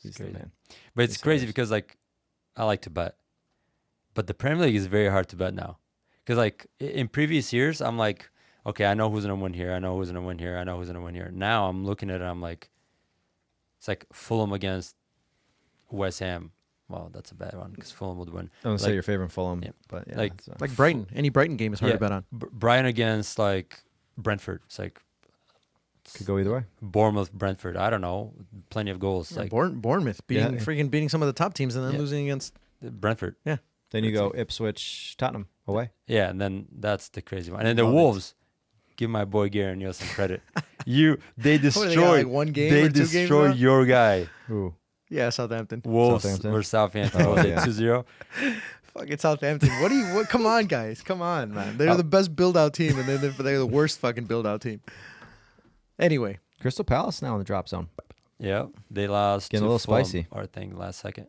Speaker 2: He's the
Speaker 3: crazy.
Speaker 2: man.
Speaker 3: But it's
Speaker 2: He's
Speaker 3: crazy
Speaker 2: hilarious.
Speaker 3: because like I like to bet, but the Premier League is very hard to bet now. Because like in previous years, I'm like, okay, I know who's gonna win here. I know who's gonna win here. I know who's gonna win here. Now I'm looking at it. I'm like, it's like Fulham against West Ham. Well, that's a bad one because Fulham would win.
Speaker 2: I don't say
Speaker 3: Like-
Speaker 2: your favorite Fulham,
Speaker 3: Yeah.
Speaker 2: but yeah,
Speaker 3: Like-
Speaker 2: so.
Speaker 1: Like Brighton. Any Brighton game is hard
Speaker 3: Yeah.
Speaker 1: to bet on.
Speaker 3: Brighton against like Brentford. It's like
Speaker 2: could go either way.
Speaker 3: Bournemouth, Brentford. I don't know. Plenty of goals.
Speaker 1: Yeah,
Speaker 3: Like
Speaker 1: Bournemouth beating some of the top teams and then
Speaker 3: Yeah.
Speaker 1: losing against.
Speaker 3: Brentford.
Speaker 2: Then you go Ipswich, Tottenham away.
Speaker 3: Yeah, and then that's the crazy one. And then the
Speaker 1: Love it.
Speaker 3: Wolves. Give my boy Gary Neal some credit. They
Speaker 1: What do they got,
Speaker 3: destroyed.
Speaker 1: like one game
Speaker 3: They
Speaker 1: or 2 games
Speaker 3: destroyed
Speaker 1: now?
Speaker 3: your guy.
Speaker 2: Ooh,
Speaker 1: Yeah, Southampton.
Speaker 3: Wolves
Speaker 2: Southampton?
Speaker 3: versus Southampton.
Speaker 2: Oh,
Speaker 3: What was it
Speaker 2: yeah.
Speaker 3: 2-0?
Speaker 1: Fucking Southampton. What? Come on, guys. Come on, man. They're the best build-out team, and then they're the worst fucking build-out team. Anyway,
Speaker 2: Crystal Palace now in the drop zone.
Speaker 3: Yeah, they lost.
Speaker 2: Getting
Speaker 3: to
Speaker 2: a little
Speaker 3: Fulham,
Speaker 2: spicy.
Speaker 3: Our thing last second.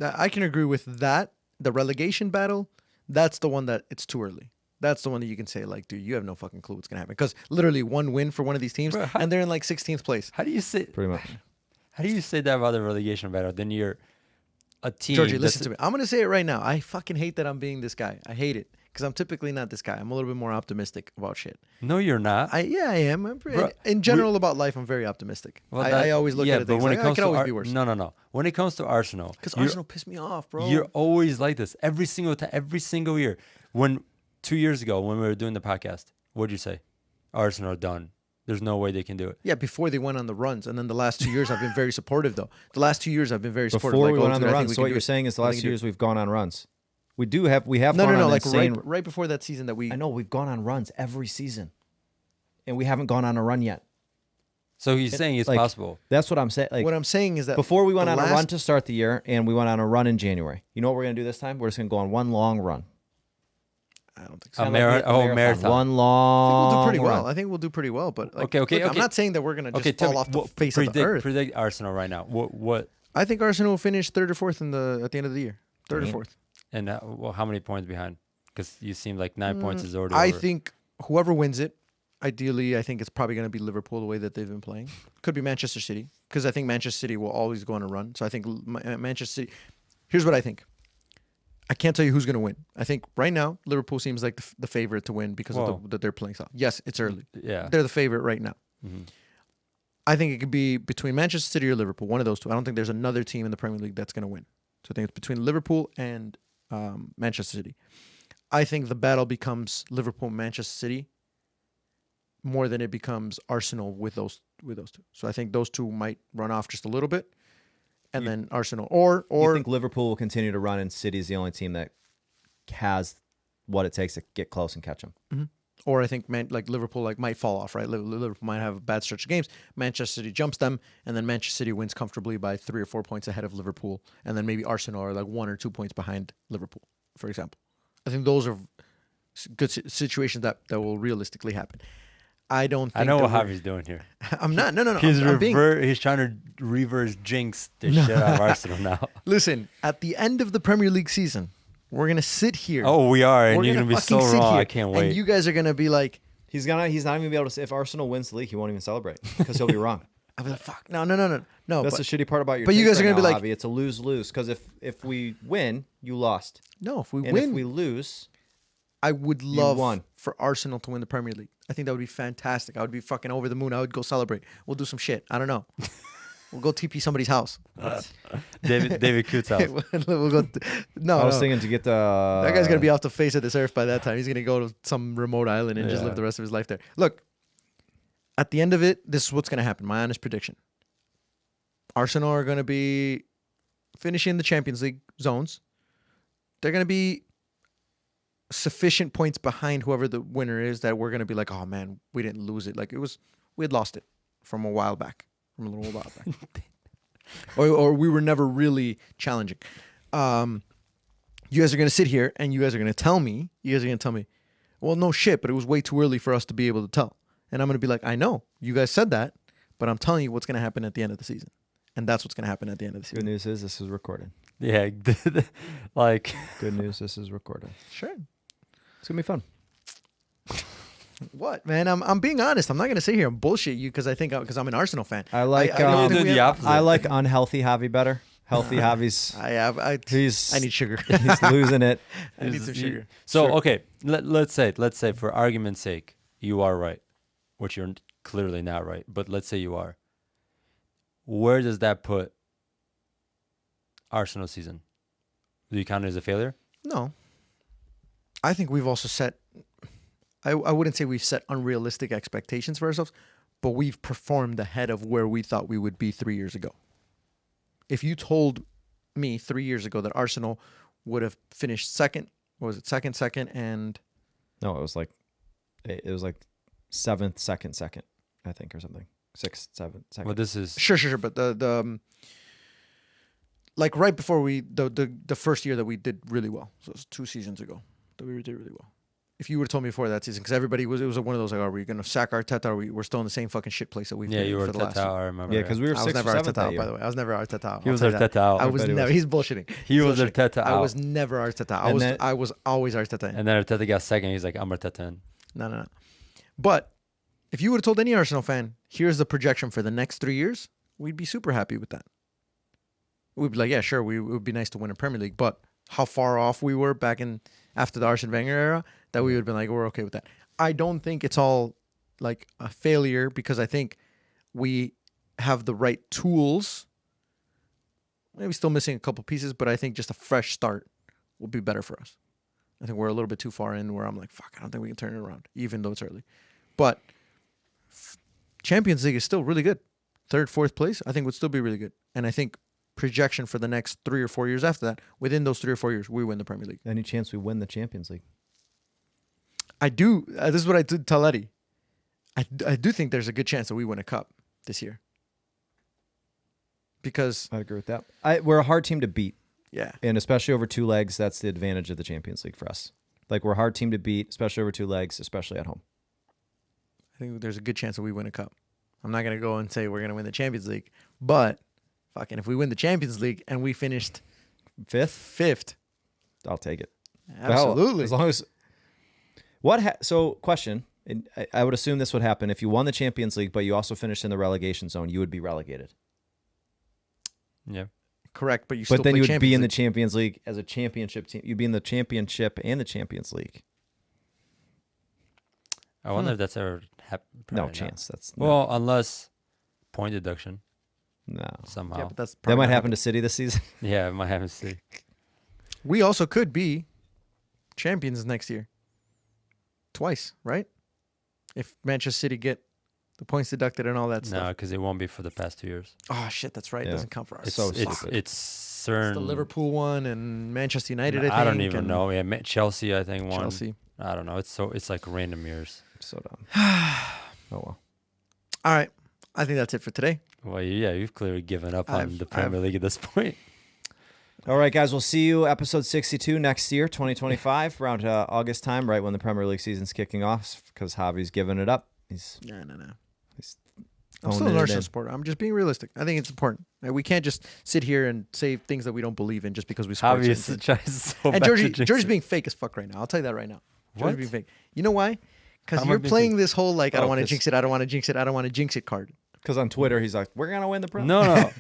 Speaker 1: I can agree with that, the relegation battle, that's the one that it's too early. That's the one that you can say, like, dude, you have no fucking clue what's gonna happen. Because literally one win for one of these teams,
Speaker 3: Bro,
Speaker 1: and they're in like 16th place.
Speaker 3: How do you say?
Speaker 2: Pretty much.
Speaker 3: How do you say that about the relegation battle? Then you're a team.
Speaker 1: Georgie, listen to me. I'm gonna say it right now. I fucking hate that I'm being this guy. I hate it because I'm typically not this guy. I'm a little bit more optimistic about shit.
Speaker 3: No, you're not.
Speaker 1: I am.
Speaker 3: Bro,
Speaker 1: in general about life, I'm very optimistic. I always look at it.
Speaker 3: But when it
Speaker 1: like,
Speaker 3: comes
Speaker 1: it could
Speaker 3: to
Speaker 1: always be worse.
Speaker 3: no. When it comes to Arsenal,
Speaker 1: Because Arsenal pissed me off, bro.
Speaker 3: you're always like this every single time, every single year. When 2 years ago, when we were doing the podcast, what'd you say? Arsenal are done. There's no way they can do it.
Speaker 1: Yeah, before they went on the runs, and then the last 2 years I've been very supportive. Though the last 2 years I've been very supportive.
Speaker 2: Before
Speaker 1: Like,
Speaker 2: we went on
Speaker 1: dude,
Speaker 2: the
Speaker 1: I think
Speaker 2: runs,
Speaker 1: we
Speaker 2: so
Speaker 1: can
Speaker 2: what
Speaker 1: do
Speaker 2: you're
Speaker 1: it.
Speaker 2: saying is the
Speaker 1: I
Speaker 2: last
Speaker 1: think
Speaker 2: 2
Speaker 1: we
Speaker 2: years we've gone on runs. We have
Speaker 1: No,
Speaker 2: gone on
Speaker 1: like
Speaker 2: insane.
Speaker 1: right before that season that we.
Speaker 2: I know we've gone on runs every season, and we haven't gone on a run yet.
Speaker 3: So he's saying it's
Speaker 2: like,
Speaker 3: possible.
Speaker 2: That's what I'm saying. Like
Speaker 1: What I'm saying is that
Speaker 2: before we went
Speaker 1: the
Speaker 2: on a
Speaker 1: last-
Speaker 2: run to start the year, and we went on a run in January. You know what we're gonna do this time? We're just gonna go on one long run.
Speaker 1: I don't think so.
Speaker 3: A
Speaker 2: Kinda like
Speaker 3: marathon.
Speaker 2: One
Speaker 1: I think
Speaker 2: long.
Speaker 1: we'll do pretty well.
Speaker 2: run.
Speaker 1: I think we'll do pretty well. But like,
Speaker 3: Okay.
Speaker 1: I'm not saying that we're gonna just
Speaker 3: tell
Speaker 1: fall
Speaker 3: me,
Speaker 1: off the
Speaker 3: what-
Speaker 1: face of the earth.
Speaker 3: Predict Arsenal right now. What
Speaker 1: I think Arsenal will finish third or fourth at the end of the year. Third or
Speaker 2: Damn.
Speaker 1: fourth.
Speaker 3: and how many points behind? Because you seem like 9 points is already.
Speaker 1: I
Speaker 3: over.
Speaker 1: think whoever wins it, ideally, I think it's probably going to be Liverpool the way that they've been playing. Could be Manchester City because I think Manchester City will always go on a run. So I think Manchester City. Here's what I think. I can't tell you who's going to win. I think right now Liverpool seems like the favorite to win because of that they're playing style. Yes, it's early.
Speaker 3: Yeah.
Speaker 1: They're the favorite right now.
Speaker 3: Mhm.
Speaker 1: I think it could be between Manchester City or Liverpool, one of those two. I don't think there's another team in the Premier League that's going to win. So I think it's between Liverpool and Manchester City. I think the battle becomes Liverpool, Manchester City, more than it becomes Arsenal with those two. So I think those two might run off just a little bit, and then Arsenal
Speaker 2: You
Speaker 1: or
Speaker 2: think Liverpool will continue to run, and City's the only team that has what it takes to get close and catch them?
Speaker 1: or I think like Liverpool might fall off. Right, Liverpool might have a bad stretch of games. Manchester City jumps them, and then Manchester City wins comfortably by 3 or 4 points ahead of Liverpool, and then maybe Arsenal are like 1 or 2 points behind Liverpool, for example. I think those are good situations that will realistically happen. I don't think
Speaker 3: I know what
Speaker 1: that we're-
Speaker 3: Javi's doing here.
Speaker 1: I'm not. No.
Speaker 3: He's
Speaker 1: I'm being,
Speaker 3: he's trying to reverse jinx the shit out of Arsenal now.
Speaker 1: listen, at the end of the Premier League season, we're gonna sit here.
Speaker 3: Oh, we are, and
Speaker 1: We're
Speaker 3: you're gonna be so
Speaker 1: fucking sit
Speaker 3: wrong.
Speaker 1: here,
Speaker 3: I can't wait.
Speaker 1: And you guys are gonna be like,
Speaker 2: He's not even gonna be able to say if Arsenal wins the league, he won't even celebrate because he'll be wrong.
Speaker 1: I'll be like, fuck, no.
Speaker 2: That's
Speaker 1: but,
Speaker 2: the shitty part about your.
Speaker 1: but you
Speaker 2: take
Speaker 1: guys are
Speaker 2: right
Speaker 1: gonna be
Speaker 2: now,
Speaker 1: like-
Speaker 2: Javi. It's a lose-lose because if we win, you lost,
Speaker 1: no, if we
Speaker 2: and
Speaker 1: win,
Speaker 2: if we lose,
Speaker 1: I would love
Speaker 2: won.
Speaker 1: for Arsenal to win the Premier League. I think that would be fantastic. I would be fucking over the moon. I would go celebrate. We'll do some shit. I don't know. We'll go TP somebody's house.
Speaker 3: David Coots house.
Speaker 1: We'll go. No,
Speaker 2: I was
Speaker 1: no.
Speaker 2: thinking to get the.
Speaker 1: That guy's gonna be off the face of this earth by that time. He's gonna go to some remote island and just
Speaker 3: Yeah.
Speaker 1: live the rest of his life there. Look, at the end of it, this is what's gonna happen. My honest prediction: Arsenal are gonna be finishing the Champions League zones. They're gonna be sufficient points behind whoever the winner is that we're gonna be like, oh man, we didn't lose it. Like we had lost it from a while back, from a little while back, or we were never really challenging. You guys are gonna sit here and you guys are gonna tell me, well, no shit, but it was way too early for us to be able to tell. And I'm gonna be like, I know, you guys said that, but I'm telling you what's gonna happen at the end of the season. And that's what's gonna happen at the end of the
Speaker 2: Good
Speaker 1: season.
Speaker 2: news is this is recorded.
Speaker 3: Yeah, like
Speaker 2: Good news, this is recorded.
Speaker 1: Sure.
Speaker 2: It's gonna be fun.
Speaker 1: What, man? I'm being honest. I'm not gonna sit here and bullshit you because I'm an Arsenal fan.
Speaker 2: I like.
Speaker 1: I don't
Speaker 3: you
Speaker 1: think
Speaker 3: do
Speaker 1: we
Speaker 3: the
Speaker 1: have-
Speaker 3: opposite.
Speaker 2: I like unhealthy Javi better. Healthy Javi's.
Speaker 1: I need sugar.
Speaker 2: He's losing it.
Speaker 1: I need some sugar.
Speaker 3: So
Speaker 2: Sure.
Speaker 3: okay, let's say for argument's sake, you are right, which you're clearly not right. But let's say you are. Where does that put Arsenal season? Do you count it as a failure?
Speaker 1: No. I think we've also set. I wouldn't say we've set unrealistic expectations for ourselves, but we've performed ahead of where we thought we would be 3 years ago. If you told me 3 years ago that Arsenal would have finished second, what was it, second, and
Speaker 2: No, it was like seventh, second, I think, or something. 6th, 7th, second.
Speaker 3: Well, this is
Speaker 1: sure, but the like right before the first year that we did really well, so it was 2 seasons ago that we did really well. if you would have told me before that season, because it was one of those like, are we going to sack Arteta? Or we're still in the same fucking shit place that we've been
Speaker 3: you
Speaker 1: in
Speaker 3: were
Speaker 1: for the last
Speaker 3: Arteta out, I remember.
Speaker 2: Yeah, because we were
Speaker 1: I was
Speaker 2: 6 or
Speaker 1: never
Speaker 2: 7th
Speaker 1: Arteta
Speaker 2: that
Speaker 1: out,
Speaker 2: year.
Speaker 1: by the way. I was never Arteta out.
Speaker 3: He
Speaker 1: I'll
Speaker 3: was
Speaker 1: tell you that.
Speaker 3: Arteta out.
Speaker 1: I was
Speaker 2: bet he
Speaker 1: never.
Speaker 2: was.
Speaker 1: He's bullshitting.
Speaker 3: He was
Speaker 1: Bullshitting.
Speaker 3: Arteta
Speaker 1: I
Speaker 3: out.
Speaker 1: was never Arteta. I was always Arteta in.
Speaker 3: And then Arteta got second. He's like, I'm Arteta in.
Speaker 1: No. But if you would have told any Arsenal fan, here's the projection for the next 3 years, we'd be super happy with that. We'd be like, yeah, sure, it would be nice to win a Premier League, but how far off we were back in after the Arsene Wenger era that we would have been like, we're okay with that. I don't think it's all like a failure because I think we have the right tools. Maybe still missing a couple pieces, but I think just a fresh start will be better for us. I think we're a little bit too far in where I'm like, fuck, I don't think we can turn it around, even though it's early. But Champions League is still really good. 3rd, 4th place, I think would still be really good. And I think projection for the next 3 or 4 years after that, within those 3 or 4 years, we win the Premier League.
Speaker 2: Any chance we win the Champions League?
Speaker 1: I do. This is what I did tell Eddie. I do think there's a good chance that we win a cup this year. Because
Speaker 2: I'd agree with that. We're a hard team to beat.
Speaker 1: yeah,
Speaker 2: And especially over 2 legs, that's the advantage of the Champions League for us. Like, we're a hard team to beat, especially over 2 legs, especially at home.
Speaker 1: I think there's a good chance that we win a cup. I'm not gonna go and say we're gonna win the Champions League, but fucking if we win the Champions League and we finished 5th,
Speaker 2: I'll take it.
Speaker 1: absolutely.
Speaker 2: Well, as long as so question, and I would assume this would happen if you won the Champions League, but you also finished in the relegation zone, you would be relegated.
Speaker 3: Yeah.
Speaker 1: Correct, but you still
Speaker 2: But then
Speaker 1: play
Speaker 2: you would
Speaker 1: Champions
Speaker 2: be in the
Speaker 1: League.
Speaker 2: Champions League as a championship team. You'd be in the championship and the Champions League.
Speaker 3: I wonder if that's ever happened.
Speaker 2: No chance. That's no.
Speaker 3: Well, unless point deduction
Speaker 2: No.
Speaker 3: somehow.
Speaker 1: Yeah, but that's
Speaker 2: That
Speaker 1: probably
Speaker 2: might
Speaker 1: not
Speaker 2: happen to City this season.
Speaker 3: Yeah, it might happen to see.
Speaker 1: We also could be champions next year. Twice, right? If Manchester City get the points deducted and all that
Speaker 3: No,
Speaker 1: stuff.
Speaker 3: because it won't be for the past 2 years.
Speaker 1: Oh shit, that's right. It
Speaker 2: Yeah.
Speaker 1: doesn't count for us.
Speaker 3: It's
Speaker 2: so
Speaker 3: it's
Speaker 2: stupid.
Speaker 3: it's certain.
Speaker 1: It's the Liverpool one and Manchester United. I think,
Speaker 3: I don't even
Speaker 1: and
Speaker 3: know. Yeah, Chelsea, I think won.
Speaker 1: Chelsea.
Speaker 3: I don't know. It's like random years.
Speaker 2: So dumb. Oh well.
Speaker 1: All right, I think that's it for today.
Speaker 3: Well, yeah, you've clearly given up on
Speaker 1: I've-
Speaker 3: the Premier League at this point.
Speaker 2: All right, guys. We'll see you episode 62 next year, 2025, around August time, right when the Premier League season's kicking off, because Javi's giving it up. He's
Speaker 1: No.
Speaker 2: he's
Speaker 1: I'm still
Speaker 2: phoning
Speaker 1: an
Speaker 2: it
Speaker 1: Arsenal
Speaker 2: in.
Speaker 1: supporter. I'm just being realistic. I think it's important. We can't just sit here and say things that we don't believe in just because we support certain
Speaker 3: Obviously,
Speaker 1: teams.
Speaker 3: tries so
Speaker 1: And
Speaker 3: bad to
Speaker 1: Georgie's
Speaker 3: jinx it.
Speaker 1: being fake as fuck right now. I'll tell you that right now.
Speaker 3: What?
Speaker 1: Georgie's being fake. You know why? Because
Speaker 3: How am I
Speaker 1: you're
Speaker 3: being
Speaker 1: playing
Speaker 3: fake?
Speaker 1: this whole like I
Speaker 3: Oh,
Speaker 1: don't want to
Speaker 3: 'cause-
Speaker 1: jinx it. I don't want to jinx it. I don't want to jinx it card.
Speaker 2: Because on Twitter, he's like, "We're gonna win the Premier."
Speaker 3: No, on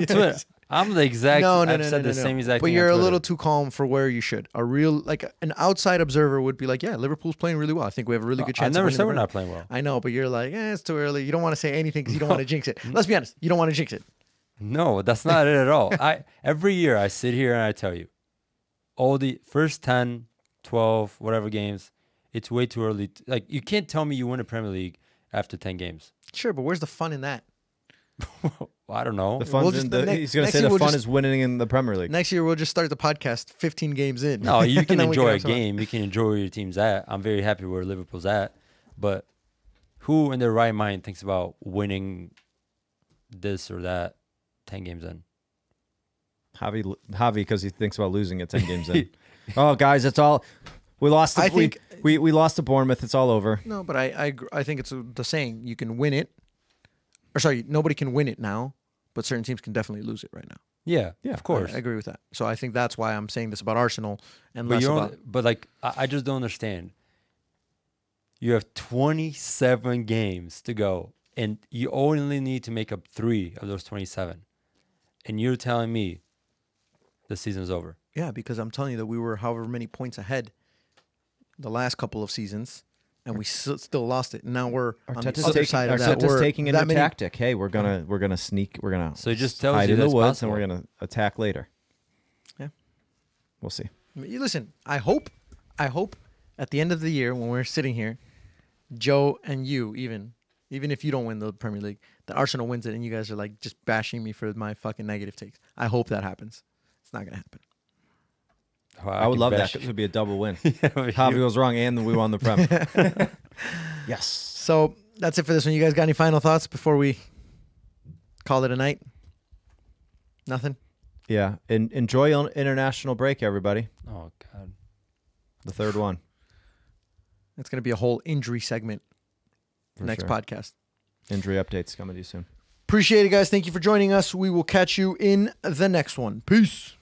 Speaker 3: Twitter, I'm the exact.
Speaker 1: No,
Speaker 3: I've said the same exact
Speaker 1: But
Speaker 3: thing.
Speaker 1: you're
Speaker 3: on
Speaker 1: a
Speaker 3: Twitter.
Speaker 1: little too calm for where you should. A real like an outside observer would be like, yeah, Liverpool's playing really well. I think we have a really good chance.
Speaker 3: I
Speaker 1: of
Speaker 3: never
Speaker 1: winning
Speaker 3: said
Speaker 1: the
Speaker 3: we're
Speaker 1: Premier
Speaker 3: not playing well.
Speaker 1: I know, but you're like, it's too early. You don't want to say anything because you don't want to jinx it. Let's be honest. You don't want to jinx it.
Speaker 3: No, that's not it at all. Every year I sit here and I tell you, all the first 10, 12, whatever games, it's way too early. Like you can't tell me you win a Premier League after 10 games.
Speaker 1: Sure, but where's the fun in that?
Speaker 3: Well, I don't know.
Speaker 2: The fun's
Speaker 1: We'll just-
Speaker 2: in the,
Speaker 1: next-
Speaker 2: he's gonna
Speaker 1: next
Speaker 2: say
Speaker 1: year
Speaker 2: the
Speaker 1: we'll
Speaker 2: fun
Speaker 1: just-
Speaker 2: is winning in the Premier League.
Speaker 1: Next year we'll just start the podcast 15 games in.
Speaker 3: No, you
Speaker 1: And
Speaker 3: can
Speaker 1: then we
Speaker 3: enjoy a
Speaker 1: have some-
Speaker 3: game. You can enjoy where your team's at. I'm very happy where Liverpool's at. But who in their right mind thinks about winning this or that 10 games in?
Speaker 2: Javi, because he thinks about losing at 10 games in. Oh, guys, it's all. We lost. The,
Speaker 1: I think-
Speaker 2: we lost to Bournemouth. It's all over.
Speaker 1: No, but I think it's the saying. You can win it. Or sorry, nobody can win it now, but certain teams can definitely lose it right now.
Speaker 3: Yeah,
Speaker 2: Yeah,
Speaker 3: of course.
Speaker 1: I agree with that. So I think that's why I'm saying this about Arsenal and
Speaker 3: But
Speaker 1: less
Speaker 3: you
Speaker 1: about.
Speaker 3: don't, but like I just don't understand. You have 27 games to go, and you only need to make up 3 of those 27, and you're telling me the season's over.
Speaker 1: Yeah, because I'm telling you that we were however many points ahead the last couple of seasons, and we still lost it. And now we're on the other side of that.
Speaker 2: Arteta's
Speaker 1: We're
Speaker 2: taking a
Speaker 1: that
Speaker 2: new
Speaker 1: many-
Speaker 2: tactic. Hey, we're gonna sneak. We're gonna
Speaker 3: So it just tells
Speaker 2: hide
Speaker 3: you
Speaker 2: in the
Speaker 3: that's
Speaker 2: woods,
Speaker 3: possible.
Speaker 2: and we're gonna attack later.
Speaker 1: Yeah.
Speaker 2: We'll see.
Speaker 1: You listen, I hope at the end of the year when we're sitting here, Joe and you, even if you don't win the Premier League, that Arsenal wins it and you guys are like just bashing me for my fucking negative takes. I hope that happens. It's not going to happen.
Speaker 3: Well,
Speaker 2: I would
Speaker 3: can
Speaker 2: love that.
Speaker 3: bash-
Speaker 2: 'Cause it would be a double win.
Speaker 3: Yeah, but
Speaker 2: Javi
Speaker 3: you-
Speaker 2: goes wrong, and we won the Prem. Yes.
Speaker 1: So that's it for this one. You guys got any final thoughts before we call it a night? Nothing?
Speaker 2: Yeah. Enjoy international break, everybody.
Speaker 3: Oh God.
Speaker 2: The third one.
Speaker 1: It's going to be a whole injury segment
Speaker 2: For
Speaker 1: next
Speaker 2: sure.
Speaker 1: podcast.
Speaker 2: Injury updates coming to you soon.
Speaker 1: Appreciate it, guys. Thank you for joining us. We will catch you in the next one. Peace.